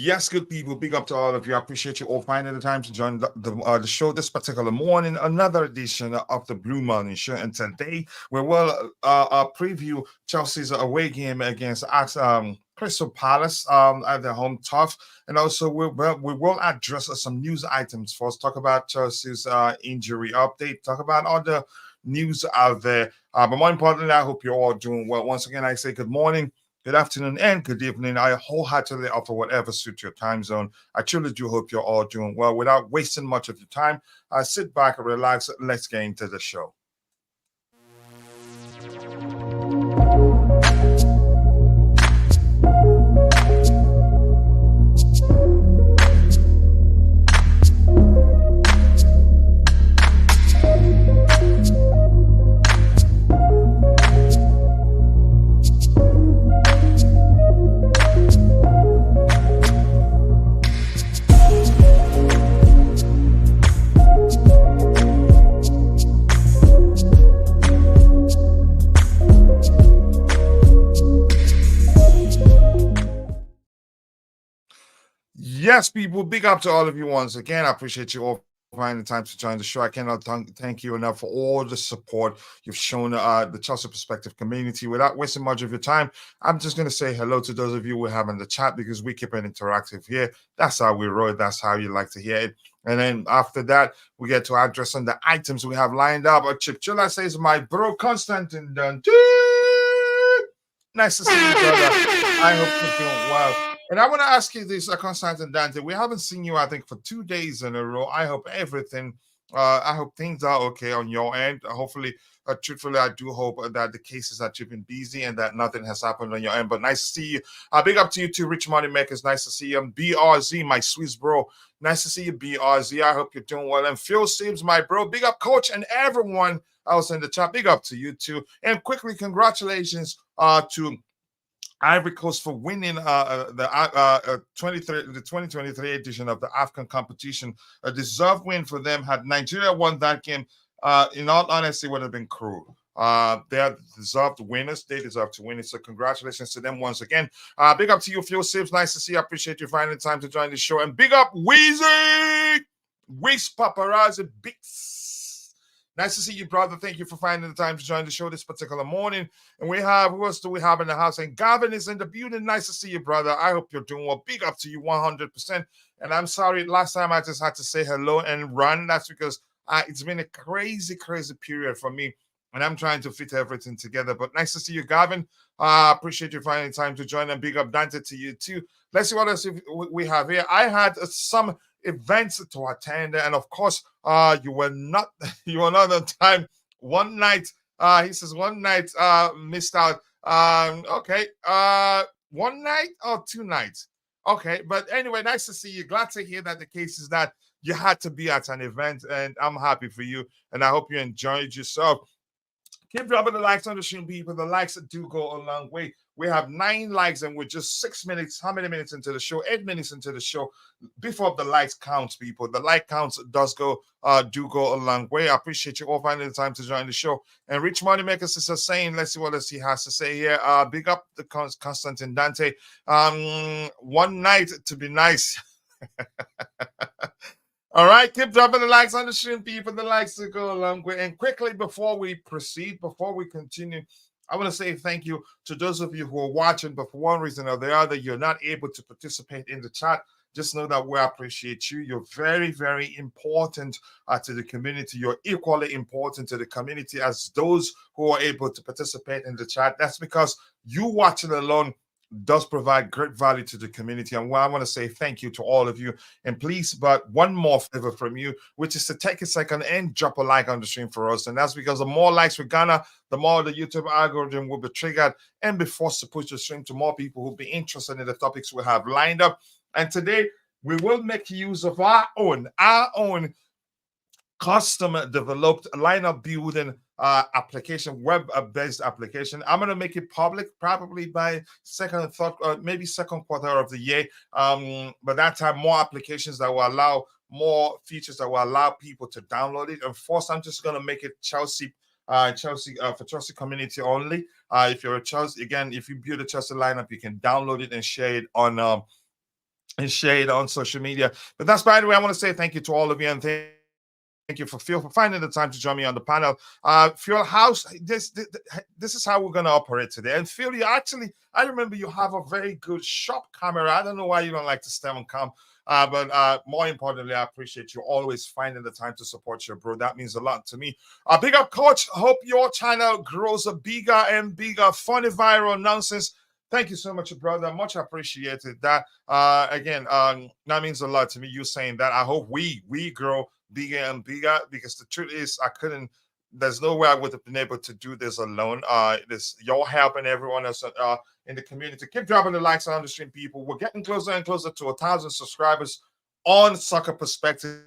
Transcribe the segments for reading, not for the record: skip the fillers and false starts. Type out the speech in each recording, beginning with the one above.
Yes, good people. Big up to all of you. I appreciate you all finding the time to join the show this particular morning. Another edition of the Blue Morning Show. And today we will preview Chelsea's away game against Crystal Palace at their home turf. And also we will address some news items first. Talk about Chelsea's injury update. Talk about other news out there. But more importantly, I hope you're all doing well. Once again, I say good morning, good afternoon, and good evening. I wholeheartedly offer whatever suits your time zone. I truly do hope you're all doing well. Without wasting much of your time, sit back and relax. Let's get into the show. Yes, people, big up to all of you once again. I appreciate you all finding the time to join the show. I cannot thank you enough for all the support you've shown the Chelsea Perspective community. Without wasting much of your time, I'm just going to say hello to those of you we have in the chat because we keep it interactive here. That's how we roll. That's how you like to hear it. And then after that, we get to address on the items we have lined up. Chip Chilla says, my bro, Constantine Dundee. Nice to see you, brother. I hope you're doing well. And I want to ask you this, Constantine Dante. We haven't seen you, I think, for 2 days in a row. I hope things are okay on your end. Hopefully, truthfully, I do hope that the cases are keeping busy and that nothing has happened on your end. But nice to see you. Big up to you too, Rich Money Makers. Nice to see you. BRZ, my Swiss bro. Nice to see you, BRZ. I hope you're doing well. And Phil Sims, my bro. Big up, coach, and everyone else in the chat. Big up to you too. And quickly, congratulations to Ivory Coast for winning the 2023 edition of the AFCON competition. A deserved win for them. Had Nigeria won that game, in all honesty, would have been cruel. They are deserved winners. They deserve to win it. So congratulations to them once again. Big up to you, Phil Sips. Nice to see you. I appreciate you finding time to join the show. And big up, Weezy! Weez Paparazzi Bix. Nice to see you, brother. Thank you for finding the time to join the show this particular morning. And we have, who else do we have in the house? And Gavin is in the building. Nice to see you, brother. I hope you're doing well. Big up to you 100%. And I'm sorry, last time I just had to say hello and run. That's because it's been a crazy, crazy period for me. And I'm trying to fit everything together. But nice to see you, Gavin. Appreciate you finding time to join. And big up Dante to you, too. Let's see what else we have here. I had some events to attend, and of course, you were not on time. One night, he says, one night missed out. Okay, one night or 2 nights. Okay, but anyway, nice to see you. Glad to hear that the case is that you had to be at an event, and I'm happy for you, and I hope you enjoyed yourself. Keep dropping the likes on the stream, people. The likes do go a long way. We have 9 likes and we're just 6 minutes. How many minutes into the show? 8 minutes into the show. Before the likes counts, people. The like counts do go a long way. I appreciate you all finding the time to join the show. And Rich Moneymakers is saying, let's see what else he has to say here. Big up the Constantine Dante. One night to be nice. All right, keep dropping the likes on the stream, people. The likes to go a long way. And quickly, before we proceed, before we continue, I want to say thank you to those of you who are watching, but for one reason or the other, you're not able to participate in the chat. Just know that we appreciate you. You're very, very important to the community. You're equally important to the community as those who are able to participate in the chat. That's because you watching alone does provide great value to the community. And I want to say thank you to all of you. And please, but one more favor from you, which is to take a second and drop a like on the stream for us. And that's because the more likes we garner, the more the YouTube algorithm will be triggered and be forced to push the stream to more people who'll be interested in the topics we have lined up. And today, we will make use of our own custom developed lineup building application, web-based application. I'm going to make it public probably by second quarter of the year. But that time, more applications that will allow more features that will allow people to download it. And first, I'm just going to make it Chelsea for Chelsea community only. If you're a Chelsea, again, if you build a Chelsea lineup, you can download it and share it on and share it on social media. But that's, by the way, I want to say thank you to all of you, and thank you for Phil for finding the time to join me on the panel. Phil, this is how we're gonna operate today. And Phil, you actually, I remember you have a very good shop camera. I don't know why you don't like to stay on cam. But more importantly, I appreciate you always finding the time to support your bro. That means a lot to me. Big up, coach. Hope your channel grows a bigger and bigger. Funny viral nonsense. Thank you so much, brother. Much appreciated. That again, that means a lot to me. You saying that. I hope we grow bigger and bigger, because the truth is, I couldn't. There's no way I would have been able to do this alone. This your help and everyone else in the community. Keep dropping the likes on the stream, people. We're getting closer and closer to 1,000 subscribers on Soccer Perspective.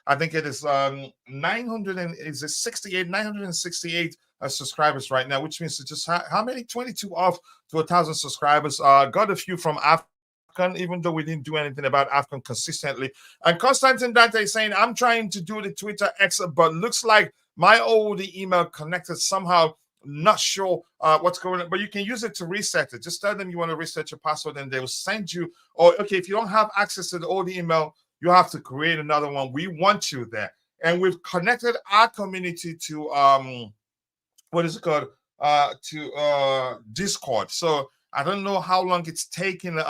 I think it is 900 and is it 68 968 subscribers right now, which means it's just how many 22 off to 1,000 subscribers. Got a few from AFCON, even though we didn't do anything about AFCON consistently. And Constantine Dante is saying, I'm trying to do the Twitter X, but looks like my old email connected somehow. Not sure what's going on, but you can use it to reset it. Just tell them you want to reset your password, and they will send you. Or okay, if you don't have access to the old email, you have to create another one. We want you there, and we've connected our community to what is it called? To Discord. So I don't know how long it's taken.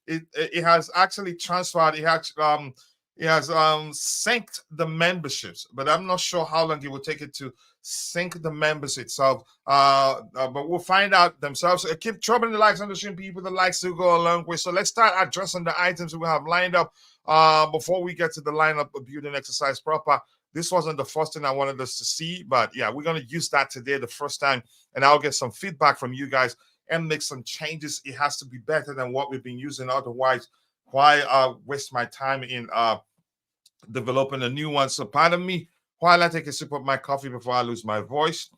It has actually transferred. It has synced the memberships, but I'm not sure how long it will take it to sync the members itself. But we'll find out themselves. Keep dropping the likes on the stream, people. The likes will go a long way. So let's start addressing the items we have lined up before we get to the lineup of building exercise proper. This wasn't the first thing I wanted us to see, but yeah, we're going to use that today the first time, and I'll get some feedback from you guys and make some changes. It has to be better than what we've been using. Otherwise, why waste my time in developing a new one? So pardon me while I take a sip of my coffee before I lose my voice.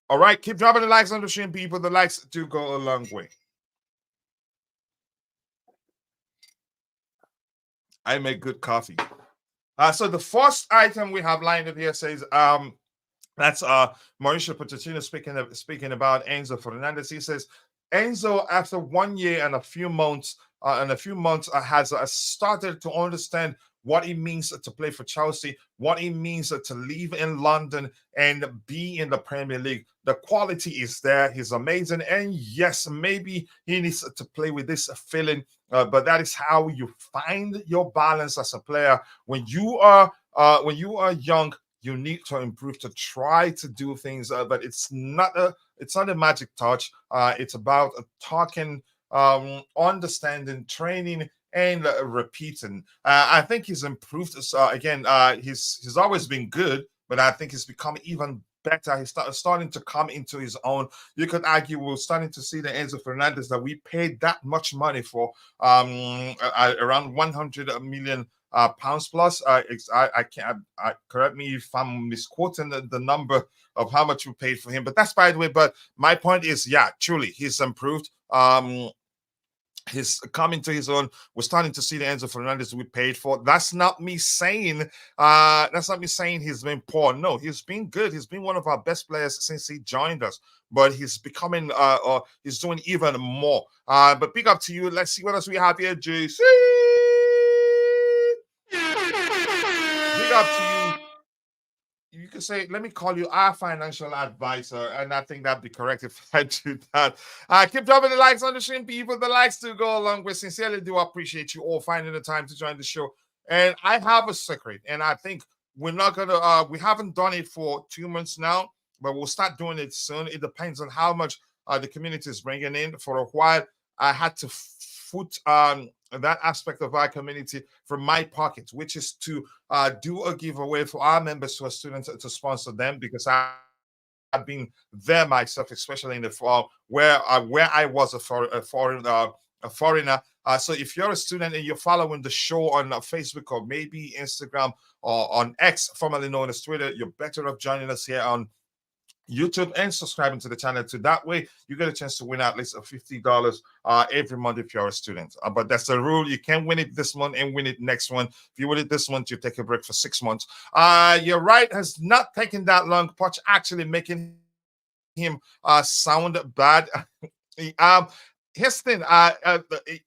All right, keep dropping the likes on the stream, people. The likes do go a long way. I make good coffee. So the first item we have lined up here says that's Mauricio Pochettino speaking about Enzo Fernandez. He says Enzo, after 1 year and a few months, has started to understand what it means to play for Chelsea, what it means to live in London and be in the Premier League. The quality is there. He's amazing. And yes, maybe he needs to play with this feeling, but that is how you find your balance as a player. When you are young, you need to improve, to try to do things, but it's not a magic touch. It's about talking, understanding, training, and repeating. I think he's improved. Again, he's always been good, but I think he's become even better. He's starting to come into his own. You could argue we're starting to see the Enzo Fernandez that we paid that much money for, around 100 million pounds plus. I can't. Correct me if I'm misquoting the number of how much we paid for him, but that's by the way. But my point is, yeah, truly, he's improved. He's coming to his own. We're starting to see the Enzo Fernandez we paid for. That's not me saying he's been poor. No, he's been good. He's been one of our best players since he joined us. But he's becoming or he's doing even more. But big up to you. Let's see what else we have here, JC. Big up to you. You can say, let me call you our financial advisor, and I think that'd be correct if I do that. Keep dropping the likes on the stream, people. The likes do go along with. Sincerely do appreciate you all finding the time to join the show. And I have a secret, and I think we're not gonna. We haven't done it for 2 months now, but we'll start doing it soon. It depends on how much the community is bringing in. For a while, I had to foot that aspect of our community from my pocket, which is to do a giveaway for our members who are students to sponsor them, because I've been there myself, especially in the fall where I was a foreigner. So if you're a student and you're following the show on Facebook or maybe Instagram or on X, formerly known as Twitter, you're better off joining us here on YouTube and subscribing to the channel. So that way you get a chance to win at least $50 every month if you're a student. But that's the rule. You can't win it this month and win it next one. If you win it this month, you take a break for 6 months. You're right, has not taken that long. Poch actually making him sound bad. his thing,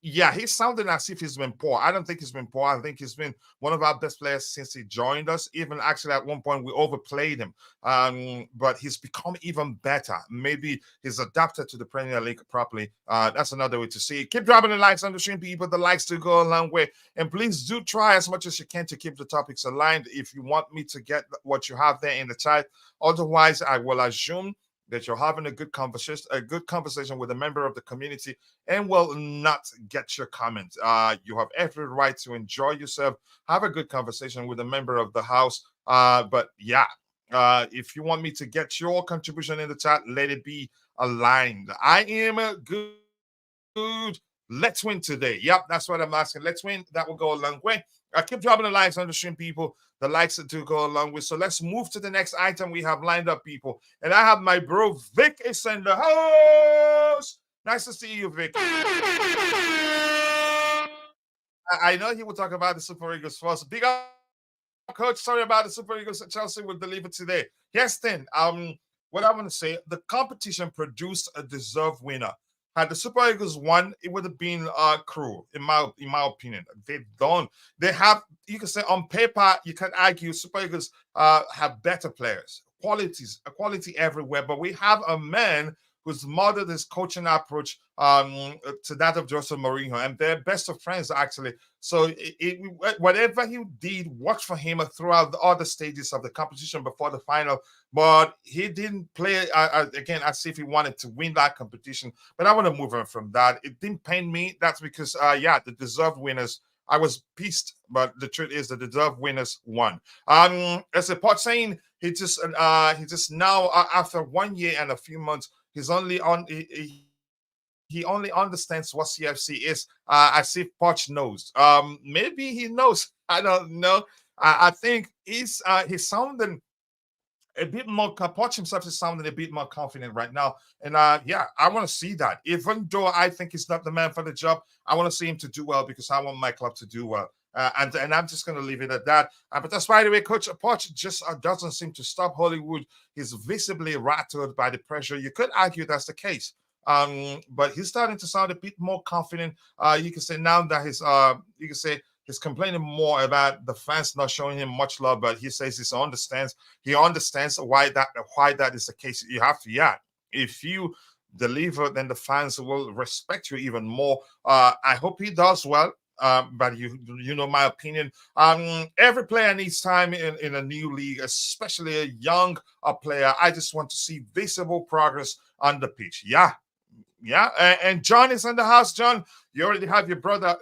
yeah, he's sounding as if he's been poor. I don't think he's been poor. I think he's been one of our best players since he joined us. Even actually, at one point, we overplayed him. But he's become even better. Maybe he's adapted to the Premier League properly. That's another way to see it. Keep dropping the likes on the stream, people. The likes do go a long way. And please do try as much as you can to keep the topics aligned if you want me to get what you have there in the chat. Otherwise, I will assume that you're having a good conversation with a member of the community, and will not get your comment. You have every right to enjoy yourself, have a good conversation with a member of the house. But yeah, if you want me to get your contribution in the chat, let it be aligned. I am good. Let's win today. Yep, that's what I'm asking. Let's win. That will go a long way. I keep dropping the likes on the stream, people. The likes do go a long way. So let's move to the next item we have lined up, people. And I have my bro Vic is in the house. Nice to see you, Vic. I know he will talk about the Super Eagles first. Big up, coach. Sorry about the Super Eagles. Chelsea will deliver today. Yes, then. What I want to say, the competition produced a deserved winner. Had the Super Eagles won, it would have been cruel, in my opinion. They don't. They have. You can say on paper, you can argue Super Eagles have better players, quality everywhere. But we have a man who's modeled his coaching approach to that of Jose Mourinho, and they're best of friends actually. So whatever he did worked for him throughout the other stages of the competition before the final. But he didn't play again as if he wanted to win that competition. But I want to move on from that. It didn't pain me. That's because yeah, the deserved winners. I was pissed, but the truth is the deserved winners won. As a part saying, he just now after 1 year and a few months, he's only on he only understands what CFC is as if Poch knows. Maybe he knows. I don't know. I think he's sounding a bit more. Poch himself is sounding a bit more confident right now, and yeah, I want to see that. Even though I think he's not the man for the job, I want to see him to do well because I want my club to do well. And I'm just going to leave it at that. But that's by the way, Coach Poch just doesn't seem to stop Hollywood. He's visibly rattled by the pressure. You could argue that's the case. But he's starting to sound a bit more confident. You can say now that you can say he's complaining more about the fans not showing him much love, but he says he understands why that is the case. You have to, yeah. If you deliver, then the fans will respect you even more. I hope he does well. But you know my opinion. Every player needs time in a new league, especially a young player. I just want to see visible progress on the pitch. Yeah, yeah, and John is in the house. John, you already have your brother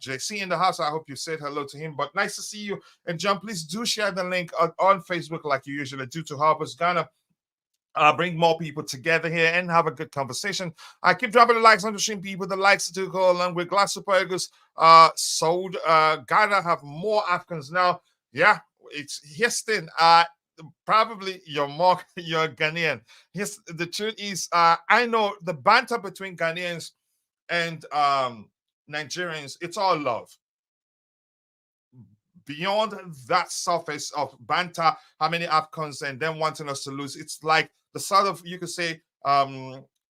JC in the house. I hope you said hello to him. But nice to see you. And John, please do share the link on Facebook like you usually do to help us Ghana bring more people together here and have a good conversation. I keep dropping the likes on the stream, people. The likes to go along with Glass Super Eagles sold. Ghana have more Africans now. Yeah, it's Houston. Probably you're Ghanaian. Yes, the truth is, I know the banter between Ghanaians and Nigerians, it's all love. Beyond that surface of banter, how many AFCONs and them wanting us to lose, it's like the sort of, you could say,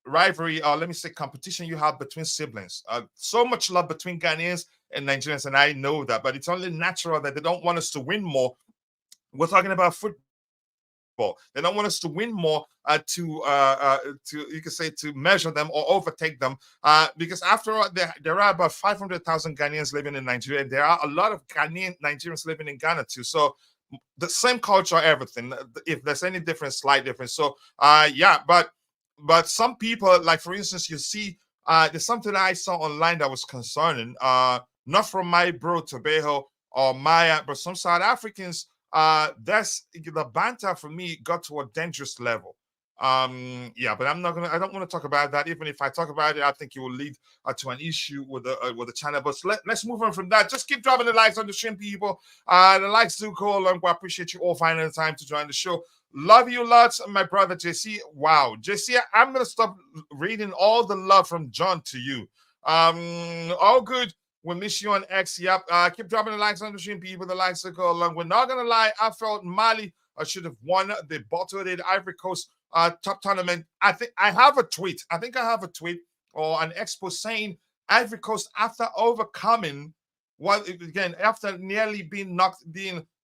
rivalry, or let me say competition you have between siblings. So much love between Ghanaians and Nigerians, and I know that, but it's only natural that they don't want us to win more. We're talking about football. They don't want us to win more to you can say to measure them or overtake them. Because after all, there are about 500,000 Ghanaians living in Nigeria, and there are a lot of Nigerians living in Ghana too. So the same culture, everything. If there's any difference, slight difference. So yeah, but some people, like for instance, you see, there's something I saw online that was concerning. Not from my bro Tobeho or Maya, but some South Africans. That's the banter for me got to a dangerous level. Yeah, but I don't want to talk about that. Even if I talk about it, I think it will lead to an issue with the channel. But let's move on from that. Just keep dropping the likes on the stream, people. The likes do go along. I appreciate you all finding the time to join the show. Love you lots, my brother JC. Wow, JC, I'm gonna stop reading all the love from John to you. All good. We miss you on X. Yep. Keep dropping the likes on the stream, people. The likes that go along. We're not gonna lie. I felt Mali should have won the bottled Ivory Coast top tournament. I think I have a tweet. I think I have a tweet or an expose saying Ivory Coast, after overcoming what again, after nearly being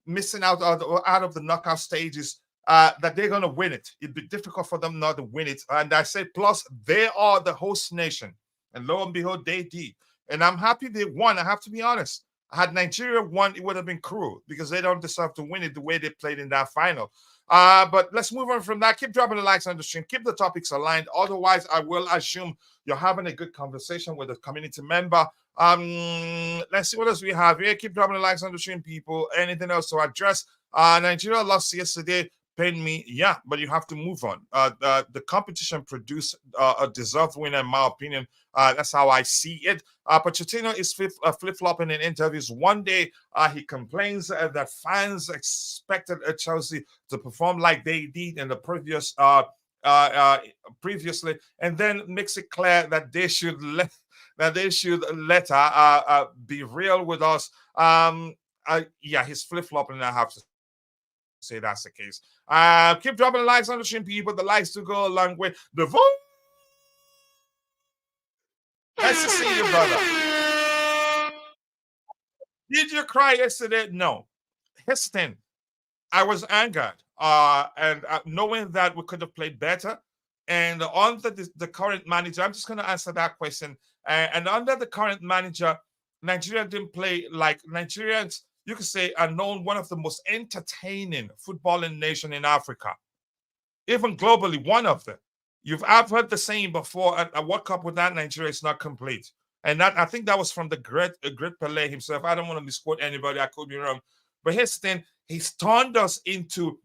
missing out of the knockout stages, that they're gonna win it. It'd be difficult for them not to win it. And I said, plus they are the host nation, and lo and behold, they did. And I'm happy they won. I have to be honest. Had Nigeria won, it would have been cruel because they don't deserve to win it the way they played in that final. But let's move on from that. Keep dropping the likes on the stream. Keep the topics aligned. Otherwise, I will assume you're having a good conversation with a community member. Let's see what else we have here. Keep dropping the likes on the stream, people. Anything else to address? Nigeria lost yesterday. Pain me, yeah, but you have to move on. The competition produced a deserved winner, in my opinion. That's how I see it. Pochettino is flip-flopping in interviews. One day, he complains that fans expected Chelsea to perform like they did in the previously, and then makes it clear that they should let her be real with us. Yeah, he's flip-flopping, I have to say that's the case. Keep dropping the likes on the stream, people. The likes to go a long way. The vote. Nice to see you, brother. Did you cry yesterday? No. Heston, I was angered, and knowing that we could have played better. And under the current manager, I'm just going to answer that question. And under the current manager, Nigeria didn't play like Nigerians. You could say are known one of the most entertaining footballing nation in Africa, even globally, one of them. I've heard the saying before: a World Cup without Nigeria is not complete. And that I think that was from the great Pelé himself. I don't want to misquote anybody. I could be wrong, but here's the thing: he's turned us into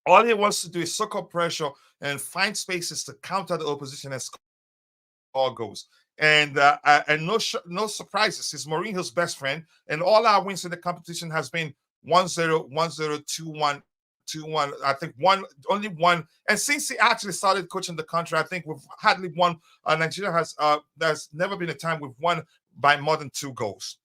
all he wants to do is suck up pressure and find spaces to counter the opposition and score goals. And no surprises. He's Mourinho's best friend, and all our wins in the competition has been 1-0, 1-0, 2-1, 2-1. I think only one. And since he actually started coaching the country, I think we've hardly won. Nigeria has there's never been a time we've won by more than 2 goals.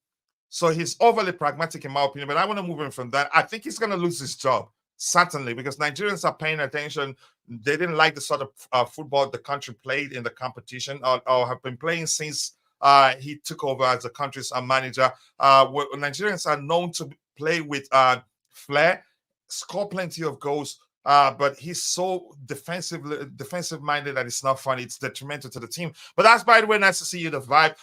So he's overly pragmatic, in my opinion. But I want to move him from that. I think he's going to lose his job, certainly, because Nigerians are paying attention. They didn't like the sort of football the country played in the competition, or have been playing since he took over as the country's manager. Nigerians are known to play with flair, score plenty of goals. But he's so defensive minded that it's not funny. It's detrimental to the team. But that's, by the way, nice to see you, the vibe.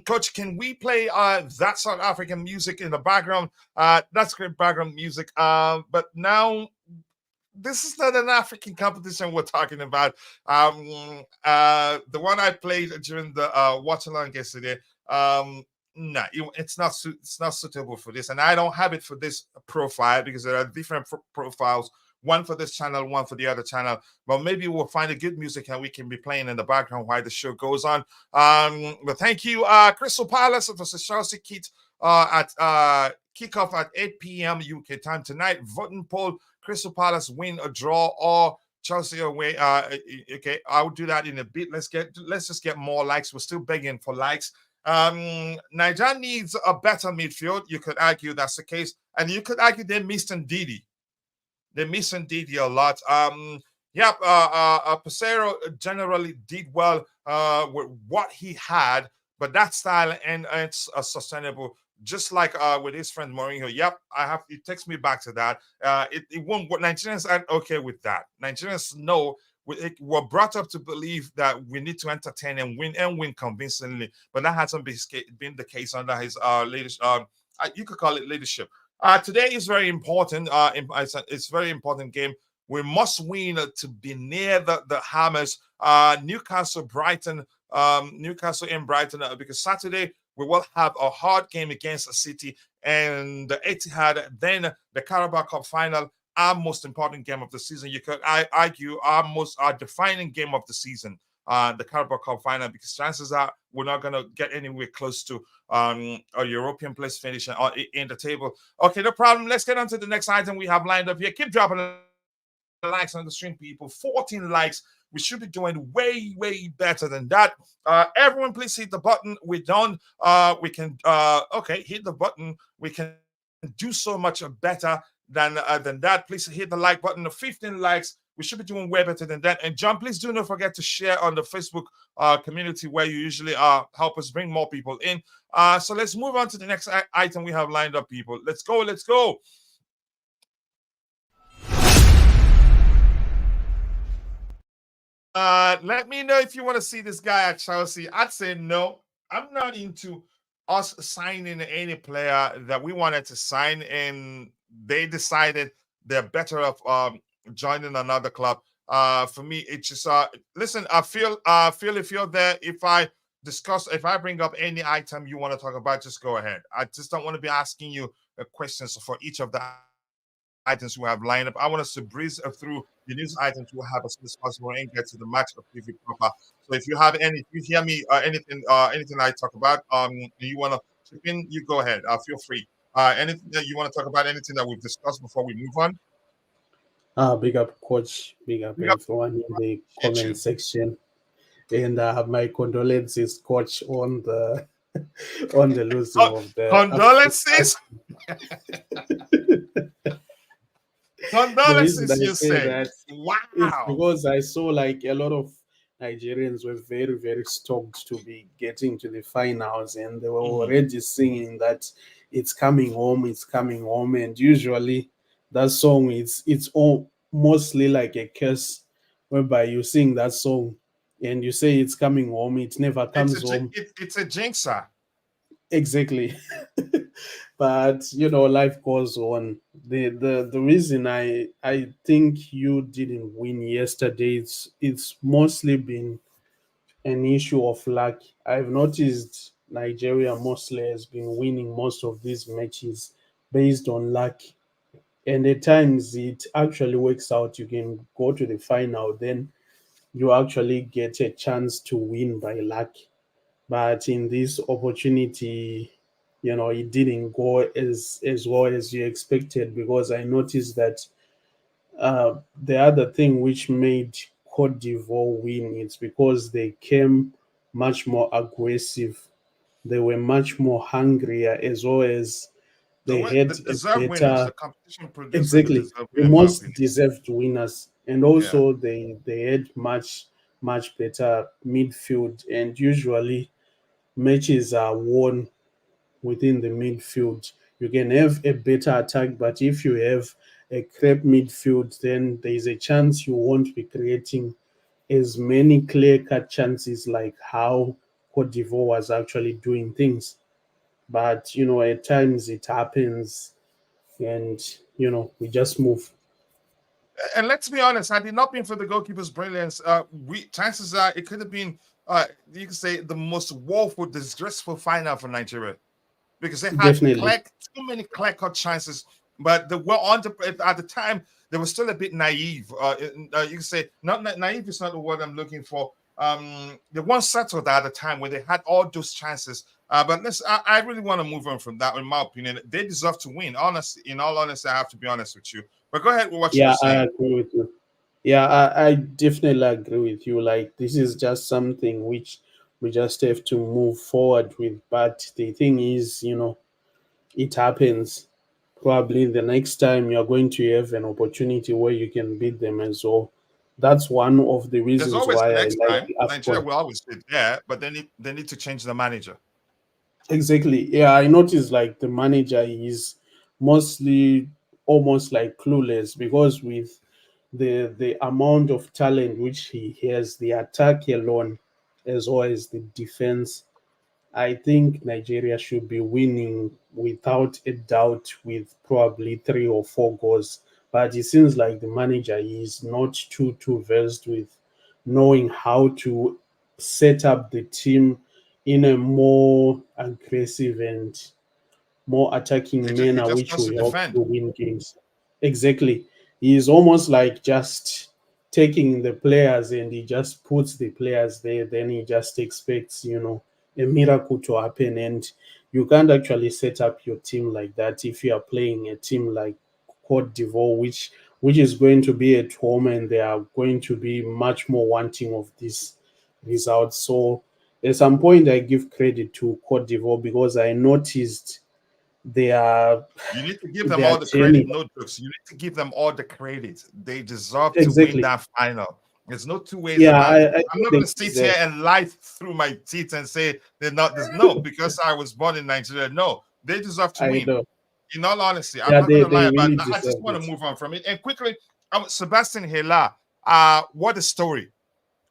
Coach, can we play that South African music in the background? That's great background music. But now this is not an African competition we're talking about. The one I played during the watch along yesterday. No, it's not suitable for this, and I don't have it for this profile because there are different profiles. One for this channel, one for the other channel. But maybe we'll find a good music and we can be playing in the background while the show goes on. But thank you, Crystal Palace versus Chelsea Kit at kickoff at 8 p.m. UK time tonight. Voting poll: Crystal Palace win, a draw, or Chelsea away. Okay, I'll do that in a bit. Let's just get more likes. We're still begging for likes. Niger needs a better midfield. You could argue that's the case, and you could argue they missed Ndidi. They miss Ndidi a lot. Pesero generally did well with what he had, but that style and it's sustainable. Just like with his friend Mourinho. Yep, it takes me back to that. It won't. What Nigerians aren't okay with that. Nigerians know we're brought up to believe that we need to entertain and win convincingly, but that hasn't been the case under his leadership. You could call it leadership. Today is very important. It's a very important game. We must win to be near the hammers. Newcastle in Brighton, because Saturday we will have a hard game against a City and the Etihad. Then the Carabao Cup final, our most important game of the season. You could argue our defining game of the season. The Carabao Cup final, because chances are we're not going to get anywhere close to a European place finish in the table. Okay, no problem. Let's get on to the next item we have lined up here. Keep dropping the likes on the stream, people. 14 likes. We should be doing way, way better than that. Everyone, please hit the button. We're done. We can, hit the button. We can do so much better than that. Please hit the like button. 15 likes We should be doing way better than that. And John, please do not forget to share on the Facebook community where you usually help us bring more people in. So let's move on to the next item we have lined up, people. Let's go, let's go. Let me know if you want to see this guy at Chelsea. I'd say no. I'm not into us signing any player that we wanted to sign, and they decided they're better off joining another club. For me, it's just listen. I feel if you're there, if I bring up any item you want to talk about, just go ahead. I just don't want to be asking you questions for each of the items we have lined up. I want us to breeze through the news items we'll have as soon as possible and get to the match of TV proper. So if you have any, if you hear me anything I talk about, you want to chip in, you go ahead. Feel free. Anything that you want to talk about, anything that we've discussed before we move on. Big up, coach. Big up, We got everyone in the appreciate comment you. section. And my condolences, coach, on the on the losing Oh, of the AFCON. condolences, The reason condolences. I You say say, that is wow. because I saw like a lot of Nigerians were very, very stoked to be getting to the finals, and they were Mhm. already singing that it's coming home. And usually, that song it's all mostly like a curse, whereby you sing that song and you say it's coming home, it never It's comes a home. it's a jinxer. Exactly. But life goes on. The reason I think you didn't win yesterday, it's mostly been an issue of luck. I've noticed Nigeria mostly has been winning most of these matches based on luck, and at times it actually works out. You can go to the final, then you actually get a chance to win by luck. But in this opportunity, it didn't go as well as you expected, because I noticed that the other thing which made Cote d'Ivoire win is because they came much more aggressive. They were much more hungrier, as well as they had The a deserved winners. better, The competition produced the exactly, deserved the winner, in my most opinion. deserved winners. And Yeah. also they had much better midfield, and usually matches are won within the midfield. You can have a better attack, but if you have a crap midfield, then there is a chance you won't be creating as many clear cut chances like how Cote d'Ivoire was actually doing things. But at times it happens, and we just move. And let's be honest, had it not been for the goalkeeper's brilliance, we chances are it could have been you could say the most woeful, disgraceful final for Nigeria because they had Definitely. too many clear cut chances. But they were on at the time they were still a bit naive. You can say not naive is not the word I'm looking for. They weren't settled at the time when they had all those chances. But I really want to move on from that. In my opinion, they deserve to win. Honestly, in all honesty, I have to be honest with you. But go ahead with what you were Yeah, I saying. agree with you. Yeah, I definitely agree with you. Like, this is just something which we just have to move forward with. But the thing is, it happens. Probably the next time you're going to have an opportunity where you can beat them as well. That's one of the There's reasons always why the I next like time. the Nigeria AFCON. will always be there, but they need to change the manager. Exactly. Yeah, I noticed like the manager is mostly almost like clueless, because with the amount of talent which he has, the attack alone, as well as the defense, I think Nigeria should be winning without a doubt with probably 3 or 4 goals. But it seems like the manager is not too versed with knowing how to set up the team in a more aggressive and more attacking He manner, just which wants to will help defend. you win games. Exactly. He is almost like just taking the players, and he just puts the players there. Then he just expects, a miracle to happen. And you can't actually set up your team like that if you are playing a team like Cote d'Ivoire, which is going to be at home, and they are going to be much more wanting of this result. So at some point, I give credit to Cote d'Ivoire, because I noticed they are You need to give them they are all the credit. genuine. No jokes. You need to give them all the credit. They deserve to win Exactly. that final. There's no two ways Yeah, about it. I I'm think not they going to sit deserve. here and lie through my teeth and say they're not. There's no, because I was born in Nigeria. No, they deserve to I win. know. In all honesty, I'm Yeah, not going to lie they about really that. I just deserve want to it. move on from it. And quickly, Sebastian Hela, what a story.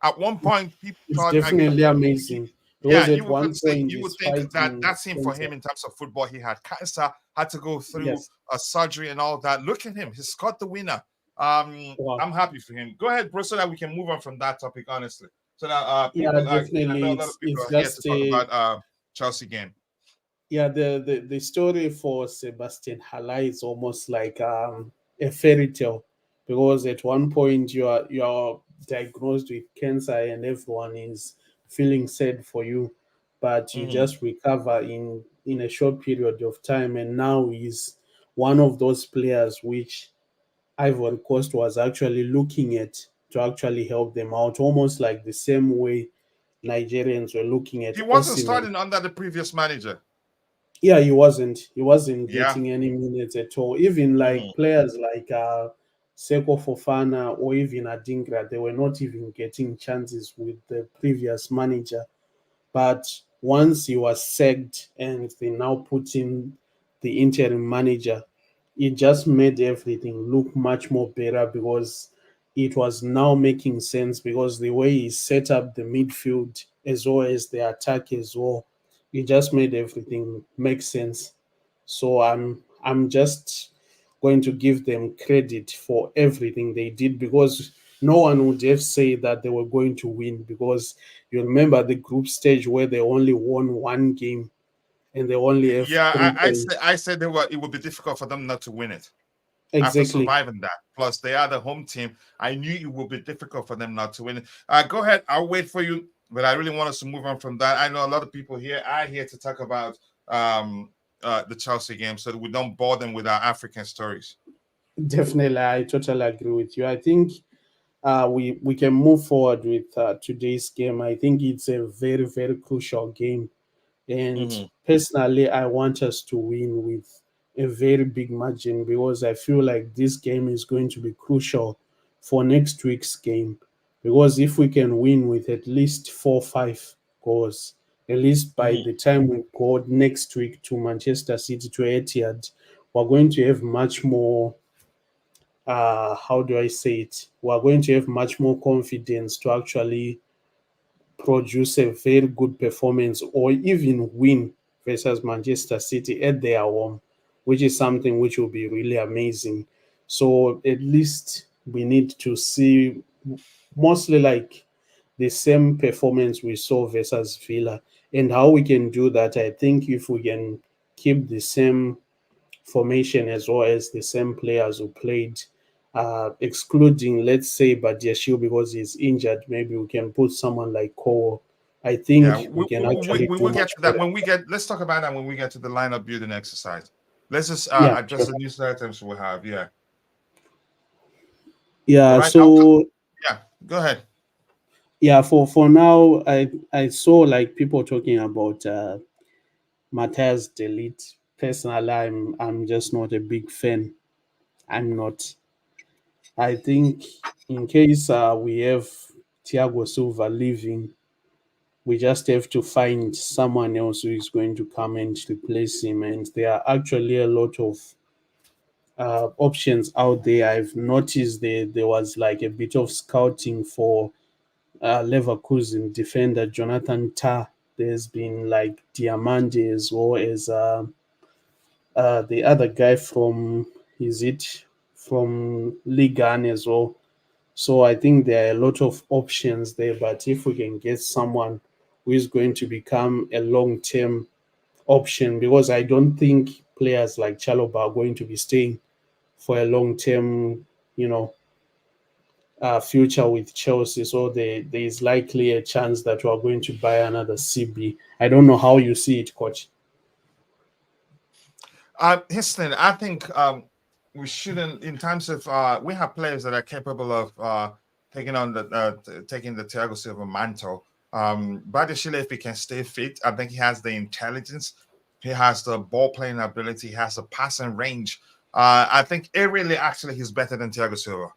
At one point, people It's thought, definitely amazing yeah, because you at were going one to say, point you would he's think that fighting that's him for cancer. him in terms of football. He had cancer, had to go through Yes. a surgery and all that. Look at him. He's got the winner. Wow. I'm happy for him. Go ahead, bro, so that we can move on from that topic, honestly. So that Yeah, people, I definitely. know a lot of people It's are here to just talk a about Chelsea game. yeah, the story for Sebastian Haller is almost like a fairy tale because at one point you are diagnosed with cancer and everyone is feeling sad for you, but you Mhm. just recover in a short period of time, and now he's one of those players which Ivory Coast was actually looking at to actually help them out, almost like the same way Nigerians were looking at He wasn't Osimhen. starting under the previous manager. Yeah, he wasn't Yeah. getting any minutes at all. Even Mhm. like players like Seko Fofana or even Adingra, they were not even getting chances with the previous manager. But once he was sacked and they now put in the interim manager, it just made everything look much more better because it was now making sense because the way he set up the midfield as well as the attack as well, it just made everything make sense. So I'm just going to give them credit for everything they did because no one would have said that they were going to win because you remember the group stage where they only won one game and they only have Yeah, 3 points. I said it would be difficult for them not to win it after Exactly. surviving that. Plus, they are the home team. I knew it would be difficult for them not to win it. Go ahead. I'll wait for you. But I really want us to move on from that. I know a lot of people here are here to talk about um, the Chelsea game so that we don't bore them with our African stories. Definitely, I totally agree with you. I think we can move forward with today's game. I think it's a very, very crucial game. And Hmm. personally, I want us to win with a very big margin because I feel like this game is going to be crucial for next week's game. Because if we can win with at least 4-5 goals, at least by Hmm. the time we go next week to Manchester City to Etihad, we're going to have much more. How do I say it? We're going to have much more confidence to actually produce a very good performance or even win versus Manchester City at their home, which is something which will be really amazing. So at least we need to see mostly like the same performance we saw versus Villa. And how we can do that, I think if we can keep the same formation as well as the same players who played, excluding, let's say, Badiashile because he's injured. Maybe we can put someone like Cole. I Yeah, think we can actually we do will get much to that better. when we get. Let's talk about that when we get to the lineup building exercise. Let's just Yeah, address sure. the news items we have. Yeah. All Yeah, right. so Yeah. Go ahead. yeah, for now, I saw like people talking about Matthias Delete. Personally, I'm just not a big fan. I'm not. I think in case we have Thiago Silva leaving, we just have to find someone else who is going to come and replace him. And there are actually a lot of options out there. I've noticed there was like a bit of scouting for Leverkusen defender Jonathan Tah. There's been like Diamande as well as the other guy from, is it from Ligan as well. So I think there are a lot of options there, but if we can get someone who is going to become a long term option, because I don't think players like Chaloba are going to be staying for a long term, you know, future with Chelsea. So there is likely a chance that we are going to buy another CB. I don't know how you see it, coach. Listen, I think we shouldn't, in terms of we have players that are capable of taking on taking the Thiago Silva mantle. Badiashile, if he can stay fit, I think he has the intelligence. He has the ball playing ability. He has the passing range. I think it really actually he's better than Thiago Silva,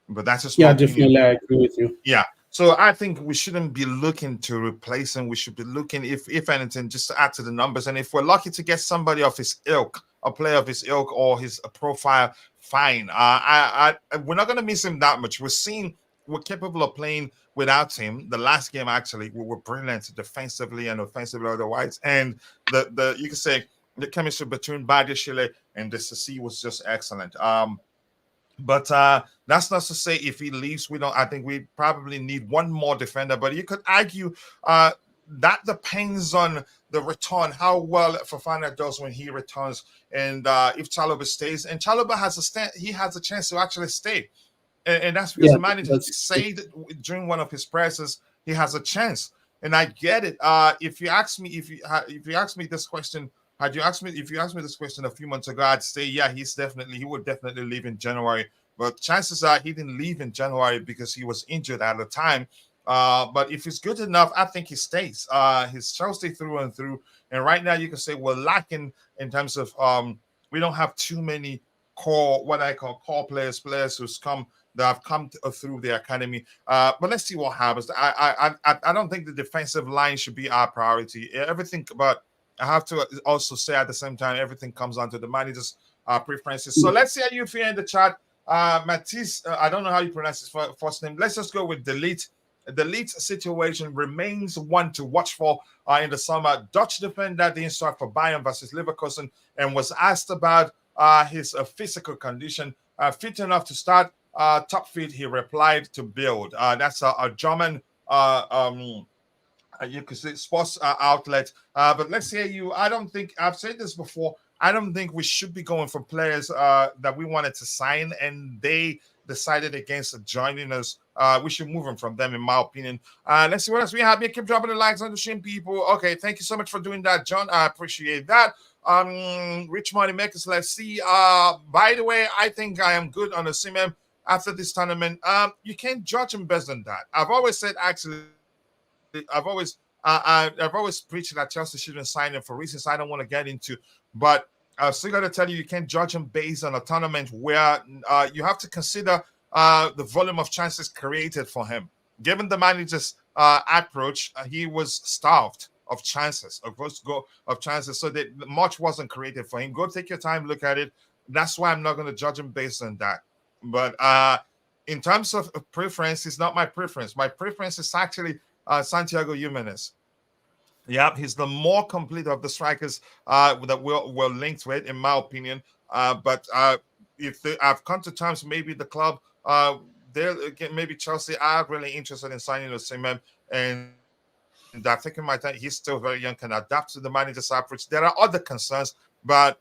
but that's just my Yeah, opinion. definitely, I agree with you. Yeah. So I think we shouldn't be looking to replace him. We should be looking, if anything, just to add to the numbers. And if we're lucky to get somebody of his ilk, a player of his ilk or his profile, fine. We're not going to miss him that much. We're capable of playing without him. The last game actually we were brilliant defensively and offensively otherwise. And the you can say the chemistry between Badiashile and the Sisi was just excellent. But that's not to say if he leaves, we don't. I think we probably need one more defender. But you could argue uh, that depends on the return, how well Fafana does when he returns, and if Chalobah stays. And Chalobah has he has a chance to actually stay, and that's because Yeah, the manager that's said during one of his presses he has a chance. And I get it. If you ask me, if you ask me this question, had you asked me if you asked me this question a few months ago, I'd say yeah, he would definitely leave in January. But chances are he didn't leave in January because he was injured at the time. But if he's good enough, I think he stays. He's Chelsea through and through. And right now, you can say we're lacking in terms of we don't have too many core, what I call core players, players who's come that have come through the academy. But let's see what happens. I don't think the defensive line should be our priority. Everything, but I have to also say at the same time, everything comes down to the manager's preferences. So let's see how you feel in the chat. Matisse, I don't know how you pronounce his first name. Let's just go with delete. The Leeds situation remains one to watch for in the summer. Dutch defender didn't start for Bayern versus Leverkusen and was asked about his physical condition. Fit enough to start, top fit, he replied to build. That's a German you could say sports outlet. But let's say I don't think I've said this before. I don't think we should be going for players that we wanted to sign and they decided against joining us. We should move them from them, in my opinion. Let's see what else we have here. Keep dropping the likes on the stream, people. Okay, thank you so much for doing that, John. I appreciate that. Rich Money Makers, let's see. By the way, I think I am good on the CMM after this tournament. You can't judge him based on that. I've always said actually, I've always preached that Chelsea shouldn't sign him for reasons I don't want to get into. But I've still got to tell you can't judge him based on a tournament where you have to consider the volume of chances created for him. Given the manager's approach, he was starved of chances, of chances, so that much wasn't created for him. Go take your time, look at it. That's why I'm not going to judge him based on that. But in terms of preference, it's not my preference. My preference is actually Santiago Jimenez. Yep, he's the more complete of the strikers that we're linked with, in my opinion. But if I've come to terms, maybe the club, they're again, maybe Chelsea are really interested in signing Osimhen, and I think in my time he's still very young, can adapt to the manager's approach. There are other concerns, but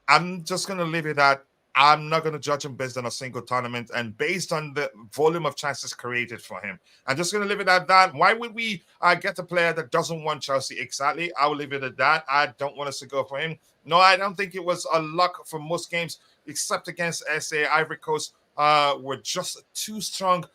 I'm just going to leave it at I'm not going to judge him based on a single tournament and based on the volume of chances created for him. I'm just going to leave it at that. Why would we get a player that doesn't want Chelsea? Exactly. I will leave it at that. I don't want us to go for him. No, I don't think it was a luck for most games, except against SA. Ivory Coast were just too strong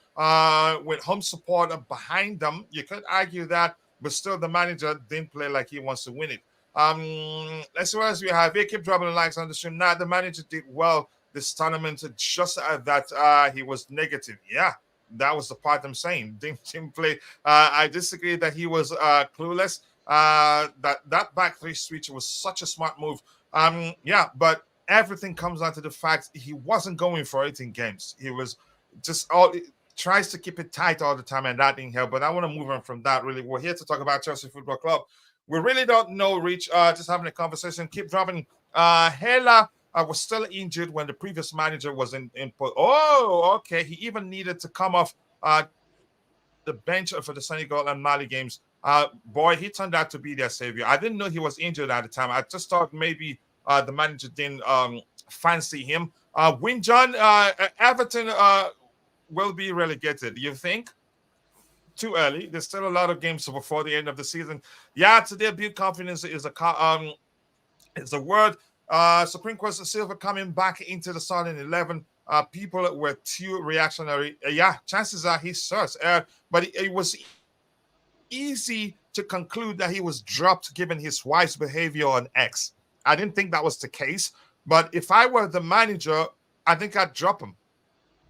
with home support behind them. You could argue that, but still the manager didn't play like he wants to win it. Let's see what else we have here. Keep dropping the likes on the stream. Now the manager did well this tournament, just that he was negative. Yeah, that was the part I'm saying. Didn't play. I disagree that he was clueless. That back three switch was such a smart move. Yeah, but everything comes down to the fact he wasn't going for it in games. He was just all tries to keep it tight all the time, and that didn't help. But I want to move on from that. Really, we're here to talk about Chelsea Football Club. We really don't know, Rich. Just having a conversation. Keep dropping. Hela was still injured when the previous manager was in. Oh, okay. He even needed to come off the bench for the Senegal and Mali games. Boy, he turned out to be their savior. I didn't know he was injured at the time. I just thought maybe the manager didn't fancy him. Win John, Everton will be relegated. You think? Too early. There's still a lot of games before the end of the season. Yeah, today build confidence is a word. Supreme Court Silva coming back into the starting 11. People were too reactionary. Yeah, chances are he starts. But it was easy for him to easy to conclude that he was dropped given his wife's behavior on X. I didn't think that was the case, but if I were the manager, I think I'd drop him.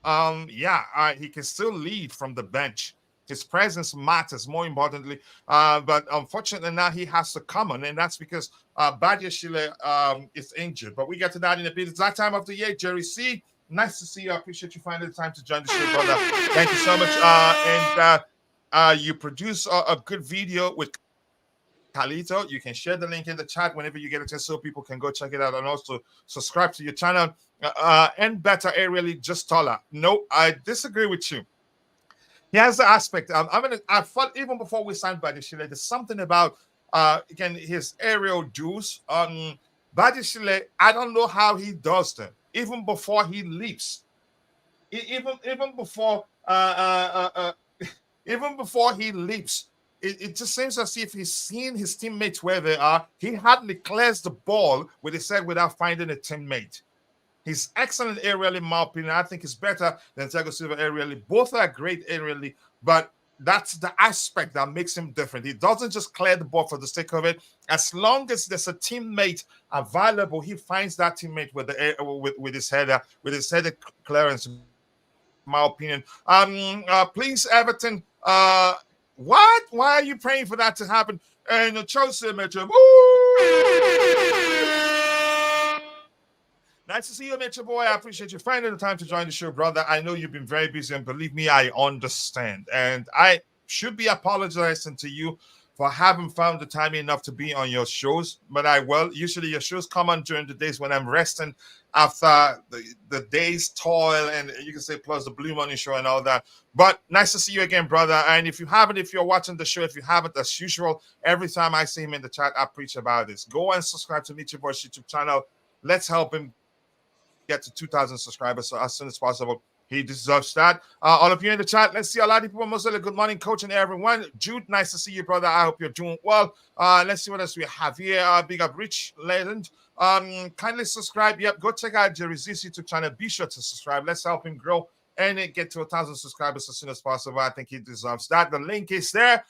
Yeah, he can still lead from the bench. His presence matters, more importantly. But unfortunately, now he has to come on, and that's because Badiashile is injured. But we get to that in a bit. It's that time of the year, Jerry C. Nice to see you. I appreciate you finding the time to join the show, brother. Thank you so much. You produce a good video with Calito. You can share the link in the chat whenever you get a chance so people can go check it out and also subscribe to your channel. And better aerially, just taller. No, I disagree with you. He has the aspect. I thought even before we signed Badishile, there's something about again his aerial duels. Badishile, I don't know how he does them. Even before he leaps, even before even before he leaps, it just seems as if he's seen his teammates where they are. He hardly clears the ball with his head without finding a teammate. He's excellent aerially, in my opinion. I think he's better than Thiago Silva aerially. Both are great aerially, but that's the aspect that makes him different. He doesn't just clear the ball for the sake of it. As long as there's a teammate available, he finds that teammate with the with his header, with his headed clearance. In my opinion. Please, Everton. What? Why are you praying for that to happen? And Chelsea Mitchell. Nice to see you, Mitchell boy. I appreciate you finding the time to join the show, brother. I know you've been very busy, and believe me, I understand. And I should be apologizing to you for having found the time enough to be on your shows, but I will. Usually your shows come on during the days when I'm resting after the day's toil, and you can say plus the Blue Money show and all that. But nice to see you again, brother. And if you're watching the show, if you haven't, as usual, every time I see him in the chat, I preach about this. Go and subscribe to Meet Your Boy's YouTube channel. Let's help him get to 2,000 subscribers so as soon as possible. He deserves that. All of you in the chat, let's see a lot of people. Mostly good morning, coach, and everyone. Jude, nice to see you, brother. I hope you're doing well. Let's see what else we have here. Big up, Rich Legend. Kindly subscribe. Yep, go check out Jerry's YouTube channel. Be sure to subscribe. Let's help him grow and get to 1,000 subscribers as soon as possible. I think he deserves that. The link is there.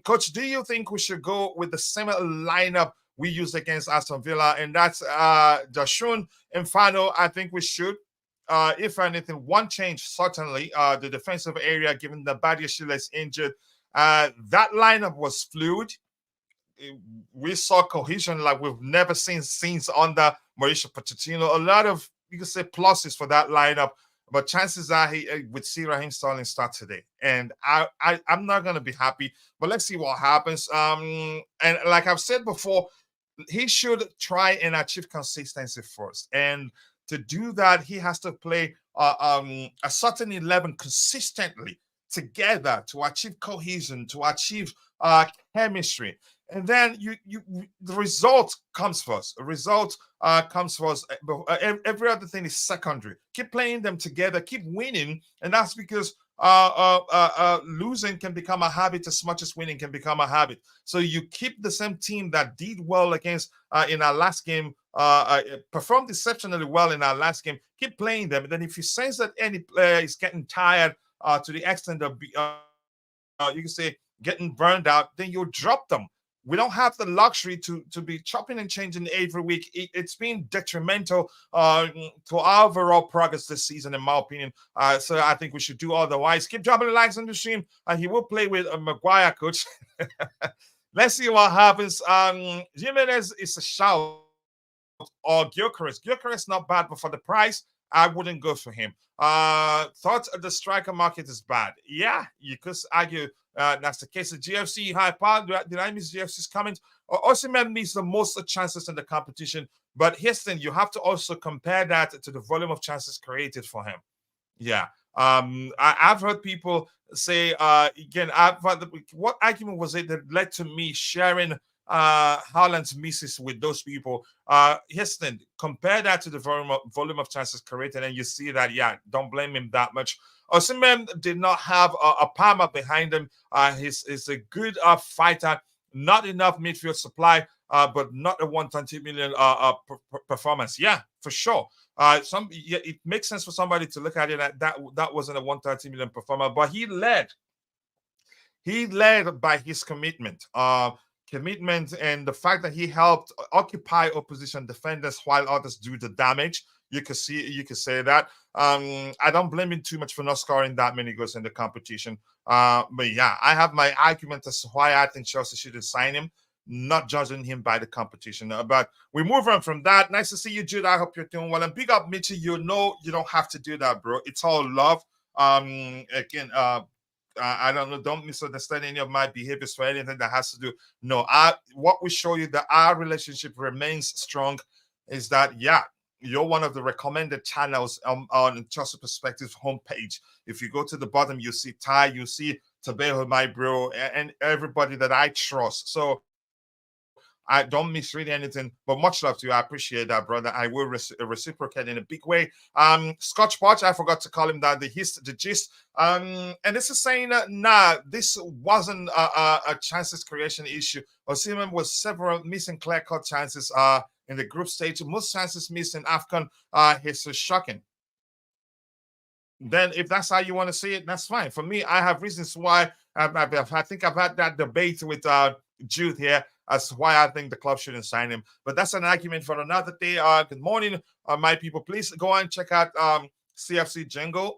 Coach, do you think we should go with the similar lineup we used against Aston Villa? And that's Dashun Infano. I think we should. If anything, one change, certainly, the defensive area, given the Badiashile is injured. That lineup was fluid. We saw cohesion like we've never seen scenes under Mauricio Pochettino. A lot of, you can say, pluses for that lineup, but chances are he would see Raheem Sterling start today, and I'm not going to be happy. But let's see what happens. And like I've said before, he should try and achieve consistency first, and to do that, he has to play a certain 11 consistently together to achieve cohesion, to achieve chemistry. And then the result comes first. The result comes first. Every other thing is secondary. Keep playing them together, keep winning, and that's because losing can become a habit as much as winning can become a habit. So you keep the same team that did well against in our last game, performed exceptionally well in our last game. Keep playing them, and then if you sense that any player is getting tired to the extent of you can say getting burned out, then you'll drop them. We don't have the luxury to be chopping and changing every week. It's been detrimental to our overall progress this season, in my opinion. So I think we should do otherwise. Keep dropping the likes on the stream. He will play with Maguire, coach. Let's see what happens. Jimenez is a shout, or Gyökeres. Gyökeres not bad, but for the price, I wouldn't go for him. Thought the striker market is bad. Yeah, you could argue that's the case. The GFC high power. Did I miss GFC's comment? Osimhen meets the most chances in the competition, but here's the thing: you have to also compare that to the volume of chances created for him. Yeah. I've heard people say again. What argument was it that led to me sharing Haaland's misses with those people? Here's the thing: compare that to the volume of chances created, and you see that. Yeah, don't blame him that much. Osimhen did not have a Palmer behind him. He's a good fighter. Not enough midfield supply, but not a 120 million performance. Yeah, for sure. It makes sense for somebody to look at it that wasn't a 130 million performer, but he led He led by his commitment and the fact that he helped occupy opposition defenders while others do the damage. You could say that. I don't blame him too much for not scoring that many goals in the competition. But yeah, I have my argument as to why I think Chelsea should sign him, not judging him by the competition. But we move on from that. Nice to see you, Jude. I hope you're doing well. And big up, Mitchie. You know you don't have to do that, bro. It's all love. Again, I don't know. Don't misunderstand any of my behaviors for anything that has to do. No, what we show you that our relationship remains strong is that yeah, you're one of the recommended channels on Chelsea Perspective homepage. If you go to the bottom, you see Ty, you see Tabeho, my bro, and everybody that I trust. So I don't misread anything, but much love to you. I appreciate that, brother. I will reciprocate in a big way. Scotch Potch, I forgot to call him that. The gist. And this is saying, nah, this wasn't a chances creation issue. Osimhen was several missing clear-cut chances in the group stage. Most chances missed in AFCON. It's shocking. Then if that's how you want to see it, that's fine. For me, I have reasons why I think I've had that debate with Jude here as to why I think the club shouldn't sign him. But that's an argument for another day. Good morning, my people. Please go and check out CFC Jingle.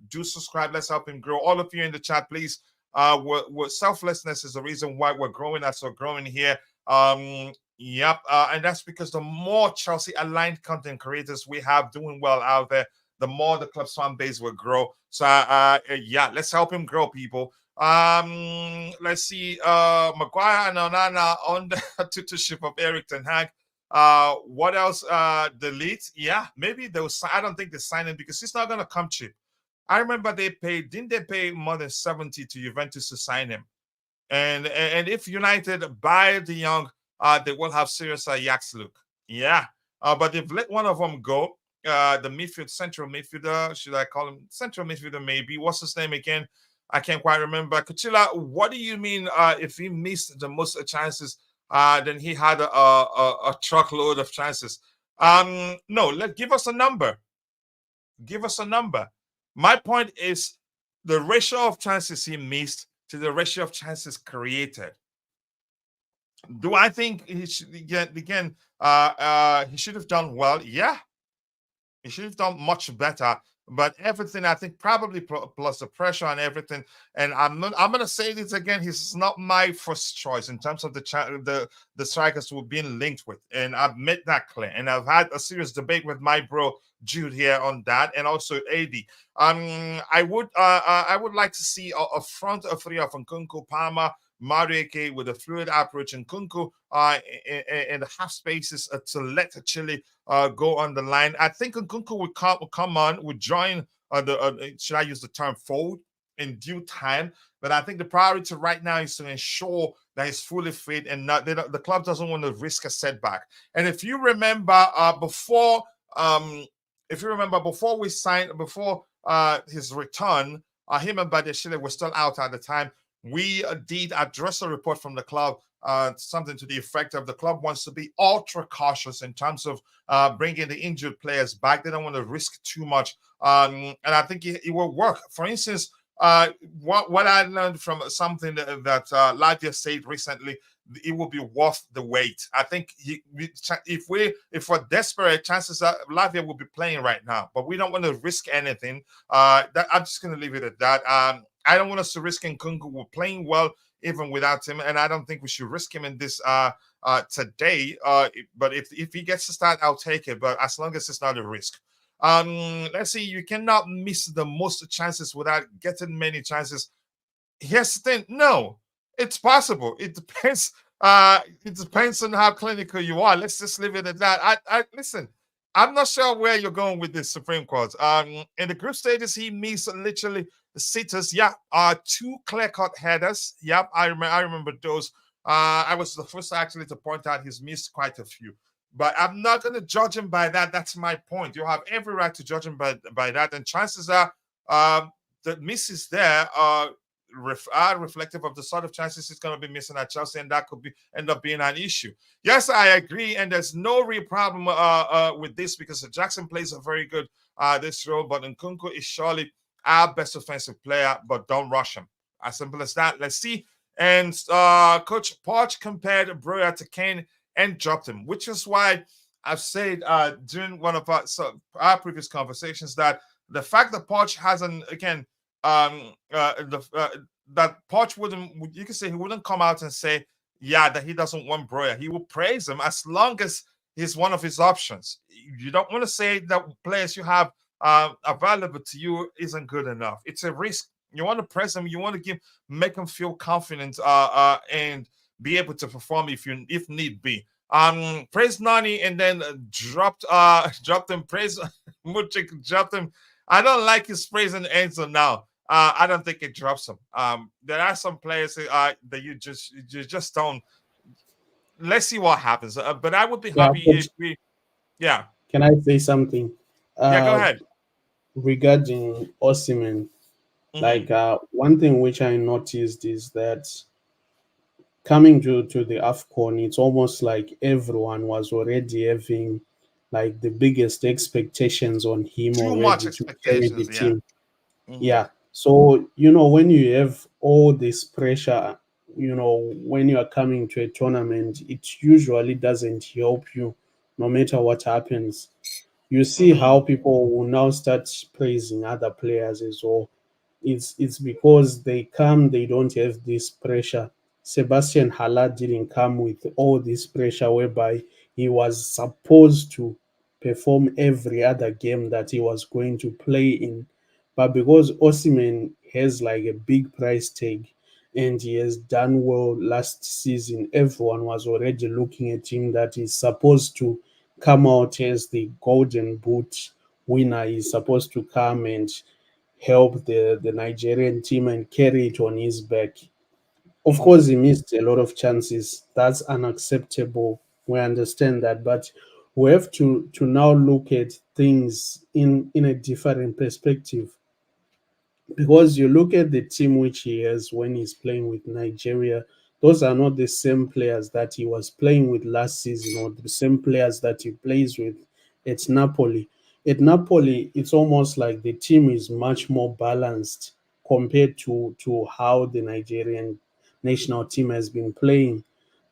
Do subscribe. Let's help him grow. All of you in the chat, please. Selflessness is the reason why we're growing as we're growing here. Yep. And that's because the more Chelsea aligned content creators we have doing well out there, the more the club's fan base will grow. So yeah, let's help him grow, people. Let's see. Maguire and Onana on the tutorship of Eric Ten Hag. What else? Delete. Yeah, maybe they'll sign. I don't think they sign him because he's not gonna come cheap. I remember didn't they pay more than 70 to Juventus to sign him? And if United buy the young, they will have serious Ajax look. Yeah. But they've let one of them go. The central midfielder, should I call him central midfielder? Maybe. What's his name again? I can't quite remember. Kuchila, what do you mean if he missed the most chances, then he had a truckload of chances? No, give us a number. Give us a number. My point is the ratio of chances he missed to the ratio of chances created. Do I think he should again? He should have done well. Yeah, he should have done much better. But everything, I think, probably plus the pressure and everything. And I'm gonna say this again. He's not my first choice in terms of the strikers we're being linked with, and I've made that clear. And I've had a serious debate with my bro Jude here on that, and also AD. I would like to see a front of three of Nkunku, Palmer, Madueke with a fluid approach, and Nkunku in the half spaces to let Chile go on the line. I think Nkunku would come on, would join should I use the term fold in due time. But I think the priority right now is to ensure that he's fully fit and the club doesn't want to risk a setback. And if you remember before we signed, before his return, him and Badiashile were still out at the time. We did address a report from the club, something to the effect of the club wants to be ultra cautious in terms of bringing the injured players back. They don't want to risk too much, and I think it will work. For instance, what I learned from something that Latvia said recently, it will be worth the wait. I think if we're desperate, chances are Latvia will be playing right now, but we don't want to risk anything. I'm just going to leave it at that. I don't want us to risk Nkunku. We're playing well even without him, and I don't think we should risk him in this today. But if he gets to start, I'll take it. But as long as it's not a risk. Let's see. You cannot miss the most chances without getting many chances. Here's the thing. No, it's possible. It depends. It depends on how clinical you are. Let's just leave it at that. I listen. I'm not sure where you're going with this Supreme Court. In the group stages, he missed literally the sitters. Yeah, 2 clear-cut headers. Yep, I remember those. I was the first actually to point out he's missed quite a few. But I'm not going to judge him by that. That's my point. You have every right to judge him by that. And chances are the misses there are reflective of the sort of chances he's going to be missing at Chelsea, and that could end up being an issue. Yes, I agree, and there's no real problem with this because Jackson plays a very good this role, but Nkunku is surely our best offensive player, but don't rush him. As simple as that. Let's see. And Coach Poch compared Broya to Kane and dropped him, which is why I've said during one of our previous conversations that the fact that Poch hasn't again that Poch wouldn't, you can say he wouldn't come out and say yeah that he doesn't want Broya. He will praise him as long as he's one of his options. You don't want to say that players you have available to you isn't good enough. It's a risk. You want to press him. You want to make him feel confident and be able to perform if need be. Praise Noni and then dropped dropped him. Praise Muchik dropped him. I don't like his praising Enzo now. I don't think it drops him. There are some players that you just don't. Let's see what happens. But I would be Yeah, happy but if we. Yeah, can I say something yeah. Go uh, ahead. regarding Osimhen? Hmm. Like one thing which I noticed is that coming to the AFCON, it's almost like everyone was already having like the biggest expectations on him Too much already to carry the expectations. Yeah. team. Hmm. Yeah. So, when you have all this pressure, when you are coming to a tournament, it usually doesn't help you no matter what happens. You see Hmm. how people will now start praising other players as well. It's because they don't have this pressure. Sebastian Haller didn't come with all this pressure whereby he was supposed to perform every other game that he was going to play in. But because Osimhen has like a big price tag and he has done well last season, everyone was already looking at him that he's supposed to come out as the golden boot winner. He's supposed to come and help the Nigerian team and carry it on his back. Of Hmm. course, he missed a lot of chances. That's unacceptable. We understand that, but we have to now look at things in a different perspective, because you look at the team which he has when he's playing with Nigeria, those are not the same players that he was playing with last season or the same players that he plays with at Napoli. At Napoli, it's almost like the team is much more balanced compared to how the Nigerian national team has been playing.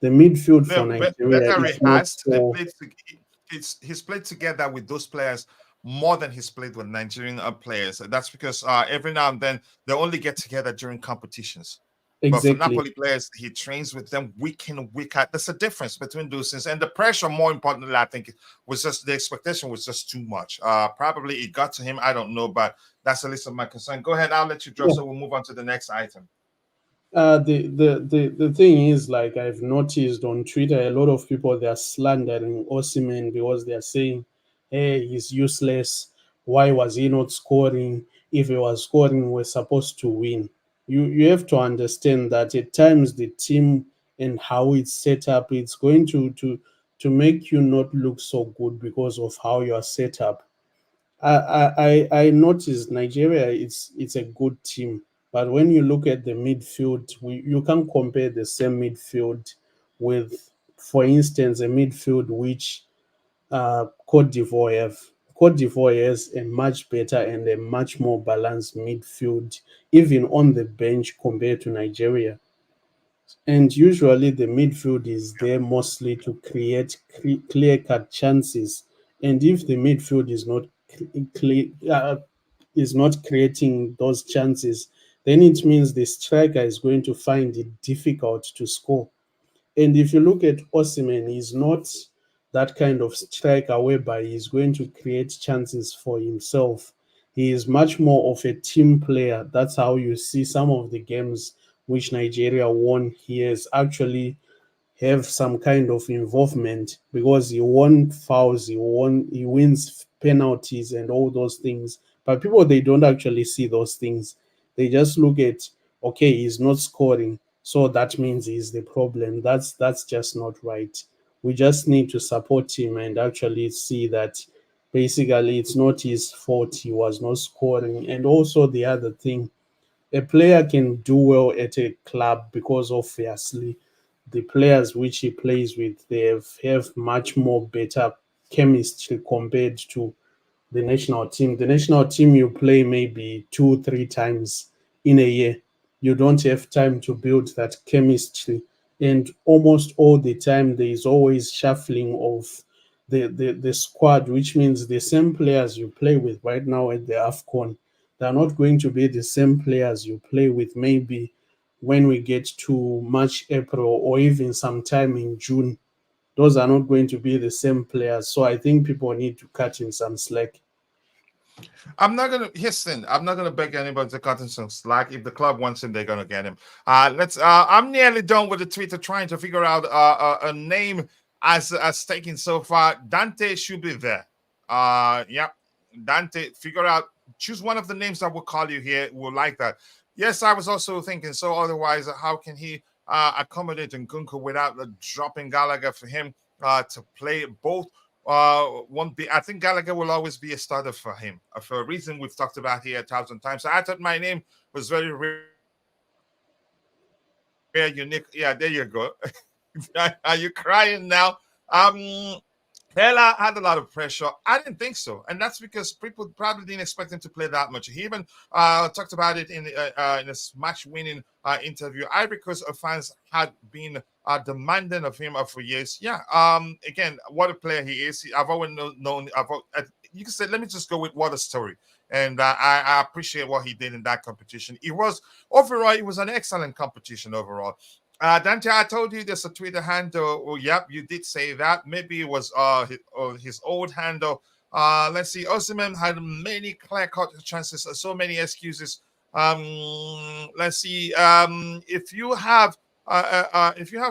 The midfield for Nigeria Better is not rehearsed. so He's played together with those players more than he's played with Nigerian players. That's because every now and then they only get together during competitions. But for exactly. Napoli players, he trains with them week in, week out. There's a difference between those things. And the pressure, more importantly, I think, was just the expectation was just too much. Probably it got to him. I don't know, but that's the least of my concern. Go ahead. I'll let you drop Yeah. so we'll move on to the next item. The thing is, like I've noticed on Twitter, a lot of people they are slandering Osimhen because they are saying, "Hey, he's useless. Why was he not scoring? If he was scoring, we're supposed to win." You have to understand that at times the team and how it's set up, it's going to make you not look so good because of how you are set up. I noticed Nigeria. It's a good team, but when you look at the midfield, you can't compare the same midfield with, for instance, a midfield which Cote d'Ivoire have. Cote d'Ivoire has a much better and a much more balanced midfield, even on the bench compared to Nigeria. And usually the midfield is there mostly to create clear cut chances. And if the midfield is not creating those chances, then it means the striker is going to find it difficult to score. And if you look at Osimhen, he's not that kind of striker whereby he's going to create chances for himself. He is much more of a team player. That's how you see some of the games which Nigeria won. He has actually have some kind of involvement because he won fouls, he wins penalties and all those things. But people they don't actually see those things. They just look at, okay, he's not scoring, so that means he's the problem. That's just not right. We just need to support him and actually see that basically it's not his fault he was not scoring. And also the other thing, a player can do well at a club because obviously the players which he plays with have much more better chemistry compared to the national team. The national team you play maybe 2 3 times in a year. you don't have time to build that chemistry. And almost all the time, there is always shuffling of the squad, which means the same players you play with right now at the AFCON, they're not going to be the same players you play with maybe when we get to March, April, or even sometime in June. Those are not going to be the same players. So I think people need to cut in some slack. I'm not gonna listen. I'm not gonna beg anybody to cut him some slack. If the club wants him, they're gonna get him. Let's. I'm nearly done with the Twitter, trying to figure out a name as taken so far. Dante should be there. Yeah, Dante. Figure out. Choose one of the names that will call you here. We'll like that. Yes, I was also thinking. So otherwise, how can he accommodate Nkunku without dropping Gallagher for him to play both? Won't be. I think Gallagher will always be a starter for him for a reason we've talked about here 1,000 times. So I thought my name was very rare, unique. Yeah, there you go. Are you crying now? Hela had a lot of pressure. I didn't think so, and that's because people probably didn't expect him to play that much. He even talked about it in a match-winning interview. Because fans had been demanding of him for years. Yeah. Again, what a player he is. I've always known. You can say, let me just go with what a story. And I appreciate what he did in that competition. It was overall, it was an excellent competition overall. Dante, I told you there's a Twitter handle. Oh, yep, you did say that. Maybe it was his old handle. Let's see. Osimhen had many clear-cut chances, so many excuses. Let's see. If you have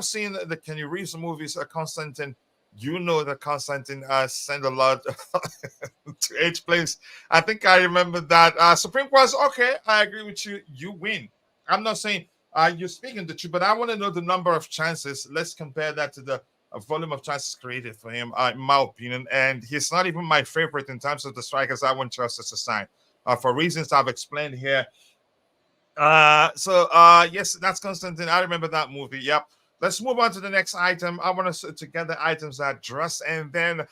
seen the Kenny Reeves movies, Constantine, you know that Constantine sent a lot to H place. I think I remember that. Supreme was okay. I agree with you. You win. I'm not saying you're speaking the truth, but I want to know the number of chances. Let's compare that to the volume of chances created for him, in my opinion. And he's not even my favorite in terms of the strikers I want Justice to sign. For reasons I've explained here. Yes, that's Constantine. I remember that movie. Yep. Let's move on to the next item. I want us to get the items that dress and then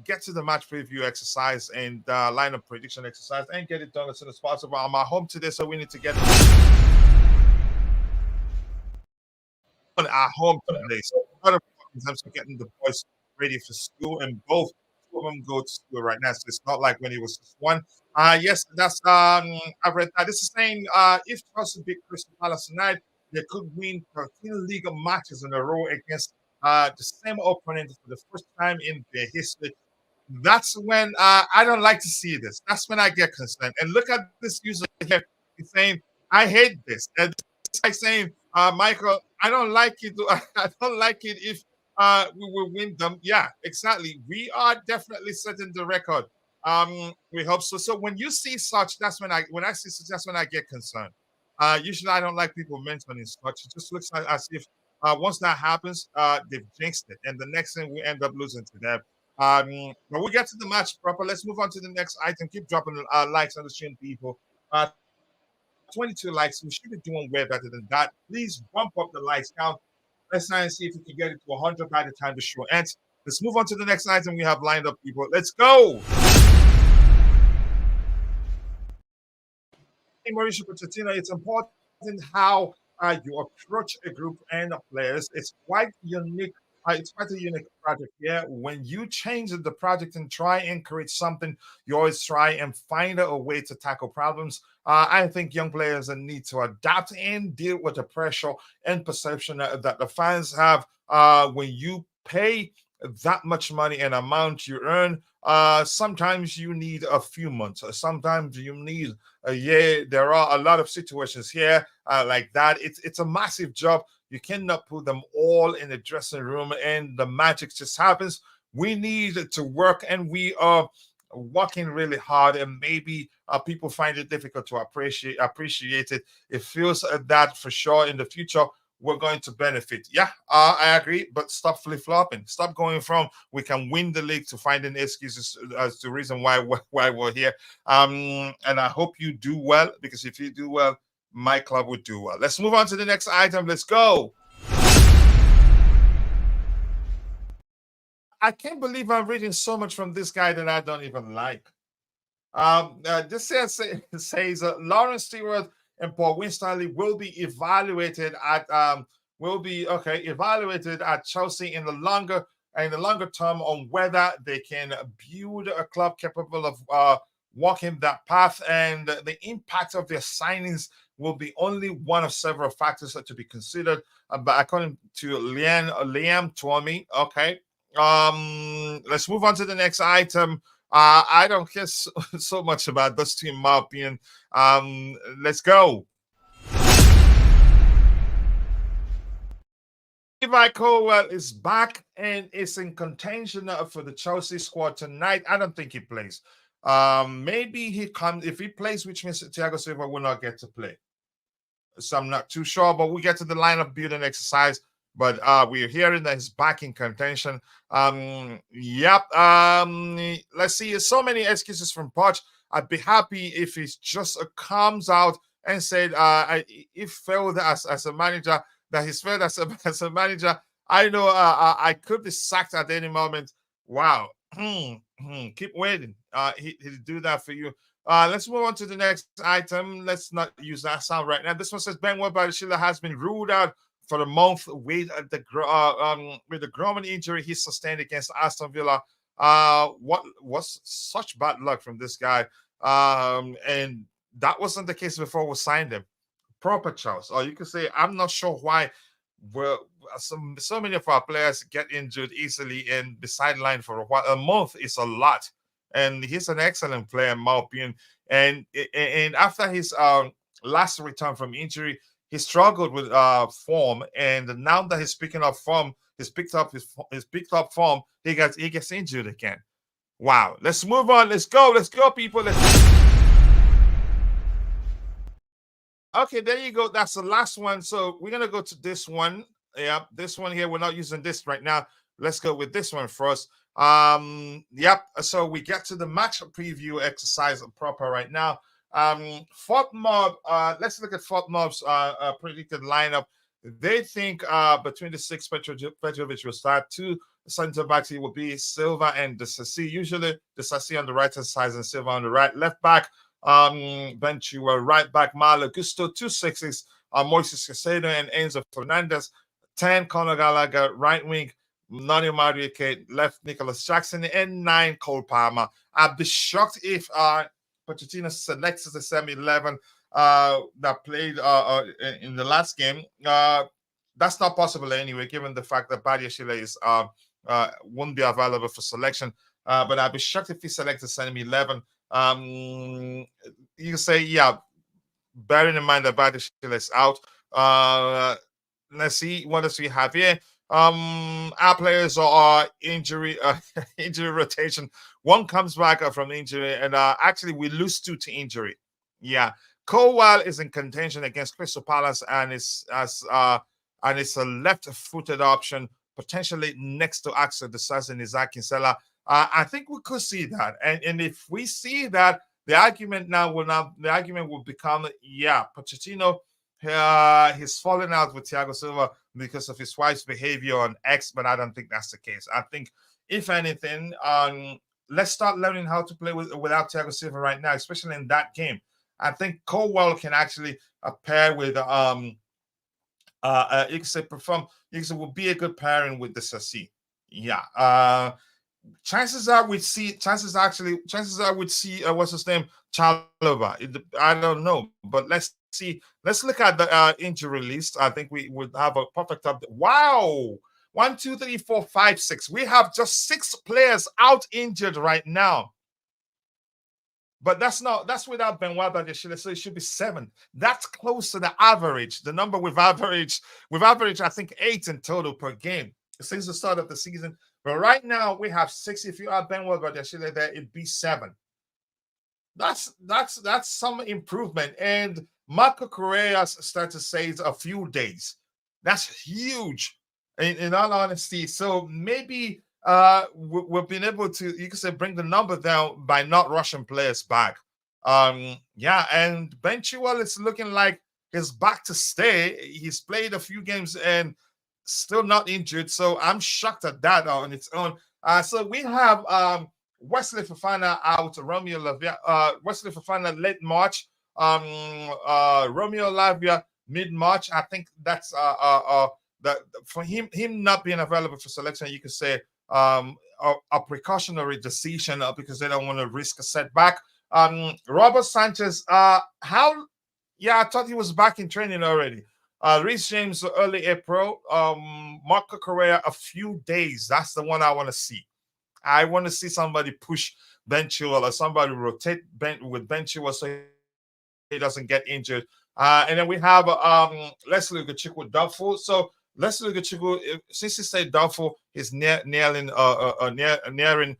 get to the match preview exercise and lineup prediction exercise and get it done as soon as possible. I'm at home today, so we need to get at home today. So a lot of in terms of getting the boys ready for school, and both two of them go to school right now. So it's not like when it was just one. Yes, that's I read that. This is saying if Chelsea beat Crystal Palace tonight, they could win 13 league matches in a row against the same opponent for the first time in their history. That's when I don't like to see this. That's when I get concerned. And look at this user here. He's saying, I hate this. And this guy saying, Michael, I don't like it. I don't like it if we will win them. Yeah, exactly. We are definitely setting the record. We hope so. So when you see such, that's when I see such, that's when I get concerned. Usually I don't like people mentioning such. It just looks like as if once that happens, they've jinxed it. And the next thing we end up losing to them. But we get to the match proper. Let's move on to the next item. Keep dropping likes on the stream, people. 22 likes. We should be doing way better than that. Please bump up the likes count. Let's try and see if we can get it to 100 by the time the show ends. Let's move on to the next item we have lined up, people. Let's go. Hey, Mauricio Pochettino, it's important how you approach a group and players. It's quite a unique project. Yeah, when you change the project and try and create something, you always try and find a way to tackle problems. I think young players need to adapt and deal with the pressure and perception that the fans have when you pay that much money and amount you earn. Sometimes you need a few months. Sometimes you need a year. There are a lot of situations here like that. It's a massive job. You cannot put them all in the dressing room and the magic just happens. We need to work, and we are working really hard. And maybe people find it difficult to appreciate it. It feels that for sure in the future we're going to benefit. Yeah, I agree, but stop flip flopping. Stop going from we can win the league to finding excuses as the reason why we're here. And I hope you do well, because if you do well, my club would do well. Let's move on to the next item. Let's go. I can't believe I'm reading so much from this guy that I don't even like. This says Lawrence Stewart and Paul Winstanley will be okay evaluated at Chelsea in the longer term on whether they can build a club capable of walking that path, and the impact of their signings will be only one of several factors to be considered. But according to Liam Twomey, okay. Let's move on to the next item. I don't care so much about this team, in my opinion. Let's go. Levi Colwell is back and is in contention for the Chelsea squad tonight. I don't think he plays. Maybe he comes if he plays, which means Thiago Silva will not get to play. So I'm not too sure, but we get to the lineup building exercise. But we're hearing that he's back in contention. Yep. Let's see. So many excuses from Poch. I'd be happy if he just comes out and said, if failed as a manager, that he's failed as as a manager. I know I could be sacked at any moment. Wow. Keep waiting. He'll do that for you. Let's move on to the next item. Let's not use that sound right now. This one says Ben Webber has been ruled out for a month with the groin injury he sustained against Aston Villa. What was such bad luck from this guy? And that wasn't the case before we signed him. Proper Charles, or you could say I'm not sure why. Well, so many of our players get injured easily and be sidelined for a while. A month is a lot, and he's an excellent player in my opinion. And after his last return from injury, he struggled with form, and now that he's picking up form, he's picked up form. He gets injured again. Wow. Let's move on. Let's go, people. Okay, there you go. That's the last one. So we're gonna go to this one. Yeah, this one here. We're not using this right now. Let's go with this one first. Yep. So we get to the match preview exercise proper right now. Fort Mob. Let's look at Fort Mob's predicted lineup. They think between the six, Petrovic will start. Two center backs, it will be Silva and the Sassi. Usually the Sassi on the right hand side and Silva on the right. Left back, Ben Chilwell. Right back, Malo Gusto. Two sixes, Moises Caicedo and Enzo Fernandez. 10, Conor Gallagher. Right wing, Noni Madueke. Left, Nicholas Jackson. And 9, Cole Palmer. I'd be shocked if Pochettino selects the semi 11 that played in the last game. That's not possible anyway, given the fact that Badiashile is won't be available for selection. But I'd be shocked if he selects the semi 11. You can say, yeah, bearing in mind that Badiashile is out. Let's see what else we have here. Our players are injury injury rotation. One comes back from injury, and actually we lose 2 to injury. Yeah, Colwell is in contention against Crystal Palace, and it's a left-footed option, potentially next to Axel Disasi and Isaac Kinsella. I think we could see that, and if we see that, the argument will become, yeah, Pochettino. He's fallen out with Thiago Silva because of his wife's behavior on X, but I don't think that's the case. I think, if anything, let's start learning how to play without Thiago Silva right now, especially in that game. I think Colwell can actually pair with perform. Ikse will be a good pairing with the Sassi. Yeah. Chances are we'd see what's his name, Chalova. I don't know, but let's see. Let's look at the injury list. I think we would have a perfect update. Wow. 1, 2, 3, 4, 5, 6. We have just 6 players out injured right now. But that's without Benoit Badiashile, so it should be 7. That's close to the average. The number we've averaged, I think, 8 in total per game since the start of the season. But right now we have 6. If you add Benoit Badiashile there, it'd be 7. That's some improvement. And Marco Correa's start to say it's a few days. That's huge, in all honesty. So maybe we've been able to, you could say, bring the number down by not rushing players back. Yeah, and Ben Chilwell is looking like he's back to stay. He's played a few games and still not injured, so I'm shocked at that on its own. So we have Wesley Fofana out, Romeo Lavia, Wesley Fofana late March, Romeo Lavia mid-March. I think that's that for him not being available for selection, you could say a precautionary decision because they don't want to risk a setback. Robert Sanchez, how? Yeah, I thought he was back in training already. Reece James early April. Marco Correa a few days. That's the one I want to see. I want to see somebody push Benchua or somebody rotate with Benchua so he doesn't get injured. And then we have Leslie Gachukwu doubtful. So Leslie Gachukwu, since he said doubtful, he's nearing a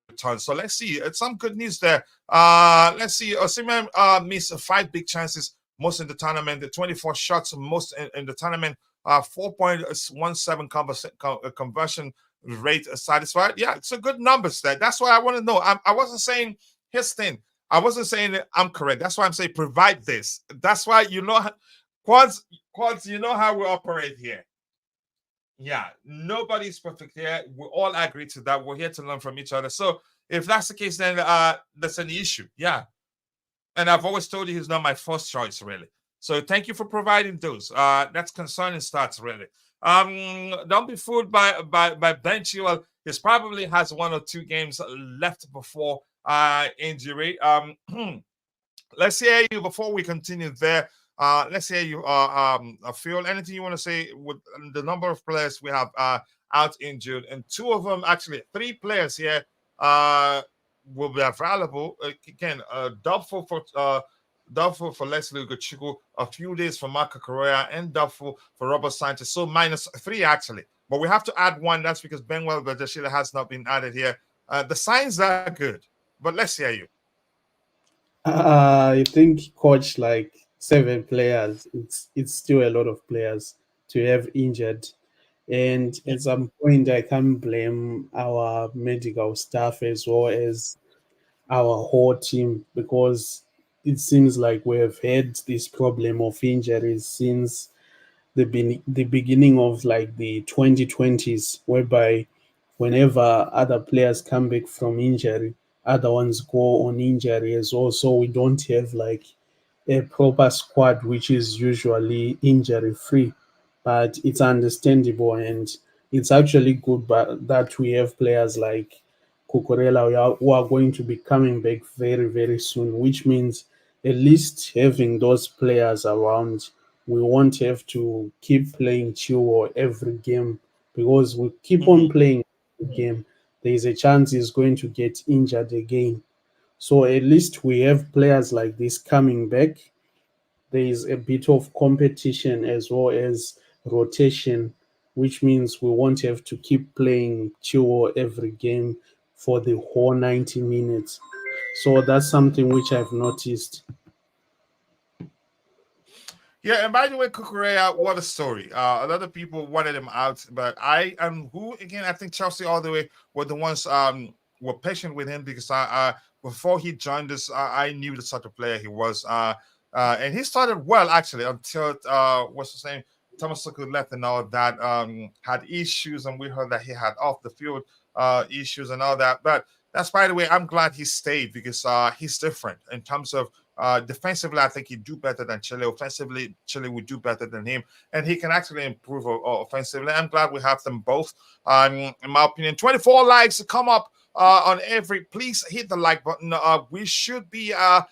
return. So let's see. It's some good news there. Let's see. Osimhen missed five big chances, most in the tournament. The 24 shots, most in the tournament. 4.17 conversion rate satisfied. Yeah, it's a good numbers there. That's why I want to know. I wasn't saying his thing. I wasn't saying that I'm correct. That's why I'm saying provide this. That's why quads. You know how we operate here. Yeah, nobody's perfect here. We all agree to that. We're here to learn from each other. So if that's the case, then that's an issue. Yeah, and I've always told you he's not my first choice, really. So thank you for providing those. That's concerning starts, really. Don't be fooled by bench. Well, he probably has one or two games left before injury. Let's hear you before we continue there. Let's hear you, Phil. Anything you want to say with the number of players we have out injured, and two of them, actually, three players here will be available. Again, doubtful for Leslie Ugochukwu, a few days for Marco Correa, and doubtful for Robert Sanchez. So -3 actually. But we have to add one. That's because Benwell Badashila has not been added here. The signs are good, but let's hear you. I think coach like 7 players. It's still a lot of players to have injured, and at some point I can't blame our medical staff as well as our whole team because it seems like we have had this problem of injuries since the beginning of like the 2020s, whereby whenever other players come back from injury, other ones go on injury as well. So we don't have like a proper squad which is usually injury free. But it's understandable and it's actually good but that we have players like Cucurella who are going to be coming back very, very soon, which means at least having those players around, we won't have to keep playing Chilwell every game because we keep on Mhm. playing the game. There is a chance he's going to get injured again. So at least we have players like this coming back. There is a bit of competition as well as rotation, which means we won't have to keep playing Chilwell every game for the whole 90 minutes. So that's something which I've noticed. Yeah, and by the way, Kukurea, what a story. A lot of people wanted him out, but I am who again? I think Chelsea all the way were the ones were patient with him because I before he joined us, I knew the sort of player he was. And he started well actually until what's his name? Thomas Tuchel left and all that. Had issues, and we heard that he had off the field issues and all that. But that's by the way, I'm glad he stayed because he's different in terms of defensively, I think he'd do better than Chile. Offensively, Chile would do better than him, and he can actually improve offensively. I'm glad we have them both. In my opinion, 24 likes to come up on every. Please hit the like button. We should be at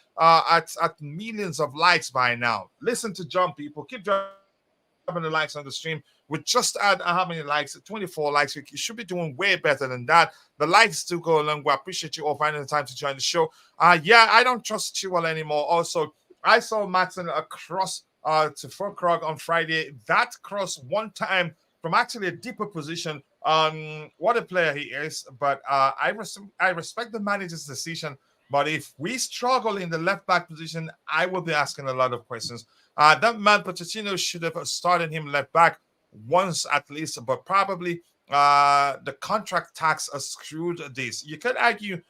millions of likes by now. Listen to John, people. Keep dropping the likes on the stream. We just add how many likes? 24 likes. You should be doing way better than that. The likes do go along. We appreciate you all finding the time to join the show. Yeah, I don't trust Chilwell anymore. Also, I saw Matson across to Fulkrog on Friday. That cross one time from actually a deeper position. What a player he is. But I respect the manager's decision. But if we struggle in the left back position, I will be asking a lot of questions. That man Pochettino should have started him left back once at least, but probably the contract tax has screwed this. You could argue,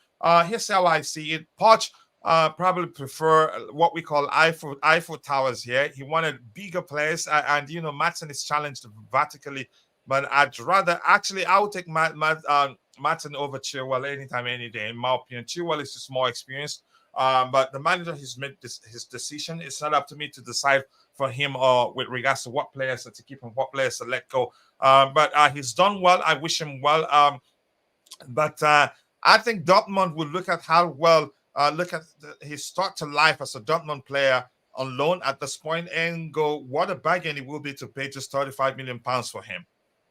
here's how I see it. Poch probably prefer what we call Eiffel Towers here. He wanted bigger players, and Matson is challenged vertically. But I'd rather actually I would take Matson over Chilwell anytime, any day. In my opinion, Chilwell is just more experienced. But the manager has made his decision. It's not up to me to decide for him or with regards to what players to keep and what players to let go. But he's done well. I wish him well. But I think Dortmund will look at how well, look at his start to life as a Dortmund player on loan at this point and go, what a bargain it will be to pay just £35 million for him,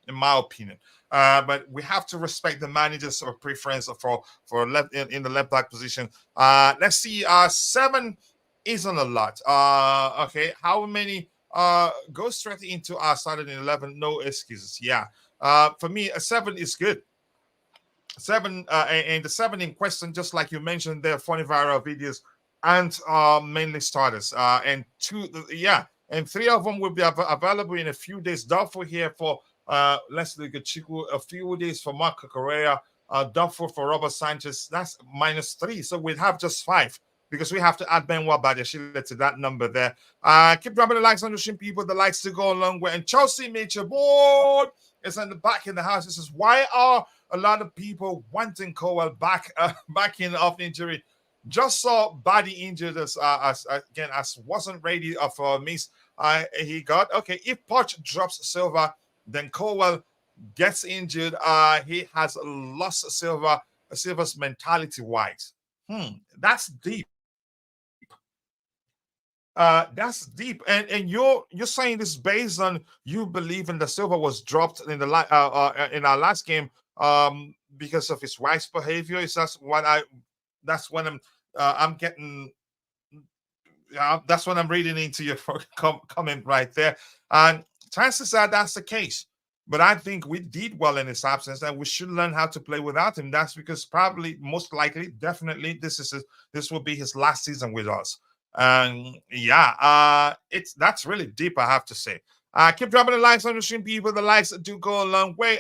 in my opinion. But we have to respect the manager's preference for left in the left back position. Let's see. Seven isn't a lot. Okay, how many? Go straight into our starting 11. No excuses. Yeah. For me, a seven is good. Seven and the seven in question, just like you mentioned, there are funny viral videos and mainly starters. And two, yeah, and three of them will be available in a few days. Doubtful here for Leslie Gachiku, a few days for Marco Correa, doubtful for Robert Sanchez. That's -3. So we'd have just five because we have to add Benoit Badiashile to that number there. Keep dropping the likes on the stream, people. The likes to go a long way. And Chelsea Major Board is in the back in the house. This is why are a lot of people wanting Cowell back back in off injury. Just saw body injured as wasn't ready for miss. He got okay. If Poch drops Silva, then Cowell gets injured. He has lost Silva's mentality wise. That's deep. That's deep, and you're saying this based on you believing that Silva was dropped in in our last game because of his wife's behavior. Is that's what I'm getting. That's what I'm reading into your comment right there. And chances are that's the case. But I think we did well in his absence, and we should learn how to play without him. That's because probably, most likely, definitely, this will be his last season with us. And yeah, it's that's really deep, I have to say. Keep dropping the likes on the stream, people. The likes do go a long way.